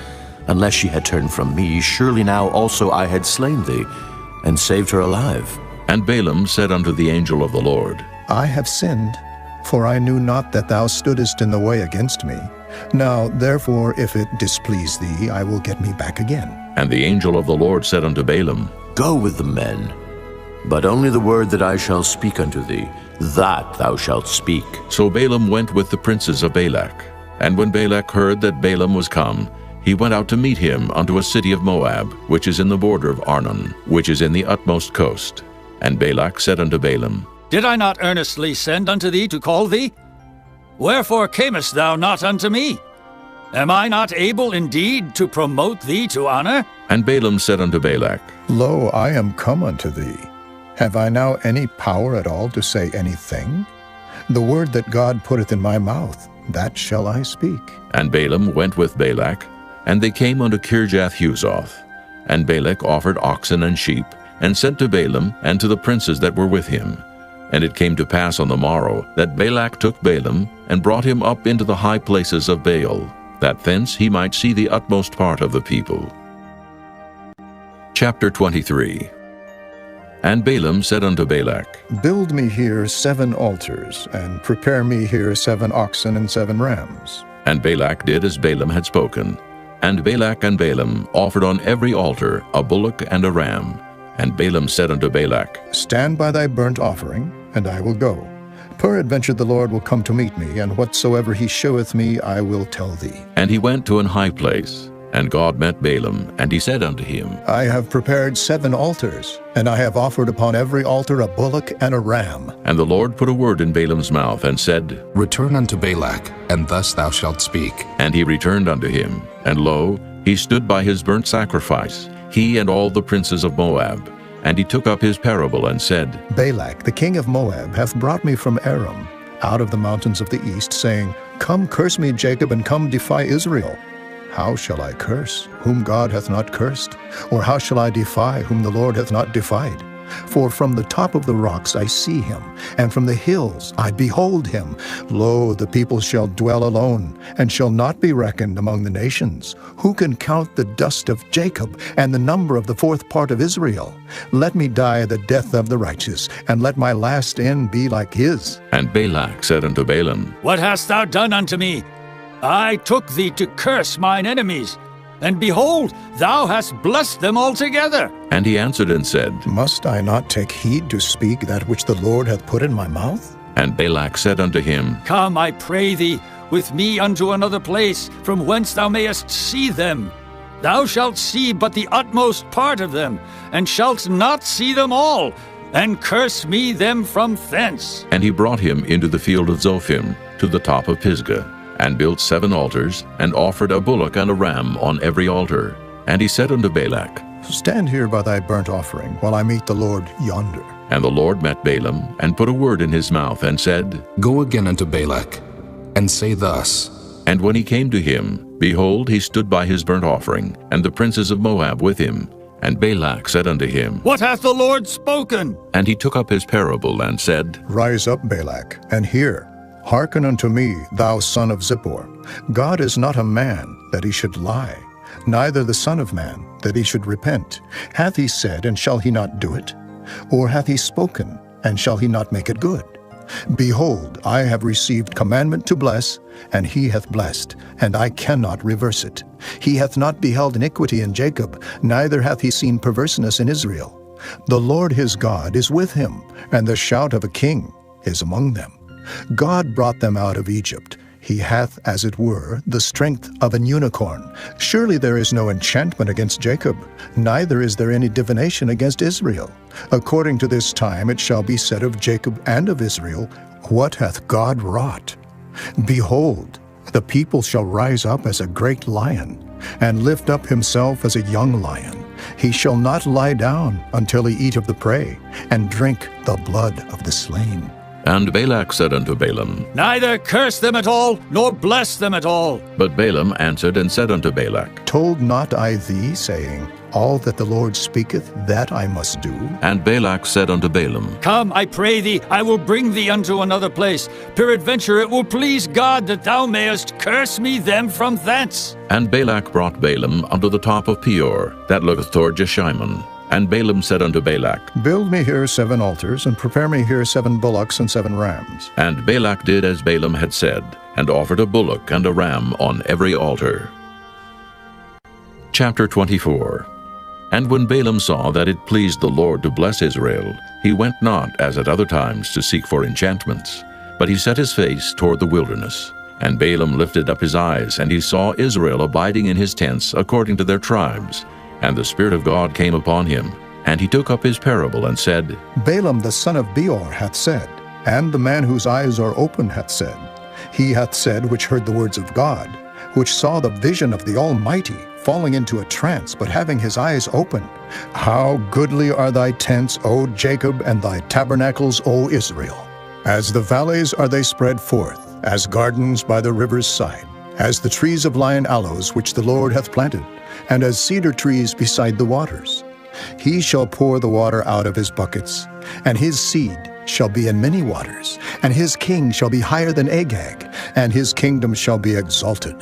S13: Unless she had turned from me, surely now also I had slain thee, and saved her alive.
S1: And Balaam said unto the angel of the Lord,
S5: I have sinned, for I knew not that thou stoodest in the way against me. Now, therefore, if it displease thee, I will get me back again.
S1: And the angel of the Lord said unto Balaam,
S13: Go with the men, but only the word that I shall speak unto thee, that thou shalt speak.
S1: So Balaam went with the princes of Balak. And when Balak heard that Balaam was come, he went out to meet him unto a city of Moab, which is in the border of Arnon, which is in the utmost coast. And Balak said unto Balaam,
S11: Did I not earnestly send unto thee to call thee? Wherefore camest thou not unto me? Am I not able indeed to promote thee to honor?
S1: And Balaam said unto Balak,
S5: Lo, I am come unto thee. Have I now any power at all to say anything? The word that God putteth in my mouth, that shall I speak.
S1: And Balaam went with Balak, and they came unto Kirjath-huzoth. And Balak offered oxen and sheep, and sent to Balaam and to the princes that were with him. And it came to pass on the morrow that Balak took Balaam, and brought him up into the high places of Baal, that thence he might see the utmost part of the people. Chapter 23. And Balaam said unto Balak,
S5: Build me here 7 altars, and prepare me here 7 oxen and 7 rams.
S1: And Balak did as Balaam had spoken. And Balak and Balaam offered on every altar a bullock and a ram. And Balaam said unto Balak,
S5: Stand by thy burnt offering, and I will go. Peradventure the Lord will come to meet me, and whatsoever he sheweth me I will tell thee.
S1: And he went to an high place. And God met Balaam, and he said unto him,
S5: I have prepared 7 altars, and I have offered upon every altar a bullock and a ram.
S1: And the Lord put a word in Balaam's mouth, and said,
S2: Return unto Balak, and thus thou shalt speak.
S1: And he returned unto him, and lo, he stood by his burnt sacrifice, he and all the princes of Moab. And he took up his parable, and said,
S5: Balak, the king of Moab, hath brought me from Aram, out of the mountains of the east, saying, Come curse me, Jacob, and come defy Israel. How shall I curse, whom God hath not cursed? Or how shall I defy, whom the Lord hath not defied? For from the top of the rocks I see him, and from the hills I behold him. Lo, the people shall dwell alone, and shall not be reckoned among the nations. Who can count the dust of Jacob, and the number of the 4th part of Israel? Let me die the death of the righteous, and let my last end be like his.
S1: And Balak said unto Balaam,
S11: What hast thou done unto me? I took thee to curse mine enemies, and behold, thou hast blessed them altogether.
S1: And he answered and said,
S5: Must I not take heed to speak that which the Lord hath put in my mouth?
S1: And Balak said unto him,
S11: Come, I pray thee, with me unto another place, from whence thou mayest see them. Thou shalt see but the utmost part of them, and shalt not see them all, and curse me them from thence.
S1: And he brought him into the field of Zophim, to the top of Pisgah, and built 7 altars, and offered a bullock and a ram on every altar. And he said unto Balak,
S5: Stand here by thy burnt offering, while I meet the Lord yonder.
S1: And the Lord met Balaam, and put a word in his mouth, and said,
S2: Go again unto Balak, and say thus.
S1: And when he came to him, behold, he stood by his burnt offering, and the princes of Moab with him. And Balak said unto him,
S11: What hath the Lord spoken?
S1: And he took up his parable, and said,
S5: Rise up, Balak, and hear. Hearken unto me, thou son of Zippor. God is not a man, that he should lie, neither the Son of Man, that he should repent. Hath he said, and shall he not do it? Or hath he spoken, and shall he not make it good? Behold, I have received commandment to bless, and he hath blessed, and I cannot reverse it. He hath not beheld iniquity in Jacob, neither hath he seen perverseness in Israel. The Lord his God is with him, and the shout of a king is among them. God brought them out of Egypt. He hath, as it were, the strength of an unicorn. Surely there is no enchantment against Jacob, neither is there any divination against Israel. According to this time it shall be said of Jacob and of Israel, What hath God wrought? Behold, The people shall rise up as a great lion, and lift up himself as a young lion. He shall not lie down until he eat of the prey, and drink the blood of the slain.
S1: And Balak said unto Balaam,
S11: Neither curse them at all, nor bless them at all.
S1: But Balaam answered and said unto Balak,
S5: Told not I thee, saying, All that the Lord speaketh, that I must do?
S1: And Balak said unto Balaam,
S11: Come, I pray thee, I will bring thee unto another place. Peradventure it will please God that thou mayest curse me them from thence.
S1: And Balak brought Balaam unto the top of Peor, that looketh toward Jeshimon. And Balaam said unto Balak,
S5: Build me here 7 altars, and prepare me here 7 bullocks and 7 rams.
S1: And Balak did as Balaam had said, and offered a bullock and a ram on every altar. Chapter 24. And when Balaam saw that it pleased the Lord to bless Israel, he went not as at other times to seek for enchantments, but he set his face toward the wilderness. And Balaam lifted up his eyes, and he saw Israel abiding in his tents according to their tribes. And the Spirit of God came upon him, and he took up his parable and said,
S5: Balaam the son of Beor hath said, and the man whose eyes are open hath said, He hath said which heard the words of God, which saw the vision of the Almighty, falling into a trance, but having his eyes open. How goodly are thy tents, O Jacob, and thy tabernacles, O Israel! As the valleys are they spread forth, as gardens by the river's side, as the trees of lion aloes which the Lord hath planted, and as cedar trees beside the waters. He shall pour the water out of his buckets, and his seed shall be in many waters, and his king shall be higher than Agag, and his kingdom shall be exalted.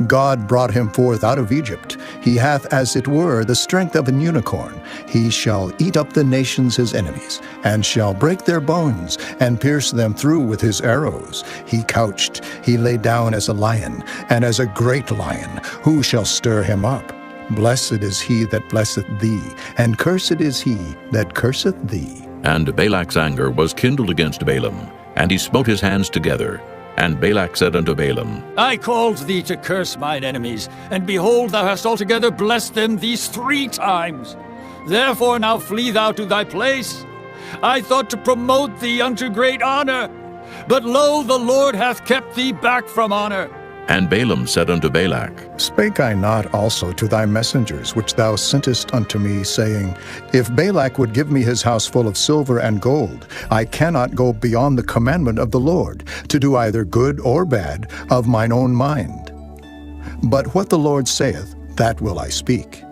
S5: God brought him forth out of Egypt. He hath as it were the strength of an unicorn. He shall eat up the nations his enemies, and shall break their bones, and pierce them through with his arrows. He couched, he lay down as a lion, and as a great lion. Who shall stir him up? Blessed is he that blesseth thee, and cursed is he that curseth thee.
S1: And Balak's anger was kindled against Balaam, and he smote his hands together. And Balak said unto Balaam,
S11: I called thee to curse mine enemies, and behold, thou hast altogether blessed them these 3 times. Therefore now flee thou to thy place. I thought to promote thee unto great honor, but lo, the Lord hath kept thee back from honor.
S1: And Balaam said unto Balak,
S5: Spake I not also to thy messengers, which thou sentest unto me, saying, If Balak would give me his house full of silver and gold, I cannot go beyond the commandment of the Lord, to do either good or bad of mine own mind. But what the Lord saith, that will I speak.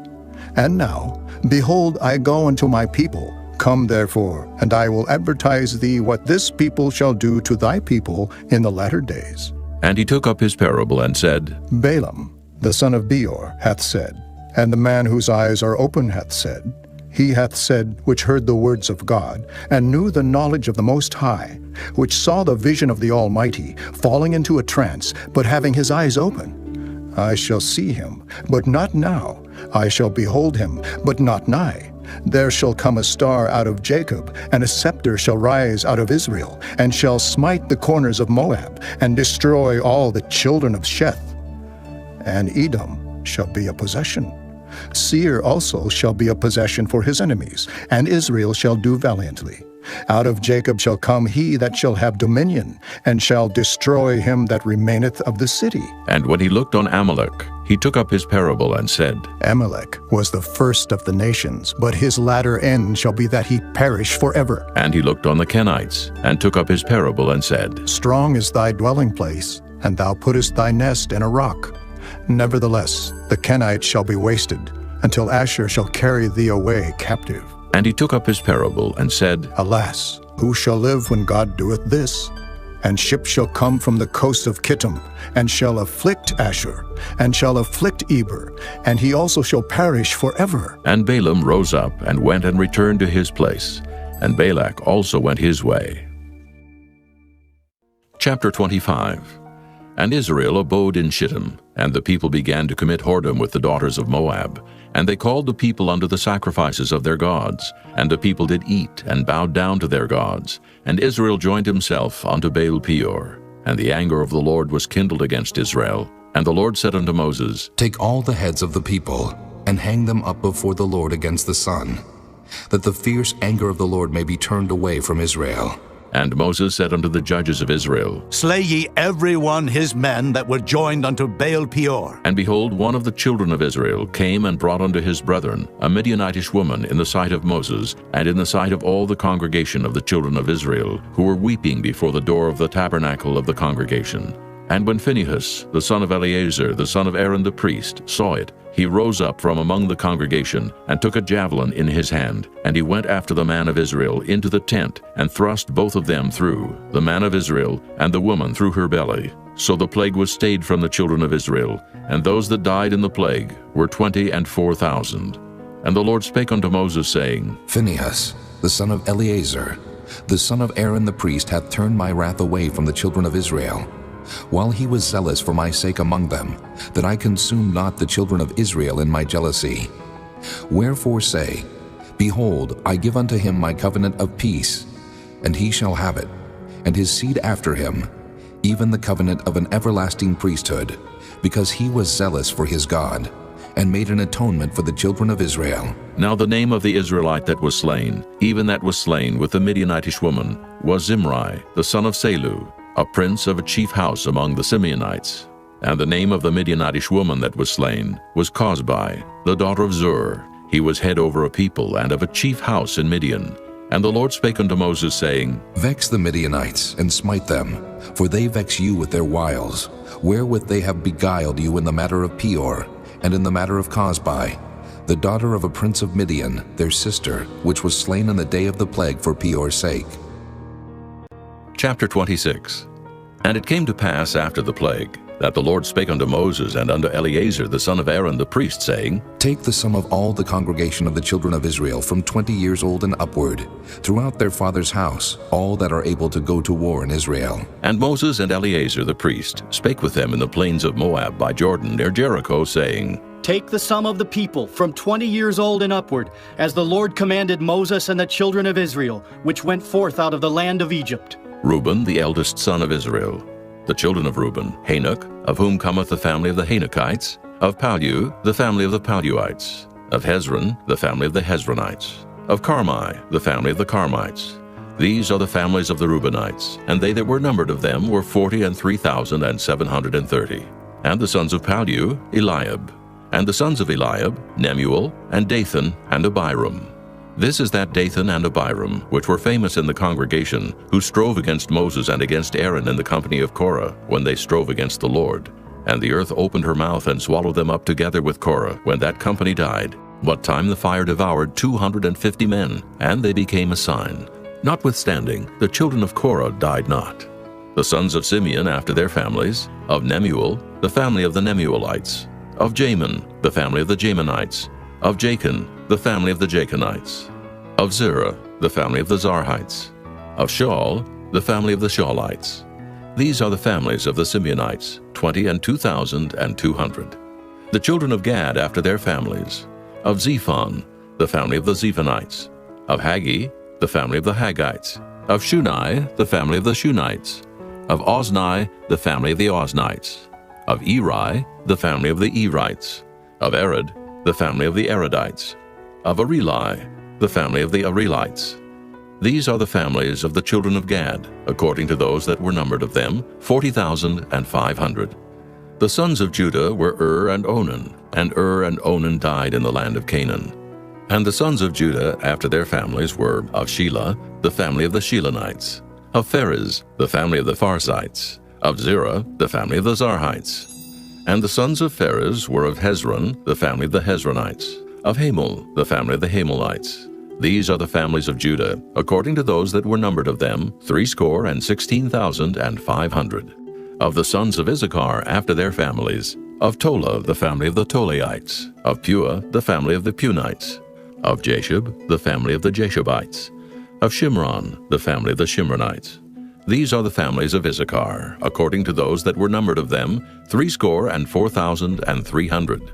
S5: And now, behold, I go unto my people. Come therefore, and I will advertise thee what this people shall do to thy people in the latter days.
S1: And he took up his parable and said,
S5: Balaam, the son of Beor, hath said, and the man whose eyes are open hath said, He hath said, which heard the words of God, and knew the knowledge of the Most High, which saw the vision of the Almighty, falling into a trance, but having his eyes open. I shall see him, but not now. I shall behold him, but not nigh. There shall come a star out of Jacob, and a scepter shall rise out of Israel, and shall smite the corners of Moab, and destroy all the children of Sheth. And Edom shall be a possession. Seir also shall be a possession for his enemies, and Israel shall do valiantly. Out of Jacob shall come he that shall have dominion, and shall destroy him that remaineth of the city.
S1: And when he looked on Amalek, he took up his parable and said,
S5: Amalek was the first of the nations, but his latter end shall be that he perish forever.
S1: And he looked on the Canaanites, and took up his parable and said,
S5: Strong is thy dwelling place, and thou puttest thy nest in a rock. Nevertheless, the Canaanites shall be wasted, until Asher shall carry thee away captive.
S1: And he took up his parable and said,
S5: Alas, who shall live when God doeth this? And ships shall come from the coast of Kittim, and shall afflict Asher, and shall afflict Eber, and he also shall perish forever.
S1: And Balaam rose up and went and returned to his place, and Balak also went his way. Chapter 25. And Israel abode in Shittim, and the people began to commit whoredom with the daughters of Moab. And they called the people unto the sacrifices of their gods. And the people did eat, and bowed down to their gods. And Israel joined himself unto Baal Peor. And the anger of the Lord was kindled against Israel. And the Lord said unto Moses,
S2: Take all the heads of the people, and hang them up before the Lord against the sun, that the fierce anger of the Lord may be turned away from Israel.
S1: And Moses said unto the judges of Israel,
S8: Slay ye every one his men that were joined unto Baal Peor.
S1: And behold, one of the children of Israel came and brought unto his brethren a Midianitish woman in the sight of Moses, and in the sight of all the congregation of the children of Israel, who were weeping before the door of the tabernacle of the congregation. And when Phinehas, the son of Eleazar, the son of Aaron the priest, saw it, he rose up from among the congregation, and took a javelin in his hand, and he went after the man of Israel into the tent, and thrust both of them through, the man of Israel and the woman through her belly. So the plague was stayed from the children of Israel, and those that died in the plague were 24,000. And the Lord spake unto Moses, saying,
S2: Phinehas, the son of Eleazar, the son of Aaron the priest, hath turned my wrath away from the children of Israel, while he was zealous for my sake among them, that I consume not the children of Israel in my jealousy. Wherefore say, Behold, I give unto him my covenant of peace, and he shall have it, and his seed after him, even the covenant of an everlasting priesthood, because he was zealous for his God, and made an atonement for the children of Israel.
S1: Now the name of the Israelite that was slain, even that was slain with the Midianitish woman, was Zimri, the son of Salu, a prince of a chief house among the Simeonites. And the name of the Midianitish woman that was slain was Cosbi, the daughter of Zur. He was head over a people and of a chief house in Midian. And the Lord spake unto Moses, saying,
S2: Vex the Midianites, and smite them, for they vex you with their wiles, wherewith they have beguiled you in the matter of Peor, and in the matter of Cosbi, the daughter of a prince of Midian, their sister, which was slain in the day of the plague for Peor's sake.
S1: Chapter 26. And it came to pass after the plague, that the Lord spake unto Moses and unto Eleazar the son of Aaron the priest, saying,
S2: Take the sum of all the congregation of the children of Israel from 20 years old and upward, throughout their father's house, all that are able to go to war in Israel.
S1: And Moses and Eleazar the priest spake with them in the plains of Moab by Jordan near Jericho, saying,
S3: Take the sum of the people from 20 years old and upward, as the Lord commanded Moses and the children of Israel, which went forth out of the land of Egypt.
S1: Reuben, the eldest son of Israel. The children of Reuben, Hanok, of whom cometh the family of the Hanokites. Of Pallu, the family of the Palluites. Of Hezron, the family of the Hezronites. Of Carmi, the family of the Carmites. These are the families of the Reubenites, and they that were numbered of them were 43,730. And the sons of Pallu, Eliab. And the sons of Eliab, Nemuel, and Dathan, and Abiram. This is that Dathan and Abiram, which were famous in the congregation, who strove against Moses and against Aaron in the company of Korah, when they strove against the Lord. And the earth opened her mouth and swallowed them up together with Korah, when that company died. What time the fire devoured 250 men, and they became a sign. Notwithstanding, the children of Korah died not. The sons of Simeon after their families, of Nemuel, the family of the Nemuelites. Of Jamin, the family of the Jaminites. Of Jachin, the family of the Jachinites. Of Zerah, the family of the Zarhites. Of Shaul, the family of the Shaulites. These are the families of the Simeonites, 22,200. The children of Gad after their families. Of Zephon, the family of the Zephonites. Of Haggi, the family of the Haggites. Of Shunai, the family of the Shunites. Of Ozni, the family of the Oznites. Of Eri, the family of the Erites. Of Arad, the family of the Aradites. Of Areli, the family of the Arelites. These are the families of the children of Gad, according to those that were numbered of them, 40,500. The sons of Judah were and Onan died in the land of Canaan. And the sons of Judah after their families were of Shelah, the family of the Shelonites. Of Pharez, the family of the Pharzites. Of Zerah, the family of the Zarhites. And the sons of Pharez were of Hezron, the family of the Hezronites. Of Hamul, the family of the Hamelites. These are the families of Judah, according to those that were numbered of them, 16,500. Of the sons of Issachar after their families, of Tola, the family of the Tolaites. Of Pua, the family of the Punites. Of Jashub, the family of the Jashubites. Of Shimron, the family of the Shimronites. These are the families of Issachar, according to those that were numbered of them, 64,300.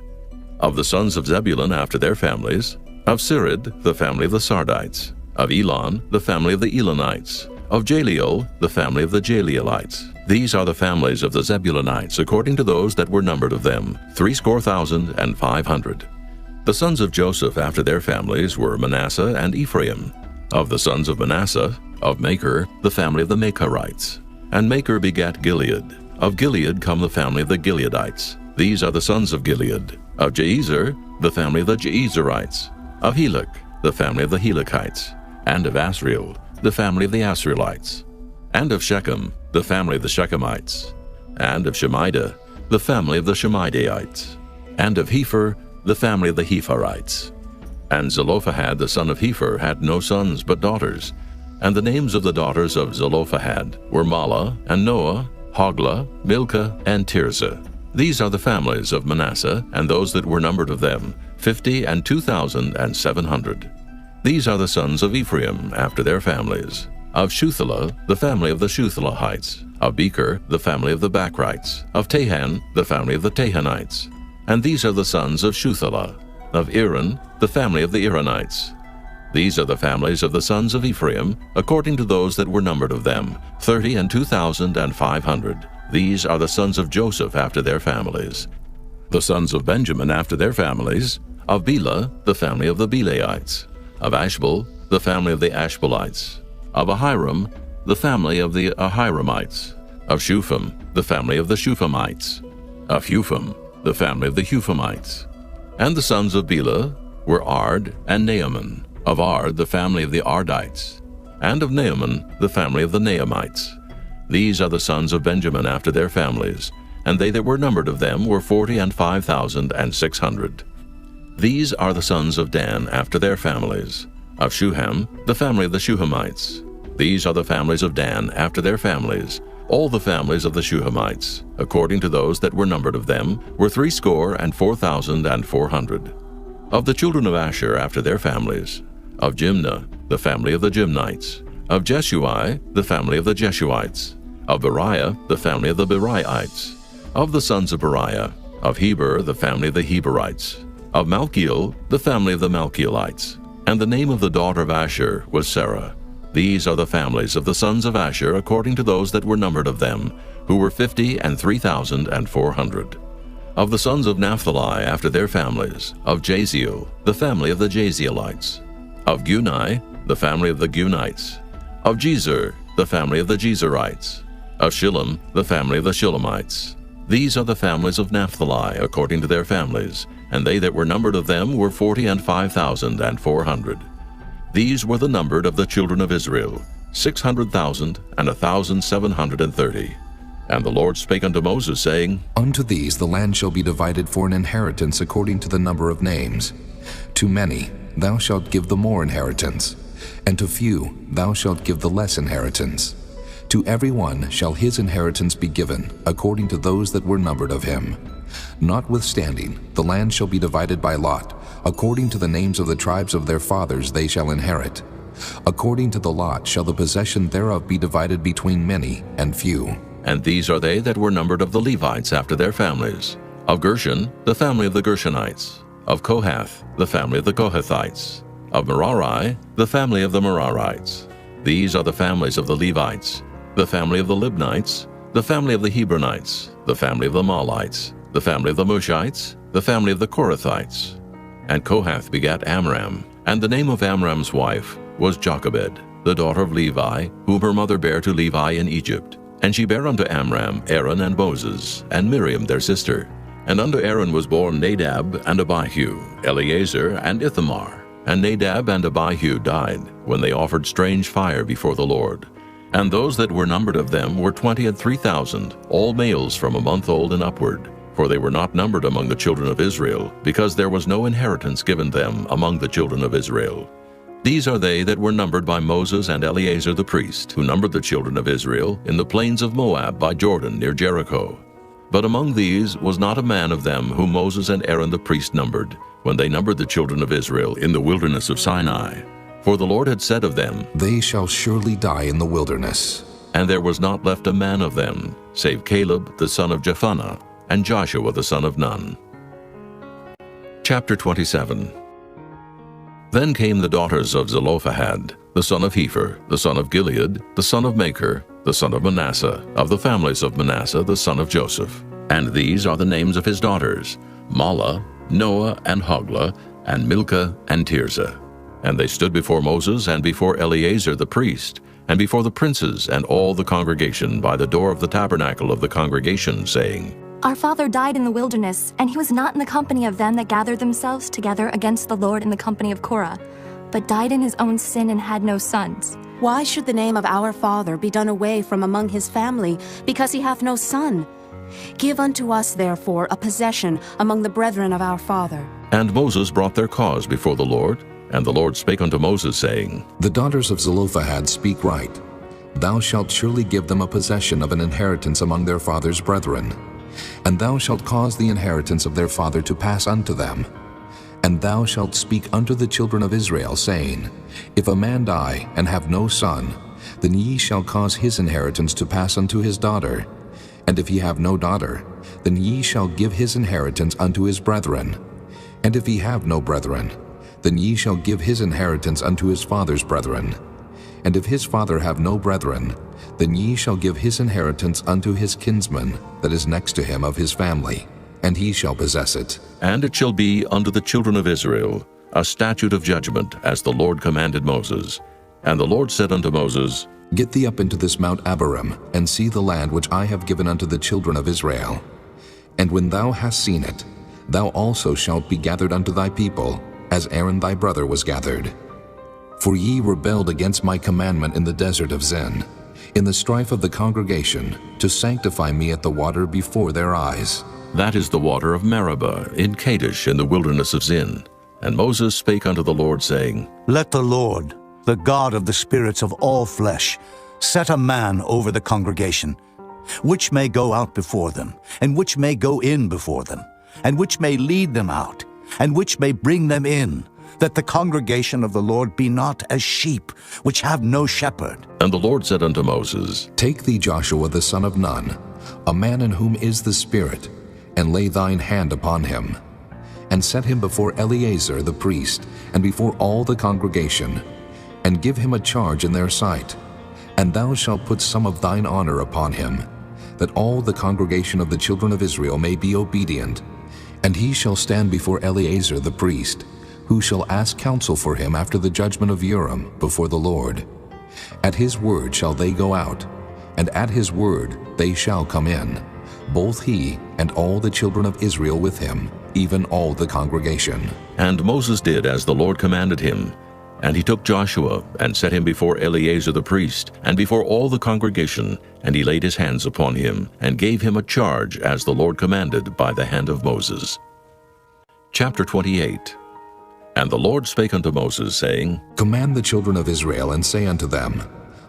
S1: Of the sons of Zebulun after their families, of Sirid, the family of the Sardites. Of Elon, the family of the Elonites. Of Jaleel, the family of the Jaleelites. These are the families of the Zebulunites, according to those that were numbered of them, 64,500. The sons of Joseph after their families were Manasseh and Ephraim. Of the sons of Manasseh, Of Machir, the family of the Machirites. And Machir begat Gilead. Of Gilead come the family of the Gileadites. These are the sons of Gilead. Of Jeezer, the family of the Jeezerites. Of Helek, the family of the Helekites. And of Asriel, the family of the Asrielites. And of Shechem, the family of the Shechemites. And of Shemida, the family of the Shemidaites. And of Hepher, the family of the Hepherites. And Zelophehad the son of Hepher had no sons but daughters. And the names of the daughters of Zelophehad were Mahlah, and Noah, Hoglah, Milcah, and Tirzah. These are the families of Manasseh, and those that were numbered of them, 50,002,700. These are the sons of Ephraim after their families. Of Shuthelah, the family of the Shuthelahites. Of Becher, the family of the Bachrites. Of Tahan, the family of the Tahanites. And these are the sons of Shuthelah. Of Aaron, the family of the Aaronites. These are the families of the sons of Ephraim, according to those that were numbered of them, 30,002,500. These are the sons of Joseph after their families. The sons of Benjamin after their families, of Bela, the family of the Belaites. Of Ashbel, the family of the Ashbelites. Of Ahiram, the family of the Ahiramites. Of Shupham, the family of the Shuphamites. Of Hupham, the family of the Huphamites. And the sons of Bela were Ard and Naaman. Of Ard, the family of the Ardites. And of Naaman, the family of the Naamites. These are the sons of Benjamin after their families, and they that were numbered of them were 40,500. These are the sons of Dan after their families. Of Shuham, the family of the Shuhamites. These are the families of Dan after their families. All the families of the Shuhamites, according to those that were numbered of them, were 64,400. Of the children of Asher after their families, of Jimnah, the family of the Jimnites. Of Jeshui, the family of the Jeshuites. Of Beriah, the family of the Beriaites. Of the sons of Beriah, of Heber, the family of the Heberites. Of Malchiel, the family of the Malchielites. And the name of the daughter of Asher was Sarah. These are the families of the sons of Asher according to those that were numbered of them, who were 50,003,400. Of the sons of Naphtali after their families, of Jaziel, the family of the Jazielites. Of Guni, the family of the Gunites. Of Jezer, the family of the Jezerites. Of Shillem, the family of the Shillemites. These are the families of Naphtali according to their families, and they that were numbered of them were 40,500. These were the numbered of the children of Israel, 600,1,730. And the Lord spake unto Moses, saying,
S2: Unto these the land shall be divided for an inheritance according to the number of names. To many thou shalt give the more inheritance, and to few thou shalt give the less inheritance. To every one shall his inheritance be given, according to those that were numbered of him. Notwithstanding, the land shall be divided by lot, according to the names of the tribes of their fathers they shall inherit. According to the lot shall the possession thereof be divided between many and few.
S1: And these are they that were numbered of the Levites after their families. Of Gershon, the family of the Gershonites. Of Kohath, the family of the Kohathites. Of Merari, the family of the Merarites. These are the families of the Levites. The family of the Libnites, the family of the Hebronites, the family of the Mahlites, the family of the Mushites, the family of the Korathites. And Kohath begat Amram, and the name of Amram's wife was Jochebed, the daughter of Levi, whom her mother bare to Levi in Egypt. And she bare unto Amram Aaron and Moses, and Miriam their sister. And unto Aaron was born Nadab and Abihu, Eleazar and Ithamar. And Nadab and Abihu died, when they offered strange fire before the Lord. And those that were numbered of them were 23,000, all males from a month old and upward. For they were not numbered among the children of Israel, because there was no inheritance given them among the children of Israel. These are they that were numbered by Moses and Eleazar the priest, who numbered the children of Israel in the plains of Moab by Jordan near Jericho. But among these was not a man of them whom Moses and Aaron the priest numbered, when they numbered the children of Israel in the wilderness of Sinai. For the Lord had said of them,
S2: They shall surely die in the wilderness.
S1: And there was not left a man of them, save Caleb the son of Jephunneh, and Joshua the son of Nun. Chapter 27. Then came the daughters of Zelophehad, the son of Hepher, the son of Gilead, the son of Machir, the son of Manasseh, of the families of Manasseh, the son of Joseph. And these are the names of his daughters, Mahlah, Noah, and Hoglah, and Milcah, and Tirzah. And they stood before Moses and before Eleazar the priest, and before the princes and all the congregation by the door of the tabernacle of the congregation, saying,
S17: Our father died in the wilderness, and he was not in the company of them that gathered themselves together against the Lord in the company of Korah, but died in his own sin and had no sons.
S18: Why should the name of our father be done away from among his family, because he hath no son? Give unto us, therefore, a possession among the brethren of our father.
S1: And Moses brought their cause before the Lord, and the Lord spake unto Moses, saying,
S2: The daughters of Zelophehad speak right. Thou shalt surely give them a possession of an inheritance among their father's brethren. And thou shalt cause the inheritance of their father to pass unto them. And thou shalt speak unto the children of Israel, saying, If a man die and have no son, then ye shall cause his inheritance to pass unto his daughter. And if he have no daughter, then ye shall give his inheritance unto his brethren. And if he have no brethren, then ye shall give his inheritance unto his father's brethren. And if his father have no brethren, then ye shall give his inheritance unto his kinsman that is next to him of his family, and he shall possess it.
S1: And it shall be unto the children of Israel a statute of judgment, as the Lord commanded Moses. And the Lord said unto Moses,
S2: Get thee up into this Mount Abarim, and see the land which I have given unto the children of Israel. And when thou hast seen it, thou also shalt be gathered unto thy people, as Aaron thy brother was gathered. For ye rebelled against my commandment in the desert of Zin, in the strife of the congregation, to sanctify me at the water before their eyes.
S1: That is the water of Meribah in Kadesh in the wilderness of Zin. And Moses spake unto the Lord, saying,
S8: Let the Lord, the God of the spirits of all flesh, set a man over the congregation, which may go out before them, and which may go in before them, and which may lead them out, and which may bring them in, that the congregation of the Lord be not as sheep, which have no shepherd.
S1: And the Lord said unto Moses,
S2: Take thee Joshua the son of Nun, a man in whom is the Spirit, and lay thine hand upon him, and set him before Eleazar the priest, and before all the congregation, and give him a charge in their sight. And thou shalt put some of thine honor upon him, that all the congregation of the children of Israel may be obedient. And he shall stand before Eleazar the priest, who shall ask counsel for him after the judgment of Urim before the Lord. At his word shall they go out, and at his word they shall come in, both he and all the children of Israel with him, even all the congregation.
S1: And Moses did as the Lord commanded him. And he took Joshua, and set him before Eleazar the priest, and before all the congregation, and he laid his hands upon him, and gave him a charge as the Lord commanded by the hand of Moses. Chapter 28. And the Lord spake unto Moses, saying,
S2: Command the children of Israel, and say unto them,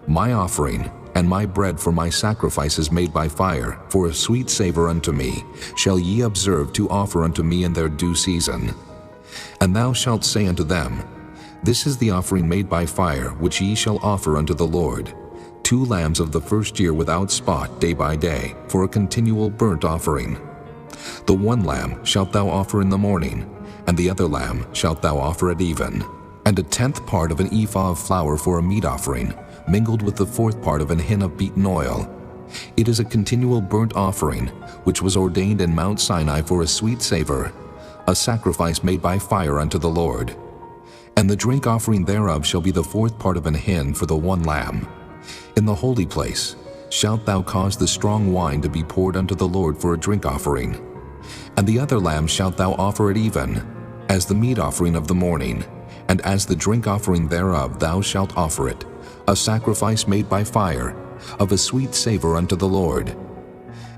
S2: My offering and my bread for my sacrifices made by fire, for a sweet savor unto me, shall ye observe to offer unto me in their due season. And thou shalt say unto them, This is the offering made by fire, which ye shall offer unto the Lord, 2 lambs of the first year without spot day by day, for a continual burnt offering. The 1 lamb shalt thou offer in the morning, and the other lamb shalt thou offer at even. And a 10th part of an ephah of flour for a meat offering, mingled with the 4th part of an hin of beaten oil. It is a continual burnt offering, which was ordained in Mount Sinai for a sweet savor, a sacrifice made by fire unto the Lord. And the drink offering thereof shall be the 4th part of an hin for the 1 lamb. In the holy place shalt thou cause the strong wine to be poured unto the Lord for a drink offering. And the other lamb shalt thou offer at even, as the meat offering of the morning, and as the drink offering thereof thou shalt offer it, a sacrifice made by fire, of a sweet savor unto the Lord.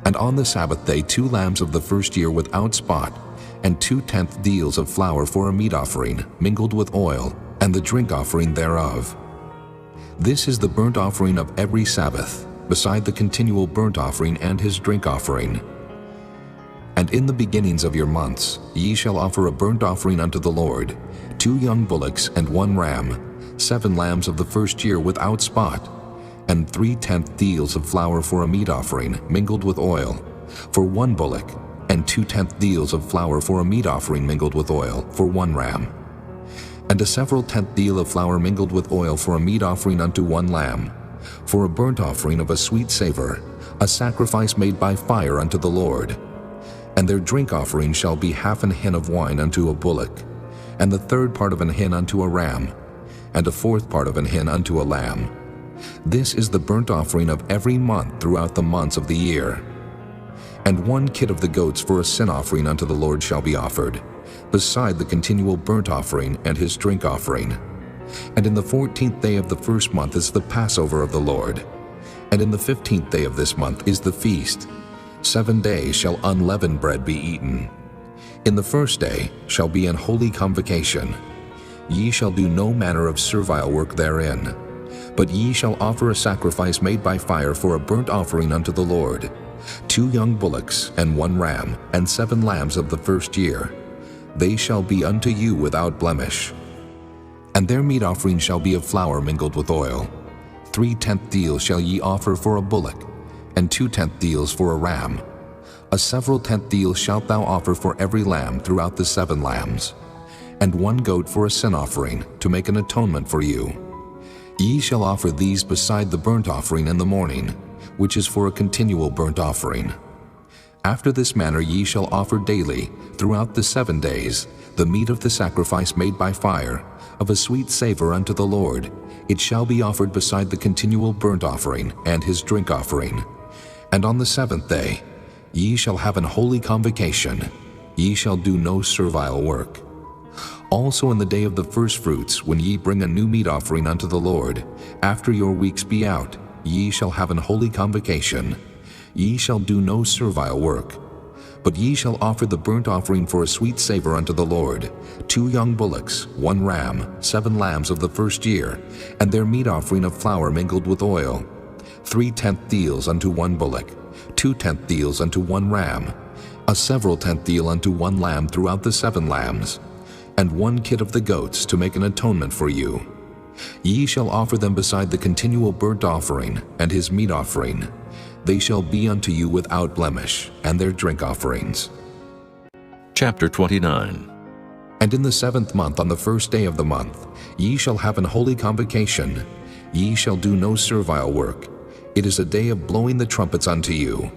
S2: And on the Sabbath day 2 lambs of the first year without spot, and 2/10 deals of flour for a meat offering, mingled with oil, and the drink offering thereof. This is the burnt offering of every Sabbath, beside the continual burnt offering and his drink offering. And in the beginnings of your months ye shall offer a burnt offering unto the Lord, 2 young bullocks and 1 ram, 7 lambs of the first year without spot, and 3/10 deals of flour for a meat offering, mingled with oil, for 1 bullock, and 2/10 deals of flour for a meat offering mingled with oil, for 1 ram. And a several 10th deal of flour mingled with oil for a meat offering unto 1 lamb, for a burnt offering of a sweet savor, a sacrifice made by fire unto the Lord. And their drink offering shall be 1/2 an hin of wine unto a bullock, and the 3rd part of an hin unto a ram, and a 4th part of an hin unto a lamb. This is the burnt offering of every month throughout the months of the year. And 1 kid of the goats for a sin offering unto the Lord shall be offered, beside the continual burnt offering and his drink offering. And in the 14th day of the first month is the Passover of the Lord. And in the 15th day of this month is the feast. 7 days shall unleavened bread be eaten. In the first day shall be an holy convocation. Ye shall do no manner of servile work therein. But ye shall offer a sacrifice made by fire for a burnt offering unto the Lord, 2 young bullocks and 1 ram, and 7 lambs of the first year. They shall be unto you without blemish. And their meat offering shall be of flour mingled with oil. 3/10 deals shall ye offer for a bullock, and 2/10 deals for a ram. A several 10th deal shalt thou offer for every lamb throughout the 7 lambs, and 1 goat for a sin offering, to make an atonement for you. Ye shall offer these beside the burnt offering in the morning, which is for a continual burnt offering. After this manner ye shall offer daily, throughout the 7 days, the meat of the sacrifice made by fire, of a sweet savor unto the Lord. It shall be offered beside the continual burnt offering and his drink offering. And on the 7th day ye shall have an holy convocation. Ye shall do no servile work. Also in the day of the firstfruits, when ye bring a new meat offering unto the Lord, after your weeks be out, ye shall have an holy convocation. Ye shall do no servile work. But ye shall offer the burnt offering for a sweet savor unto the Lord, 2 young bullocks, 1 ram, 7 lambs of the first year, and their meat offering of flour mingled with oil, 3/10 deals unto 1 bullock, 2/10 deals unto 1 ram, a several 10th deal unto 1 lamb throughout the 7 lambs, and 1 kid of the goats to make an atonement for you. Ye shall offer them beside the continual burnt offering and his meat offering. They shall be unto you without blemish, and their drink offerings.
S1: Chapter 29.
S2: And in the 7th month, on the first day of the month, ye shall have an holy convocation. Ye shall do no servile work. It is a day of blowing the trumpets unto you.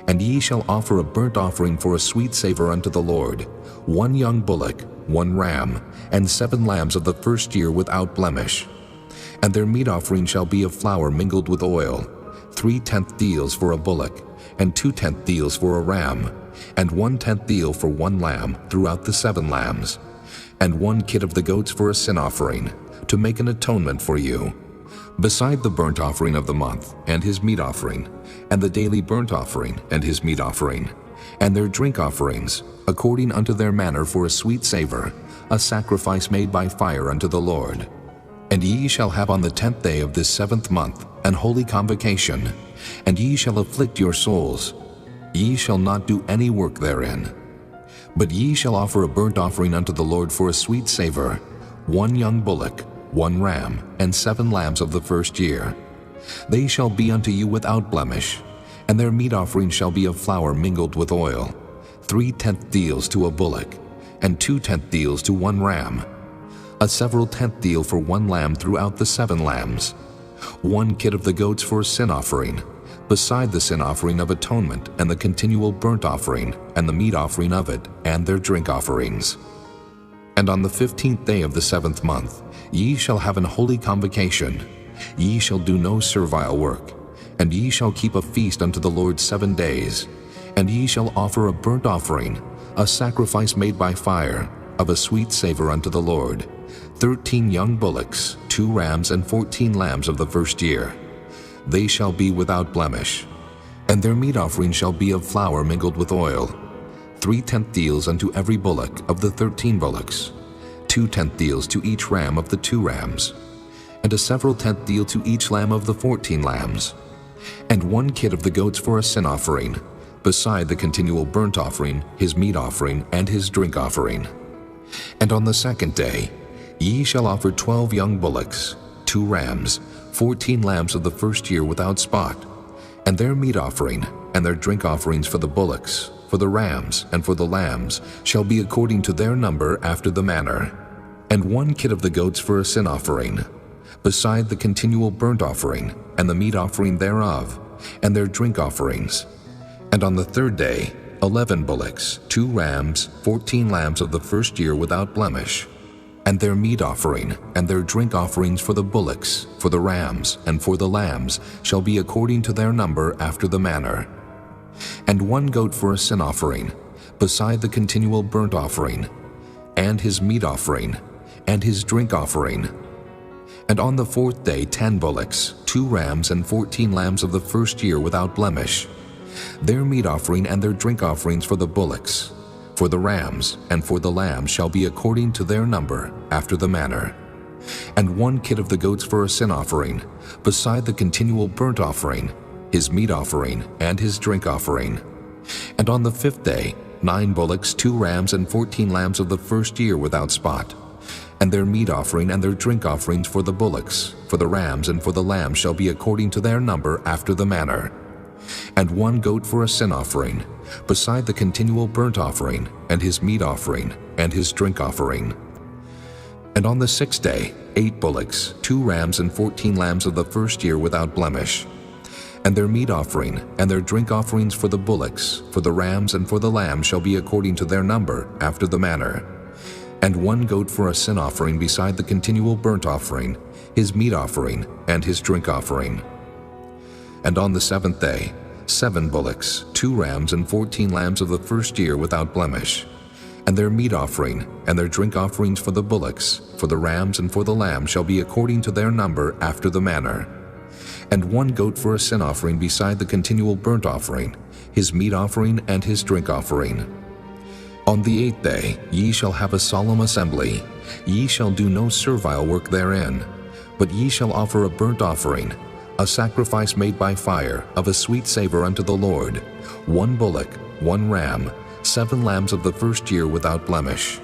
S2: And ye shall offer a burnt offering for a sweet savor unto the Lord, 1 young bullock, 1 ram, and 7 lambs of the first year without blemish. And their meat offering shall be of flour mingled with oil, 3/10 deals for a bullock, and 2/10 deals for a ram, and 1/10 deal for 1 lamb throughout the 7 lambs, and 1 kid of the goats for a sin offering, to make an atonement for you. Beside the burnt offering of the month, and his meat offering, and the daily burnt offering, and his meat offering, and their drink offerings, according unto their manner for a sweet savor, a sacrifice made by fire unto the Lord. And ye shall have on the 10th day of this 7th month an holy convocation, and ye shall afflict your souls. Ye shall not do any work therein. But ye shall offer a burnt offering unto the Lord for a sweet savor, 1 young bullock, 1 ram, and 7 lambs of the first year. They shall be unto you without blemish, and their meat offering shall be of flour mingled with oil, 3/10 deals to a bullock, and 2/10 deals to 1 ram, a several 10th deal for 1 lamb throughout the 7 lambs, 1 kid of the goats for a sin offering, beside the sin offering of atonement and the continual burnt offering and the meat offering of it and their drink offerings. And on the 15th day of the 7th month ye shall have an holy convocation. Ye shall do no servile work, and ye shall keep a feast unto the Lord 7 days, and ye shall offer a burnt offering, a sacrifice made by fire, of a sweet savor unto the Lord, 13 young bullocks, 2 rams, and 14 lambs of the first year. They shall be without blemish. And their meat offering shall be of flour mingled with oil, 3/10 deals unto every bullock of the 13 bullocks, 2/10 deals to each ram of the 2 rams, and a several 10th deal to each lamb of the 14 lambs, and 1 kid of the goats for a sin offering, beside the continual burnt offering, his meat offering, and his drink offering. And on the 2nd day ye shall offer 12 young bullocks, 2 rams, 14 lambs of the first year without spot, and their meat offering and their drink offerings for the bullocks, for the rams, and for the lambs shall be according to their number after the manner, and 1 kid of the goats for a sin offering, beside the continual burnt offering and the meat offering thereof, and their drink offerings. And on the 3rd day 11 bullocks, 2 rams, 14 lambs of the first year without blemish, And their meat offering and their drink offerings for the bullocks, for the rams, and for the lambs shall be according to their number after the manner. And 1 goat for a sin offering, beside the continual burnt offering, and his meat offering, and his drink offering. And on the 4th day 10 bullocks, 2 rams, and 14 lambs of the first year without blemish. Their meat offering and their drink offerings for the bullocks, for the rams, and for the lambs shall be according to their number, after the manner. And 1 kid of the goats for a sin offering, beside the continual burnt offering, his meat offering, and his drink offering. And on the 5th day 9 bullocks, 2 rams, and 14 lambs of the first year without spot. And their meat offering and their drink offerings for the bullocks, for the rams, and for the lambs shall be according to their number, after the manner. And 1 goat for a sin offering, beside the continual burnt offering, and his meat offering, and his drink offering. And on the 6th day 8 bullocks, 2 rams, and 14 lambs of the first year without blemish. And their meat offering and their drink offerings for the bullocks, for the rams, and for the lambs shall be according to their number, after the manner. And 1 goat for a sin offering beside the continual burnt offering, his meat offering, and his drink offering. And on the 7th day 7 bullocks, 2 rams, and 14 lambs of the first year without blemish. And their meat offering and their drink offerings for the bullocks, for the rams, and for the lambs shall be according to their number, after the manner. And 1 goat for a sin offering beside the continual burnt offering, his meat offering, and his drink offering. On the 8th day ye shall have a solemn assembly. Ye shall do no servile work therein, but ye shall offer a burnt offering, a sacrifice made by fire, of a sweet savor unto the Lord, 1 bullock, 1 ram, 7 lambs of the first year without blemish.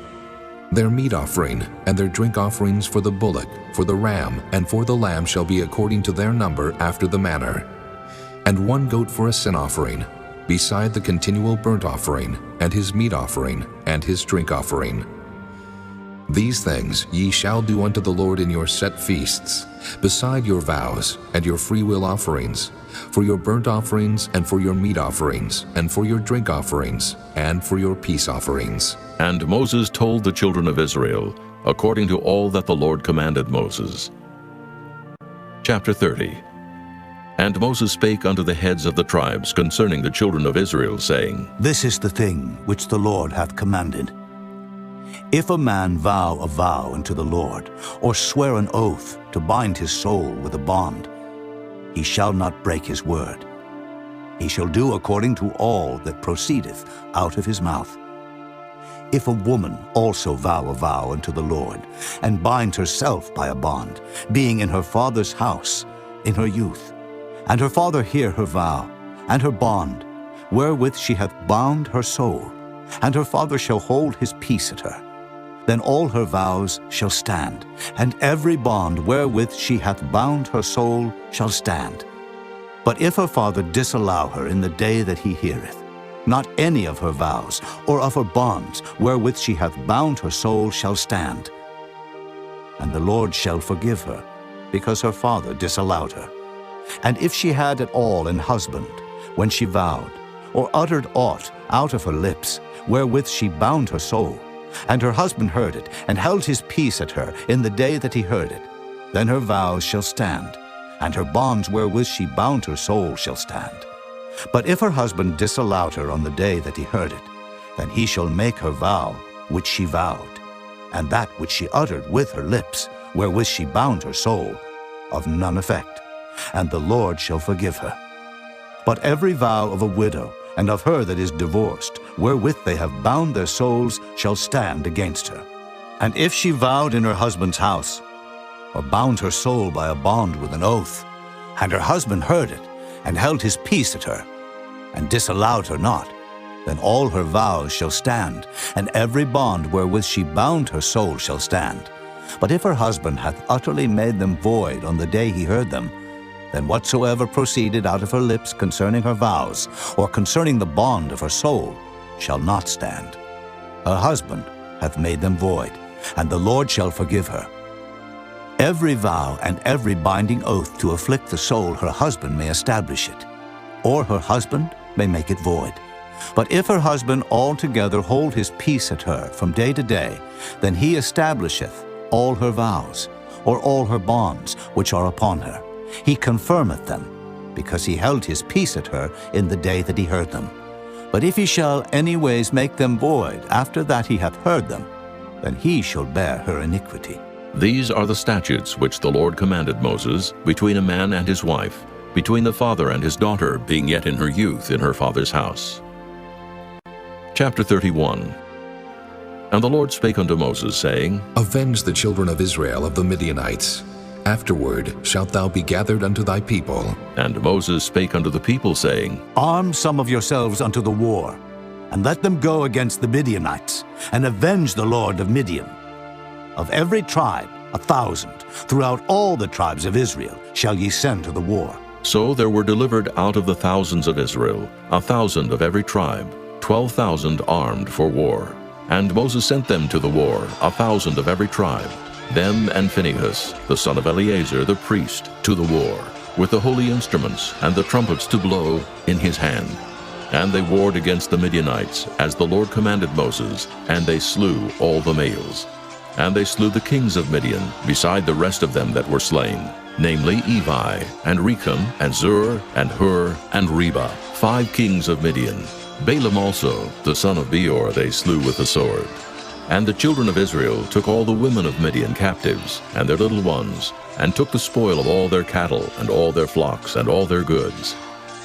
S2: Their meat offering and their drink offerings for the bullock, for the ram, and for the lamb shall be according to their number, after the manner. And 1 goat for a sin offering, beside the continual burnt offering, and his meat offering, and his drink offering. These things ye shall do unto the Lord in your set feasts, beside your vows and your freewill offerings, for your burnt offerings, and for your meat offerings, and for your drink offerings, and for your peace offerings.
S1: And Moses told the children of Israel, according to all that the Lord commanded Moses. Chapter 30. And Moses spake unto the heads of the tribes concerning the children of Israel, saying,
S8: This is the thing which the Lord hath commanded. If a man vow a vow unto the Lord, or swear an oath to bind his soul with a bond, he shall not break his word. He shall do according to all that proceedeth out of his mouth. If a woman also vow a vow unto the Lord, and bind herself by a bond, being in her father's house in her youth, and her father hear her vow, and her bond, wherewith she hath bound her soul, and her father shall hold his peace at her, then all her vows shall stand, and every bond wherewith she hath bound her soul shall stand. But if her father disallow her in the day that he heareth, not any of her vows or of her bonds wherewith she hath bound her soul shall stand. And the Lord shall forgive her, because her father disallowed her. And if she had at all an husband, when she vowed, or uttered aught out of her lips, wherewith she bound her soul, and her husband heard it, and held his peace at her in the day that he heard it, then her vows shall stand, and her bonds wherewith she bound her soul shall stand. But if her husband disallowed her on the day that he heard it, then he shall make her vow which she vowed, and that which she uttered with her lips, wherewith she bound her soul, of none effect, and the Lord shall forgive her. But every vow of a widow, and of her that is divorced, wherewith they have bound their souls, shall stand against her. And if she vowed in her husband's house, or bound her soul by a bond with an oath, and her husband heard it, and held his peace at her, and disallowed her not, then all her vows shall stand, and every bond wherewith she bound her soul shall stand. But if her husband hath utterly made them void on the day he heard them, then whatsoever proceeded out of her lips concerning her vows, or concerning the bond of her soul, shall not stand. Her husband hath made them void, and the Lord shall forgive her. Every vow and every binding oath to afflict the soul her husband may establish it, or her husband may make it void. But if her husband altogether hold his peace at her from day to day, then he establisheth all her vows, or all her bonds which are upon her. He confirmeth them, because he held his peace at her in the day that he heard them. But if he shall any ways make them void after that he hath heard them, then he shall bear her iniquity.
S1: These are the statutes which the Lord commanded Moses between a man and his wife, between the father and his daughter, being yet in her youth in her father's house. Chapter 31. And the Lord spake unto Moses, saying,
S2: Avenge the children of Israel of the Midianites. Afterward shalt thou be gathered unto thy people.
S1: And Moses spake unto the people, saying,
S8: Arm some of yourselves unto the war, and let them go against the Midianites, and avenge the Lord of Midian. Of every tribe 1,000, throughout all the tribes of Israel, shall ye send to the war.
S1: So there were delivered out of the thousands of Israel 1,000 of every tribe, 12,000 armed for war. And Moses sent them to the war, 1,000 of every tribe, them and Phinehas, the son of Eleazar the priest, to the war, with the holy instruments and the trumpets to blow in his hand. And they warred against the Midianites, as the Lord commanded Moses, and they slew all the males. And they slew the kings of Midian, beside the rest of them that were slain, namely Evi, and Recham, and Zur, and Hur, and Reba, 5 kings of Midian. Balaam also, the son of Beor, they slew with the sword. And the children of Israel took all the women of Midian captives, and their little ones, and took the spoil of all their cattle, and all their flocks, and all their goods.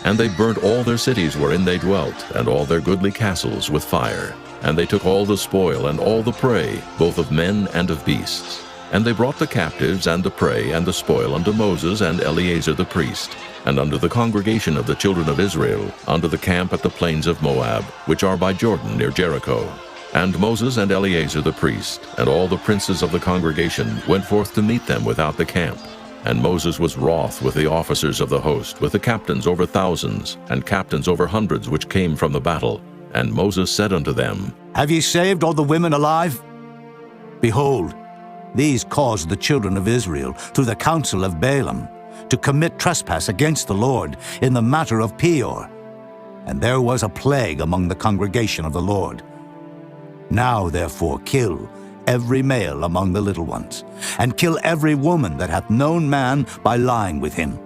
S1: And they burnt all their cities wherein they dwelt, and all their goodly castles with fire. And they took all the spoil and all the prey, both of men and of beasts. And they brought the captives and the prey and the spoil unto Moses and Eleazar the priest, and unto the congregation of the children of Israel, unto the camp at the plains of Moab, which are by Jordan near Jericho. And Moses and Eleazar the priest, and all the princes of the congregation, went forth to meet them without the camp. And Moses was wroth with the officers of the host, with the captains over thousands, and captains over hundreds which came from the battle. And Moses said unto them,
S8: Have ye saved all the women alive? Behold, these caused the children of Israel, through the counsel of Balaam, to commit trespass against the Lord in the matter of Peor. And there was a plague among the congregation of the Lord. Now therefore kill every male among the little ones, and kill every woman that hath known man by lying with him.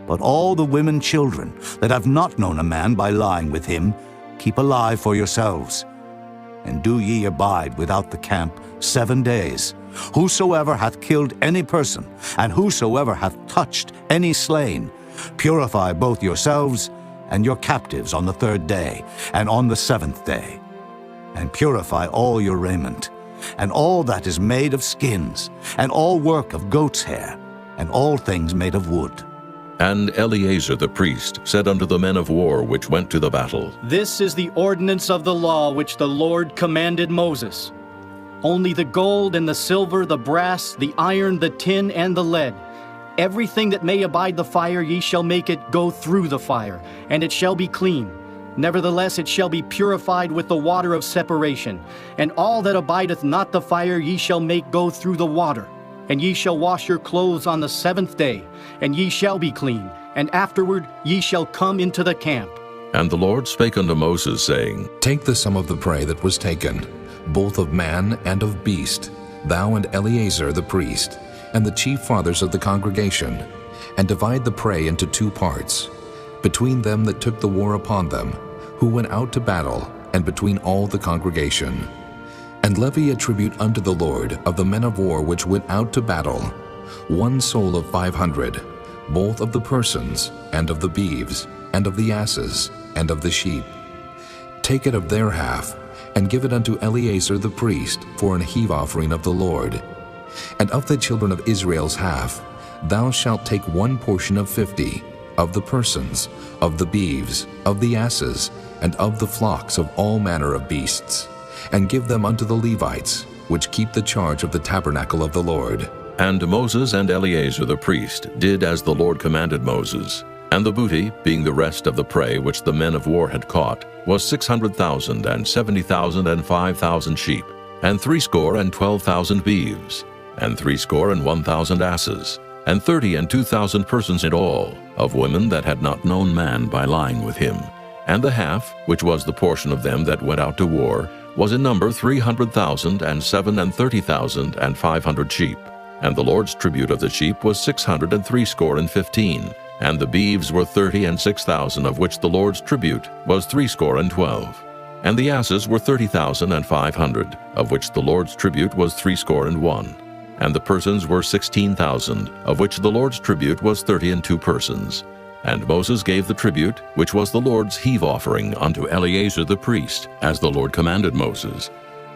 S8: But all the women children that have not known a man by lying with him, keep alive for yourselves. And do ye abide without the camp 7 days. Whosoever hath killed any person, and whosoever hath touched any slain, purify both yourselves and your captives on the 3rd day, and on the 7th day. And purify all your raiment, and all that is made of skins, and all work of goat's hair, and all things made of wood.
S1: And Eleazar the priest said unto the men of war which went to the battle,
S3: This is the ordinance of the law which the Lord commanded Moses. Only the gold and the silver, the brass, the iron, the tin, and the lead, everything that may abide the fire, ye shall make it go through the fire, and it shall be clean. Nevertheless it shall be purified with the water of separation. And all that abideth not the fire ye shall make go through the water. And ye shall wash your clothes on the 7th day, and ye shall be clean, and afterward ye shall come into the camp.
S1: And the Lord spake unto Moses, saying,
S2: Take the sum of the prey that was taken, both of man and of beast, thou and Eleazar the priest, and the chief fathers of the congregation, and divide the prey into 2 parts, between them that took the war upon them, who went out to battle, and between all the congregation. And levy a tribute unto the Lord of the men of war which went out to battle, 1 soul of 500, both of the persons, and of the beeves, and of the asses, and of the sheep. Take it of their half, and give it unto Eleazar the priest for an heave offering of the Lord. And of the children of Israel's half, thou shalt take 1 portion of 50, of the persons, of the beeves, of the asses, and of the flocks of all manner of beasts, and give them unto the Levites, which keep the charge of the tabernacle of the Lord.
S1: And Moses and Eleazar the priest did as the Lord commanded Moses. And the booty, being the rest of the prey which the men of war had caught, was 600,000, and 70,000, and 5,000 sheep, and 62,000 beeves, and 61,000 asses, and 32,000 persons in all, of women that had not known man by lying with him. And the half, which was the portion of them that went out to war, was in number 300,000, and 37,500 sheep. And the Lord's tribute of the sheep was 615, and the beeves were 30 and 6,000, of which the Lord's tribute was 12. And the asses were 30,500, of which the Lord's tribute was 61. And the persons were 16,000, of which the Lord's tribute was 32 persons. And Moses gave the tribute, which was the Lord's heave offering, unto Eleazar the priest, as the Lord commanded Moses.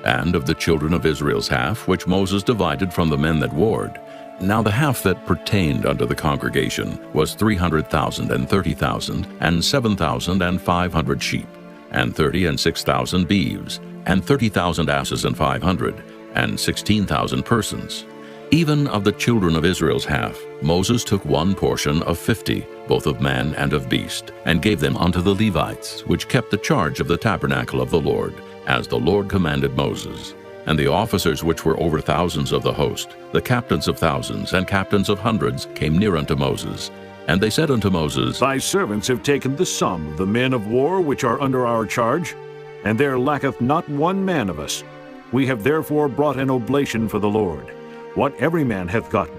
S1: And of the children of Israel's half, which Moses divided from the men that warred. Now the half that pertained unto the congregation was 300,000 and 30,000, and 7,500 sheep, and 30 and 6,000 beeves, and 30,000 asses and 500, and 16,000 persons. Even of the children of Israel's half, Moses took one portion of 50, both of man and of beast, and gave them unto the Levites, which kept the charge of the tabernacle of the Lord, as the Lord commanded Moses. And the officers which were over thousands of the host, the captains of thousands and captains of hundreds, came near unto Moses. And they said unto Moses,
S9: Thy servants have taken the sum of the men of war which are under our charge, and there lacketh not one man of us. We have therefore brought an oblation for the Lord, what every man hath gotten,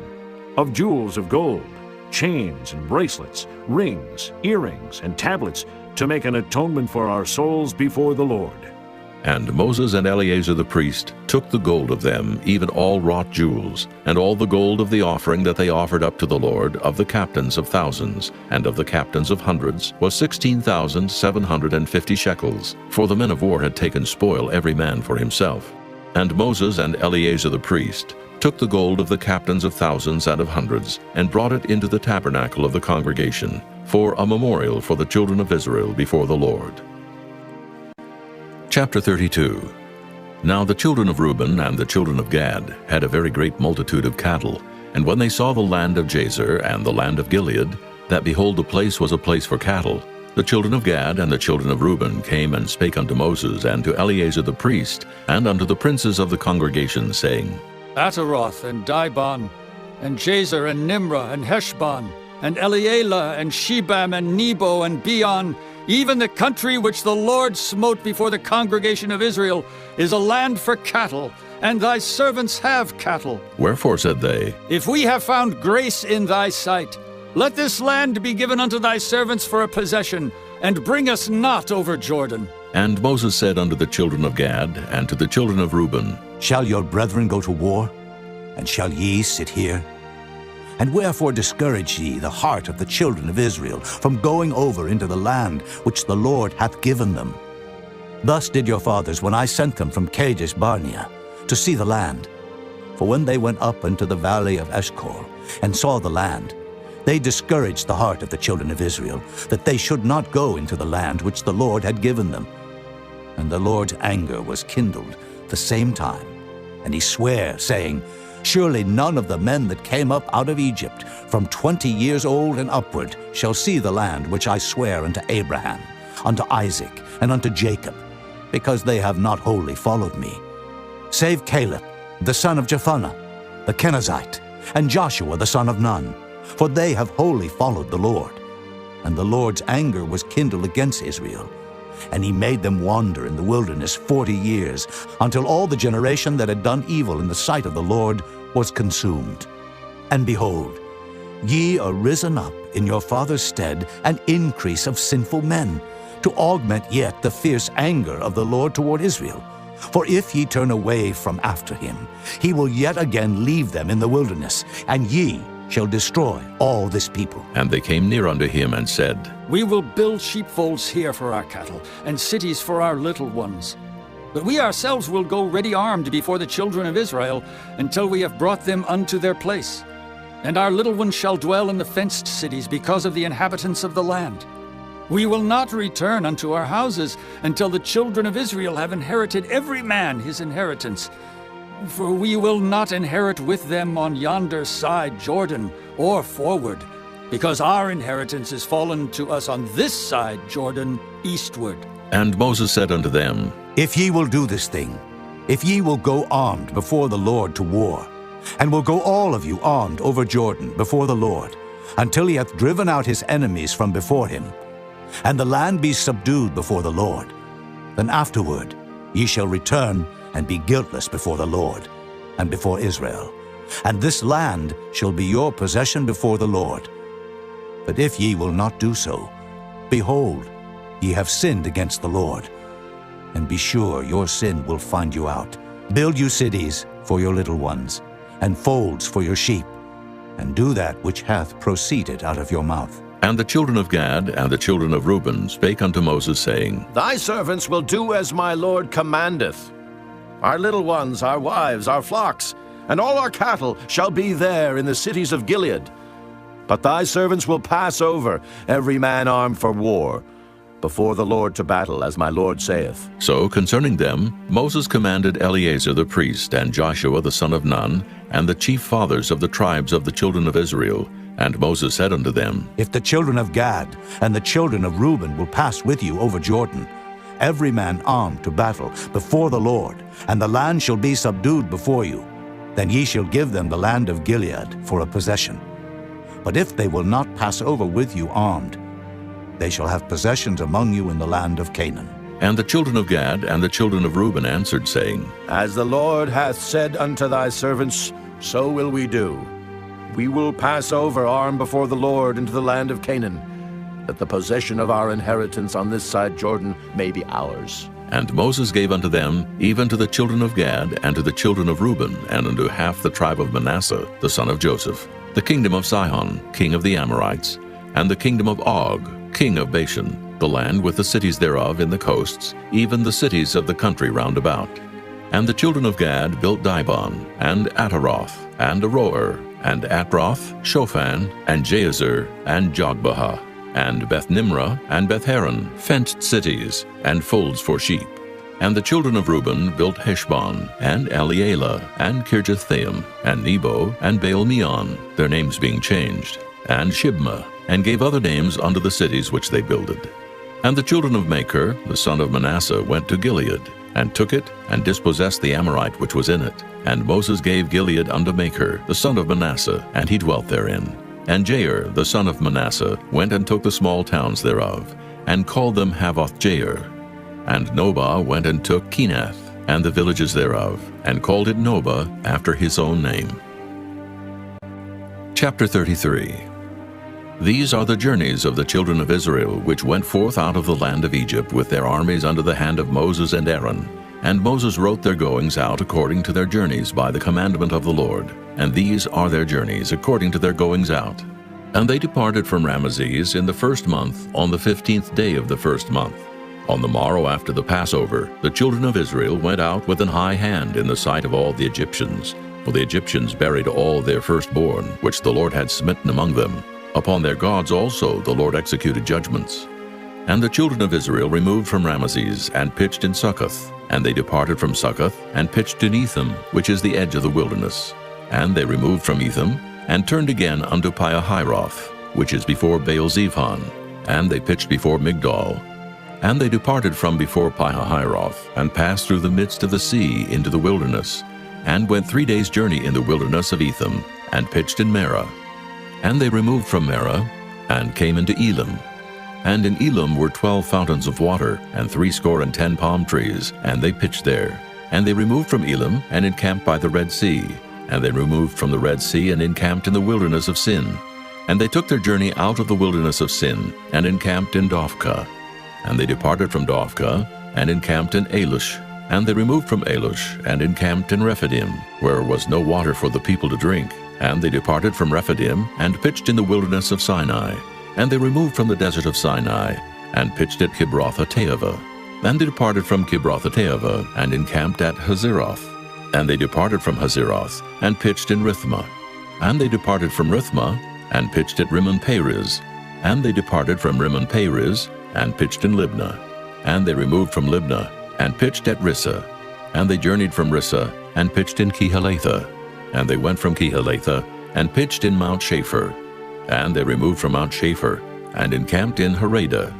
S9: of jewels of gold, chains and bracelets, rings, earrings, and tablets, to make an atonement for our souls before the Lord.
S1: And Moses and Eleazar the priest took the gold of them, even all wrought jewels, and all the gold of the offering that they offered up to the Lord, of the captains of thousands, and of the captains of hundreds, was 16,750 shekels, for the men of war had taken spoil every man for himself. And Moses and Eleazar the priest took the gold of the captains of thousands and of hundreds, and brought it into the tabernacle of the congregation, for a memorial for the children of Israel before the Lord. Chapter 32. Now the children of Reuben and the children of Gad had a very great multitude of cattle. And when they saw the land of Jazer and the land of Gilead, that behold the place was a place for cattle, the children of Gad and the children of Reuben came and spake unto Moses and to Eleazar the priest, and unto the princes of the congregation, saying,
S11: Ataroth and Dibon, and Jazer and Nimrah and Heshbon, and Elealeh and Shebam and Nebo and Beon, even the country which the Lord smote before the congregation of Israel, is a land for cattle, and thy servants have cattle.
S1: Wherefore said they,
S11: If we have found grace in thy sight, let this land be given unto thy servants for a possession, and bring us not over Jordan.
S1: And Moses said unto the children of Gad and to the children of Reuben,
S8: Shall your brethren go to war, and shall ye sit here? And wherefore discourage ye the heart of the children of Israel from going over into the land which the Lord hath given them? Thus did your fathers when I sent them from Kadesh Barnea to see the land. For when they went up into the valley of Eshcol and saw the land, they discouraged the heart of the children of Israel, that they should not go into the land which the Lord had given them. And the Lord's anger was kindled the same time, and he sware, saying, Surely none of the men that came up out of Egypt from 20 years old and upward shall see the land which I swear unto Abraham, unto Isaac, and unto Jacob, because they have not wholly followed me, save Caleb, the son of Jephunneh, the Kenizzite, and Joshua the son of Nun, for they have wholly followed the Lord. And the Lord's anger was kindled against Israel, and he made them wander in the wilderness 40 years, until all the generation that had done evil in the sight of the Lord was consumed. And behold, ye are risen up in your father's stead an increase of sinful men, to augment yet the fierce anger of the Lord toward Israel. For if ye turn away from after him, he will yet again leave them in the wilderness, and ye shall destroy all this people.
S1: And they came near unto him and said,
S11: We will build sheepfolds here for our cattle, and cities for our little ones. But we ourselves will go ready armed before the children of Israel, until we have brought them unto their place. And our little ones shall dwell in the fenced cities, because of the inhabitants of the land. We will not return unto our houses, until the children of Israel have inherited every man his inheritance. For we will not inherit with them on yonder side Jordan, or forward, because our inheritance is fallen to us on this side Jordan, eastward.
S1: And Moses said unto them,
S8: If ye will do this thing, if ye will go armed before the Lord to war, and will go all of you armed over Jordan before the Lord, until he hath driven out his enemies from before him, and the land be subdued before the Lord, then afterward ye shall return and be guiltless before the Lord and before Israel. And this land shall be your possession before the Lord. But if ye will not do so, behold, ye have sinned against the Lord. And be sure your sin will find you out. Build you cities for your little ones, and folds for your sheep, and do that which hath proceeded out of your mouth.
S1: And the children of Gad and the children of Reuben spake unto Moses, saying,
S13: Thy servants will do as my Lord commandeth. Our little ones, our wives, our flocks, and all our cattle shall be there in the cities of Gilead. But thy servants will pass over, every man armed for war, before the Lord to battle, as my Lord saith.
S1: So concerning them Moses commanded Eleazar the priest, and Joshua the son of Nun, and the chief fathers of the tribes of the children of Israel. And Moses said unto them,
S8: If the children of Gad and the children of Reuben will pass with you over Jordan, every man armed to battle before the Lord, and the land shall be subdued before you, then ye shall give them the land of Gilead for a possession. But if they will not pass over with you armed, they shall have possessions among you in the land of Canaan.
S1: And the children of Gad and the children of Reuben answered, saying,
S13: As the Lord hath said unto thy servants, so will we do. We will pass over armed before the Lord into the land of Canaan, that the possession of our inheritance on this side Jordan may be ours.
S1: And Moses gave unto them, even to the children of Gad, and to the children of Reuben, and unto half the tribe of Manasseh, the son of Joseph, the kingdom of Sihon, king of the Amorites, and the kingdom of Og, king of Bashan, the land with the cities thereof in the coasts, even the cities of the country round about. And the children of Gad built Dibon, and Ataroth, and Aroer, and Atroth, Shophan, and Jazer, and Jogbehah, and Beth-nimrah, and Beth-haran, fenced cities, and folds for sheep. And the children of Reuben built Heshbon, and Elealeh, and Kirjathim, and Nebo, and Baal-meon, their names being changed, and Shibmah, and gave other names unto the cities which they builded. And the children of Machir, the son of Manasseh, went to Gilead, and took it, and dispossessed the Amorite which was in it. And Moses gave Gilead unto Machir, the son of Manasseh, and he dwelt therein. And Jair, the son of Manasseh, went and took the small towns thereof, and called them Havoth-jair. And Nobah went and took Kenath, and the villages thereof, and called it Nobah after his own name. Chapter 33. These are the journeys of the children of Israel, which went forth out of the land of Egypt with their armies under the hand of Moses and Aaron. And Moses wrote their goings out according to their journeys by the commandment of the Lord. And these are their journeys according to their goings out. And they departed from Ramesses in the first month, on the 15th day of the first month. On the morrow after the Passover, the children of Israel went out with an high hand in the sight of all the Egyptians. For the Egyptians buried all their firstborn, which the Lord had smitten among them. Upon their gods also the Lord executed judgments. And the children of Israel removed from Ramesses, and pitched in Succoth. And they departed from Succoth, and pitched in Etham, which is the edge of the wilderness. And they removed from Etham, and turned again unto Piahiroth, which is before Baal-zephon. And they pitched before Migdol. And they departed from before Piahiroth, and passed through the midst of the sea into the wilderness, and went 3 days' journey in the wilderness of Etham, and pitched in Marah. And they removed from Marah, and came into Elim. And in Elim were 12 fountains of water, and 70 palm trees, and they pitched there. And they removed from Elim, and encamped by the Red Sea. And they removed from the Red Sea, and encamped in the wilderness of Sin. And they took their journey out of the wilderness of Sin, and encamped in Dophkah. And they departed from Dophkah, and encamped in Alush. And they removed from Alush, and encamped in Rephidim, where was no water for the people to drink. And they departed from Rephidim, and pitched in the wilderness of Sinai. And they removed from the desert of Sinai, and pitched at Kibroth-hattaavah. And they departed from Kibroth-hattaavah, and encamped at Hazeroth. And they departed from Hazeroth, and pitched in Rithmah. And they departed from Rithmah, and pitched at Rimmon-Perez. And they departed from Rimmon-Perez, and pitched in Libnah. And they removed from Libnah, and pitched at Rissah. And they journeyed from Rissah, and pitched in Kehelathah. And they went from Kehelathah, and pitched in Mount Shapher. And they removed from Mount Shapher, and encamped in Haradah.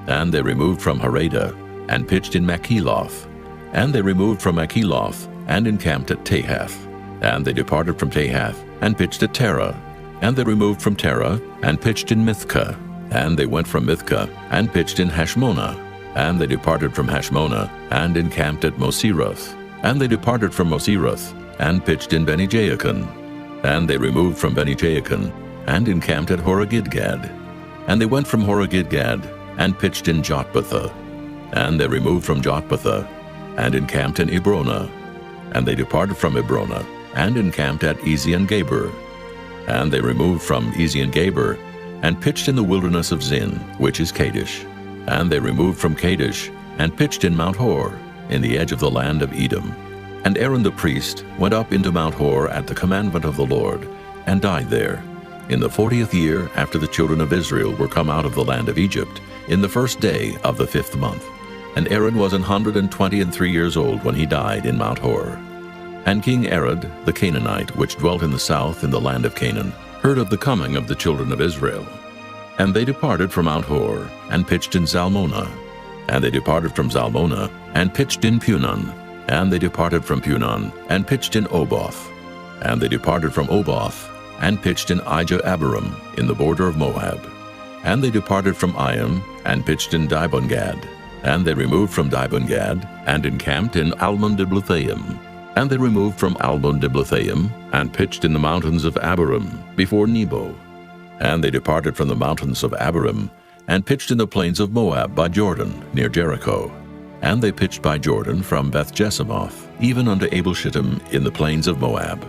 S1: And they removed from Haradah, and pitched in Makheloth. And they removed from Makheloth, and encamped at Tahath. And they departed from Tahath, and pitched at Terah. And they removed from Terah, and pitched in Mithkah. And they went from Mithkah, and pitched in Hashmonah. And they departed from Hashmonah, and encamped at Moseroth. And they departed from Moseroth, and pitched in Beni-Jaakon. And they removed from Beni-Jaakon, and encamped at Horah-Gidgad. And they went from Horah-Gidgad, and pitched in Jotbathah. And they removed from Jotbathah, and encamped in Ebrona. And they departed from Ebrona, and encamped at Ezion-Geber. And they removed from Ezion-Geber, and pitched in the wilderness of Zin, which is Kadesh. And they removed from Kadesh, and pitched in Mount Hor, in the edge of the land of Edom. And Aaron the priest went up into Mount Hor at the commandment of the Lord, and died there, in the 40th year after the children of Israel were come out of the land of Egypt, in the 1st day of the 5th month. And Aaron was 123 years old when he died in Mount Hor. And King Arad the Canaanite, which dwelt in the south in the land of Canaan, heard of the coming of the children of Israel. And they departed from Mount Hor, and pitched in Zalmonah. And they departed from Zalmonah, and pitched in Punon. And they departed from Punon, and pitched in Oboth. And they departed from Oboth, and pitched in Ijah-Abarim, in the border of Moab. And they departed from Iam, and pitched in Dibon-Gad. And they removed from Dibon-Gad, and encamped in Almon-Diblathaim. And they removed from Almon-Diblathaim, and pitched in the mountains of Abarim, before Nebo. And they departed from the mountains of Abarim, and pitched in the plains of Moab by Jordan, near Jericho. And they pitched by Jordan from Beth-Jesimoth, even unto Abel-Shittim in the plains of Moab.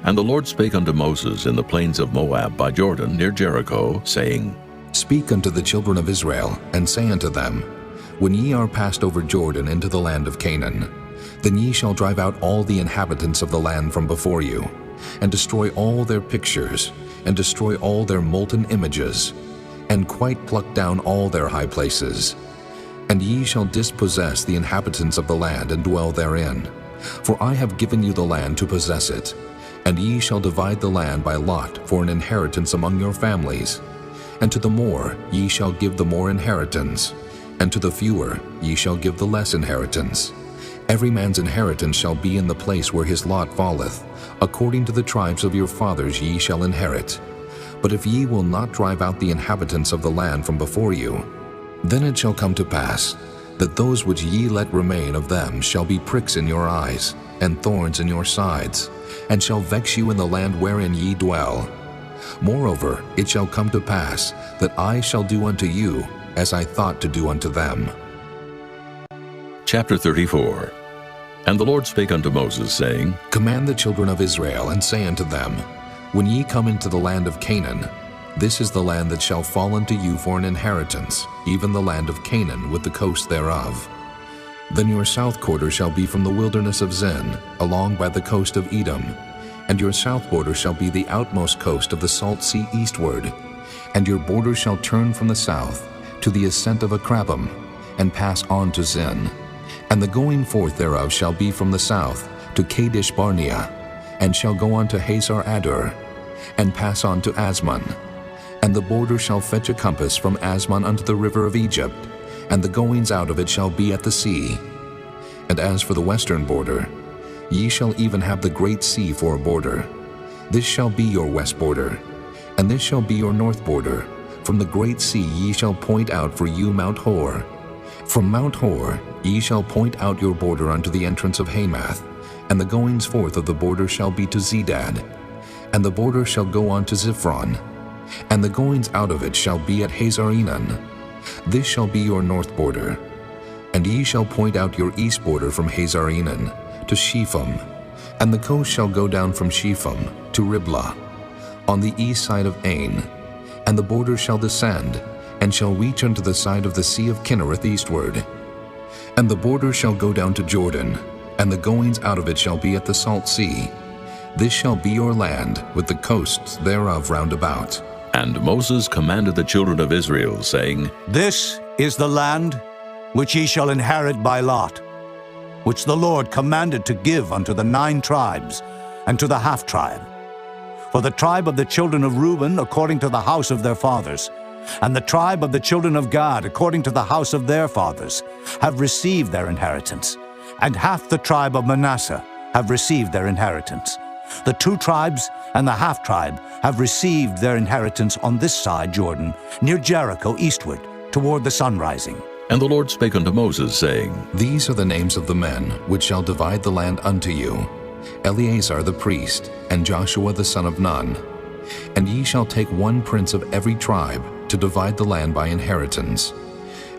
S1: And the Lord spake unto Moses in the plains of Moab by Jordan, near Jericho, saying,
S2: Speak unto the children of Israel, and say unto them, When ye are passed over Jordan into the land of Canaan, then ye shall drive out all the inhabitants of the land from before you, and destroy all their pictures, and destroy all their molten images, and quite pluck down all their high places. And ye shall dispossess the inhabitants of the land, and dwell therein. For I have given you the land to possess it, and ye shall divide the land by lot for an inheritance among your families. And to the more ye shall give the more inheritance, and to the fewer ye shall give the less inheritance. Every man's inheritance shall be in the place where his lot falleth. According to the tribes of your fathers ye shall inherit. But if ye will not drive out the inhabitants of the land from before you, then it shall come to pass that those which ye let remain of them shall be pricks in your eyes, and thorns in your sides, and shall vex you in the land wherein ye dwell. Moreover, it shall come to pass that I shall do unto you as I thought to do unto them.
S1: Chapter 34. And the Lord spake unto Moses, saying,
S2: Command the children of Israel, and say unto them, When ye come into the land of Canaan, this is the land that shall fall unto you for an inheritance, even the land of Canaan with the coast thereof. Then your south quarter shall be from the wilderness of Zin, along by the coast of Edom, and your south border shall be the outmost coast of the salt sea eastward, and your border shall turn from the south to the ascent of Akrabim, and pass on to Zin. And the going forth thereof shall be from the south to Kadesh Barnea, and shall go on to Hazar Adur, and pass on to Asmon. And the border shall fetch a compass from Asmon unto the river of Egypt, and the goings out of it shall be at the sea. And as for the western border, ye shall even have the great sea for a border. This shall be your west border, and this shall be your north border. From the great sea ye shall point out for you Mount Hor. From Mount Hor ye shall point out your border unto the entrance of Hamath, and the goings forth of the border shall be to Zedad, and the border shall go on to Ziphron, and the goings out of it shall be at Hazar-Enan. This shall be your north border. And ye shall point out your east border from Hazar-Enan to Shepham, and the coast shall go down from Shepham to Riblah, on the east side of Ain, and the border shall descend, and shall reach unto the side of the sea of Kinnereth eastward. And the border shall go down to Jordan, and the goings out of it shall be at the salt sea. This shall be your land, with the coasts thereof round about.
S1: And Moses commanded the children of Israel, saying,
S8: This is the land which ye shall inherit by lot, which the Lord commanded to give unto the 9 tribes, and to the half-tribe. For the tribe of the children of Reuben according to the house of their fathers, and the tribe of the children of Gad according to the house of their fathers, have received their inheritance, and half the tribe of Manasseh have received their inheritance. The 2 tribes and the half-tribe have received their inheritance on this side Jordan, near Jericho eastward, toward the sun rising.
S1: And the Lord spake unto Moses, saying,
S2: These are the names of the men which shall divide the land unto you, Eleazar the priest, and Joshua the son of Nun. And ye shall take one prince of every tribe to divide the land by inheritance.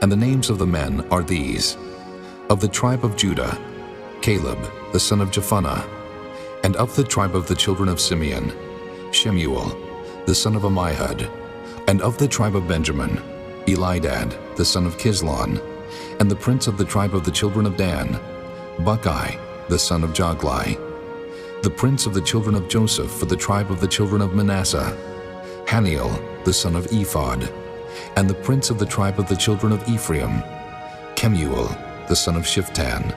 S2: And the names of the men are these: of the tribe of Judah, Caleb the son of Jephunneh; and of the tribe of the children of Simeon, Shemuel the son of Ammihud; and of the tribe of Benjamin, Elidad the son of Kislon; and the prince of the tribe of the children of Dan, Buckai the son of Joglai; the prince of the children of Joseph for the tribe of the children of Manasseh, Haniel the son of Ephod; and the prince of the tribe of the children of Ephraim, Kemuel the son of Shiftan;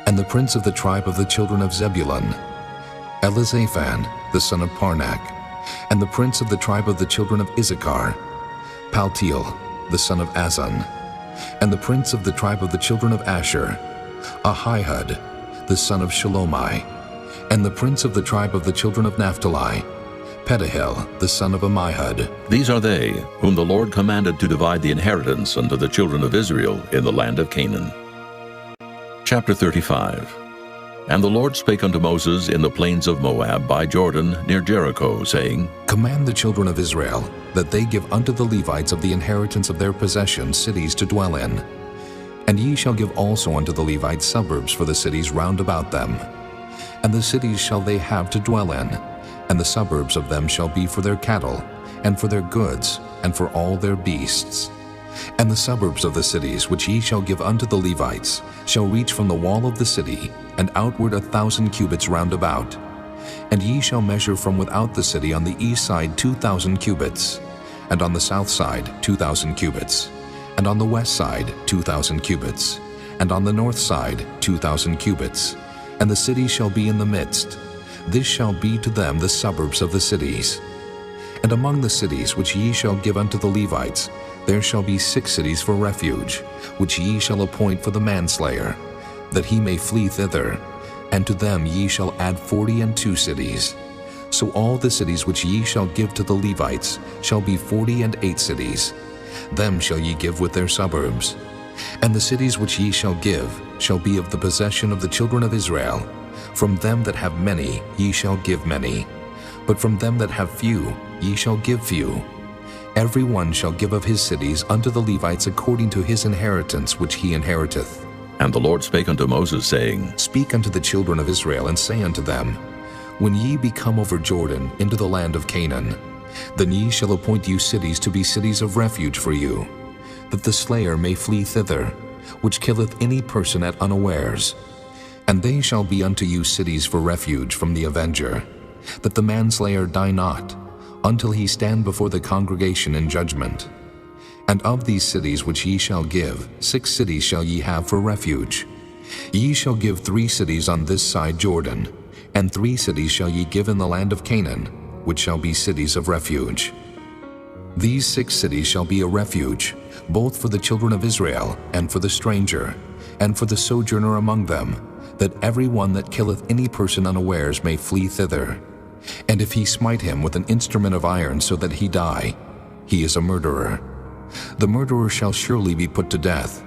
S2: and the prince of the tribe of the children of Zebulun, Elizaphan the son of Parnak; and the prince of the tribe of the children of Issachar, Paltiel the son of Azan; and the prince of the tribe of the children of Asher, Ahihud the son of Shalomai; and the prince of the tribe of the children of Naphtali, Pedahel the son of Ammihud.
S1: These are they whom the Lord commanded to divide the inheritance unto the children of Israel in the land of Canaan. Chapter 35. And the Lord spake unto Moses in the plains of Moab by Jordan near Jericho, saying,
S2: Command the children of Israel that they give unto the Levites of the inheritance of their possession cities to dwell in. And ye shall give also unto the Levites suburbs for the cities round about them. And the cities shall they have to dwell in, and the suburbs of them shall be for their cattle, and for their goods, and for all their beasts. And the suburbs of the cities which ye shall give unto the Levites shall reach from the wall of the city, and outward 1,000 cubits round about. And ye shall measure from without the city on the east side 2,000 cubits, and on the south side 2,000 cubits, and on the west side 2,000 cubits, and on the north side 2,000 cubits. And the city shall be in the midst. This shall be to them the suburbs of the cities. And among the cities which ye shall give unto the Levites, there shall be 6 cities for refuge, which ye shall appoint for the manslayer, that he may flee thither, and to them ye shall add 42 cities. So all the cities which ye shall give to the Levites shall be 48 cities. Them shall ye give with their suburbs. And the cities which ye shall give shall be of the possession of the children of Israel. From them that have many ye shall give many, but from them that have few ye shall give few. Every one shall give of his cities unto the Levites according to his inheritance which he inheriteth.
S1: And the Lord spake unto Moses, saying,
S2: Speak unto the children of Israel, and say unto them, When ye be come over Jordan into the land of Canaan, then ye shall appoint you cities to be cities of refuge for you, that the slayer may flee thither, which killeth any person at unawares. And they shall be unto you cities for refuge from the avenger, that the manslayer die not, until he stand before the congregation in judgment. And of these cities which ye shall give, 6 cities shall ye have for refuge. Ye shall give 3 cities on this side Jordan, and 3 cities shall ye give in the land of Canaan, which shall be cities of refuge. These 6 cities shall be a refuge, both for the children of Israel, and for the stranger, and for the sojourner among them, that every one that killeth any person unawares may flee thither. And if he smite him with an instrument of iron so that he die, he is a murderer. The murderer shall surely be put to death.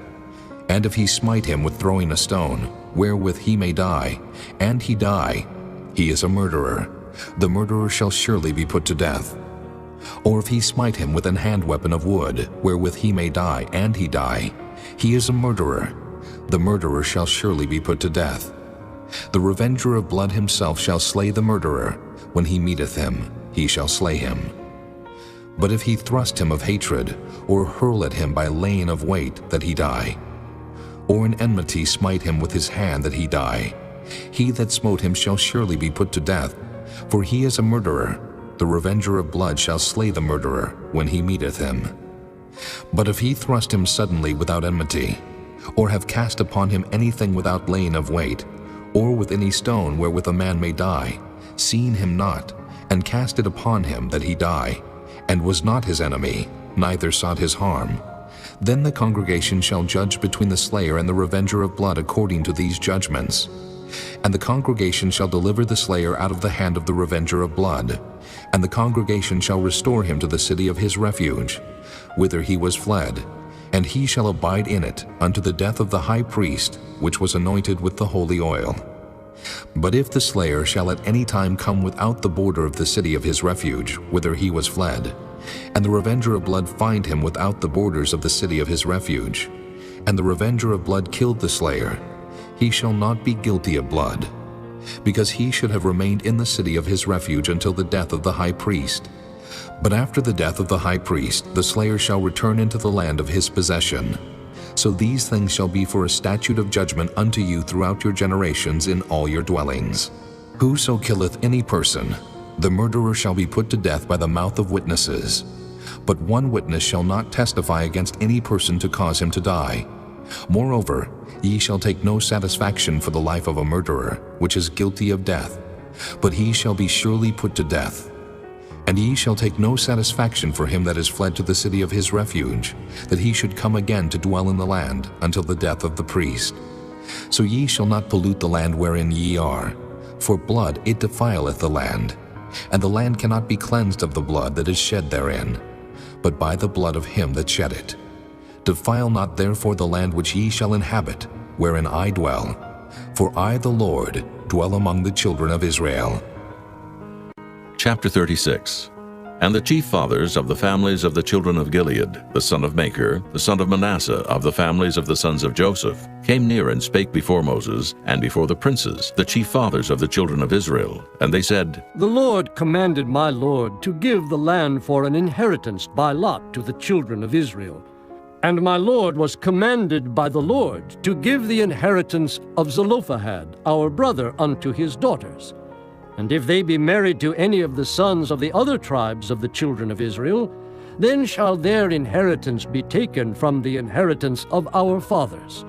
S2: And if he smite him with throwing a stone, wherewith he may die, and he die, he is a murderer. The murderer shall surely be put to death. Or if he smite him with an hand weapon of wood, wherewith he may die, and he die, he is a murderer. The murderer shall surely be put to death. The revenger of blood himself shall slay the murderer. When he meeteth him, he shall slay him. But if he thrust him of hatred, or hurl at him by laying of weight, that he die, or in enmity smite him with his hand, that he die, he that smote him shall surely be put to death, for he is a murderer. The revenger of blood shall slay the murderer when he meeteth him. But if he thrust him suddenly without enmity, or have cast upon him anything without laying of weight, or with any stone wherewith a man may die, seeing him not, and cast it upon him that he die, and was not his enemy, neither sought his harm, then the congregation shall judge between the slayer and the revenger of blood according to these judgments. And the congregation shall deliver the slayer out of the hand of the revenger of blood, and the congregation shall restore him to the city of his refuge, whither he was fled, and he shall abide in it unto the death of the high priest, which was anointed with the holy oil. But if the slayer shall at any time come without the border of the city of his refuge, whither he was fled, and the revenger of blood find him without the borders of the city of his refuge, and the revenger of blood killed the slayer, he shall not be guilty of blood, because he should have remained in the city of his refuge until the death of the high priest. But after the death of the high priest, the slayer shall return into the land of his possession. So these things shall be for a statute of judgment unto you throughout your generations in all your dwellings. Whoso killeth any person, the murderer shall be put to death by the mouth of witnesses. But one witness shall not testify against any person to cause him to die. Moreover, ye shall take no satisfaction for the life of a murderer, which is guilty of death, but he shall be surely put to death. And ye shall take no satisfaction for him that is fled to the city of his refuge, that he should come again to dwell in the land until the death of the priest. So ye shall not pollute the land wherein ye are, for blood it defileth the land, and the land cannot be cleansed of the blood that is shed therein, but by the blood of him that shed it. Defile not therefore the land which ye shall inhabit, wherein I dwell, for I the Lord dwell among the children of Israel.
S1: Chapter 36. And the chief fathers of the families of the children of Gilead, the son of Machir, the son of Manasseh, of the families of the sons of Joseph, came near and spake before Moses, and before the princes, the chief fathers of the children of Israel. And they said,
S10: The Lord commanded my Lord to give the land for an inheritance by lot to the children of Israel. And my Lord was commanded by the Lord to give the inheritance of Zelophehad, our brother, unto his daughters. And if they be married to any of the sons of the other tribes of the children of Israel, then shall their inheritance be taken from the inheritance of our fathers,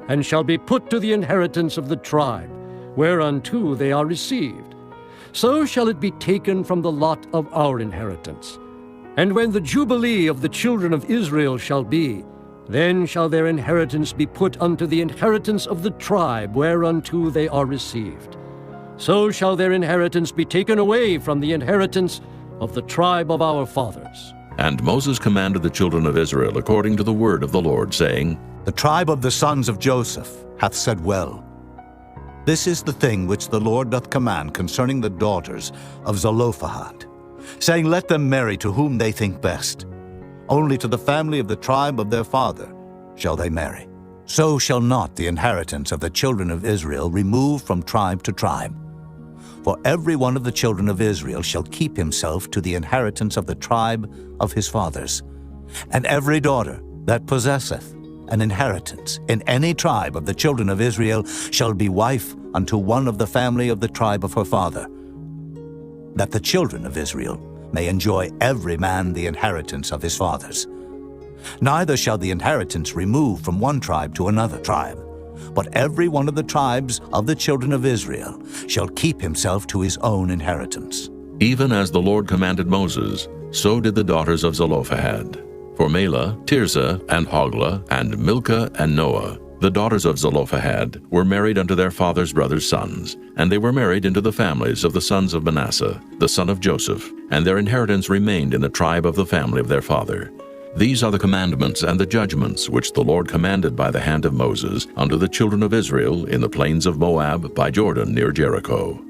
S10: and shall be put to the inheritance of the tribe, whereunto they are received. So shall it be taken from the lot of our inheritance. And when the jubilee of the children of Israel shall be, then shall their inheritance be put unto the inheritance of the tribe whereunto they are received. So shall their inheritance be taken away from the inheritance of the tribe of our fathers.
S1: And Moses commanded the children of Israel according to the word of the Lord, saying,
S8: The tribe of the sons of Joseph hath said well. This is the thing which the Lord doth command concerning the daughters of Zelophehad, saying, Let them marry to whom they think best. Only to the family of the tribe of their father shall they marry. So shall not the inheritance of the children of Israel remove from tribe to tribe. For every one of the children of Israel shall keep himself to the inheritance of the tribe of his fathers. And every daughter that possesseth an inheritance in any tribe of the children of Israel shall be wife unto one of the family of the tribe of her father, that the children of Israel may enjoy every man the inheritance of his fathers. Neither shall the inheritance remove from one tribe to another tribe, but every one of the tribes of the children of Israel shall keep himself to his own inheritance.
S1: Even as the Lord commanded Moses, so did the daughters of Zelophehad. For Mela, Tirzah, and Hoglah, and Milcah, and Noah, the daughters of Zelophehad, were married unto their father's brothers' sons, and they were married into the families of the sons of Manasseh, the son of Joseph, and their inheritance remained in the tribe of the family of their father. These are the commandments and the judgments which the Lord commanded by the hand of Moses unto the children of Israel in the plains of Moab by Jordan near Jericho.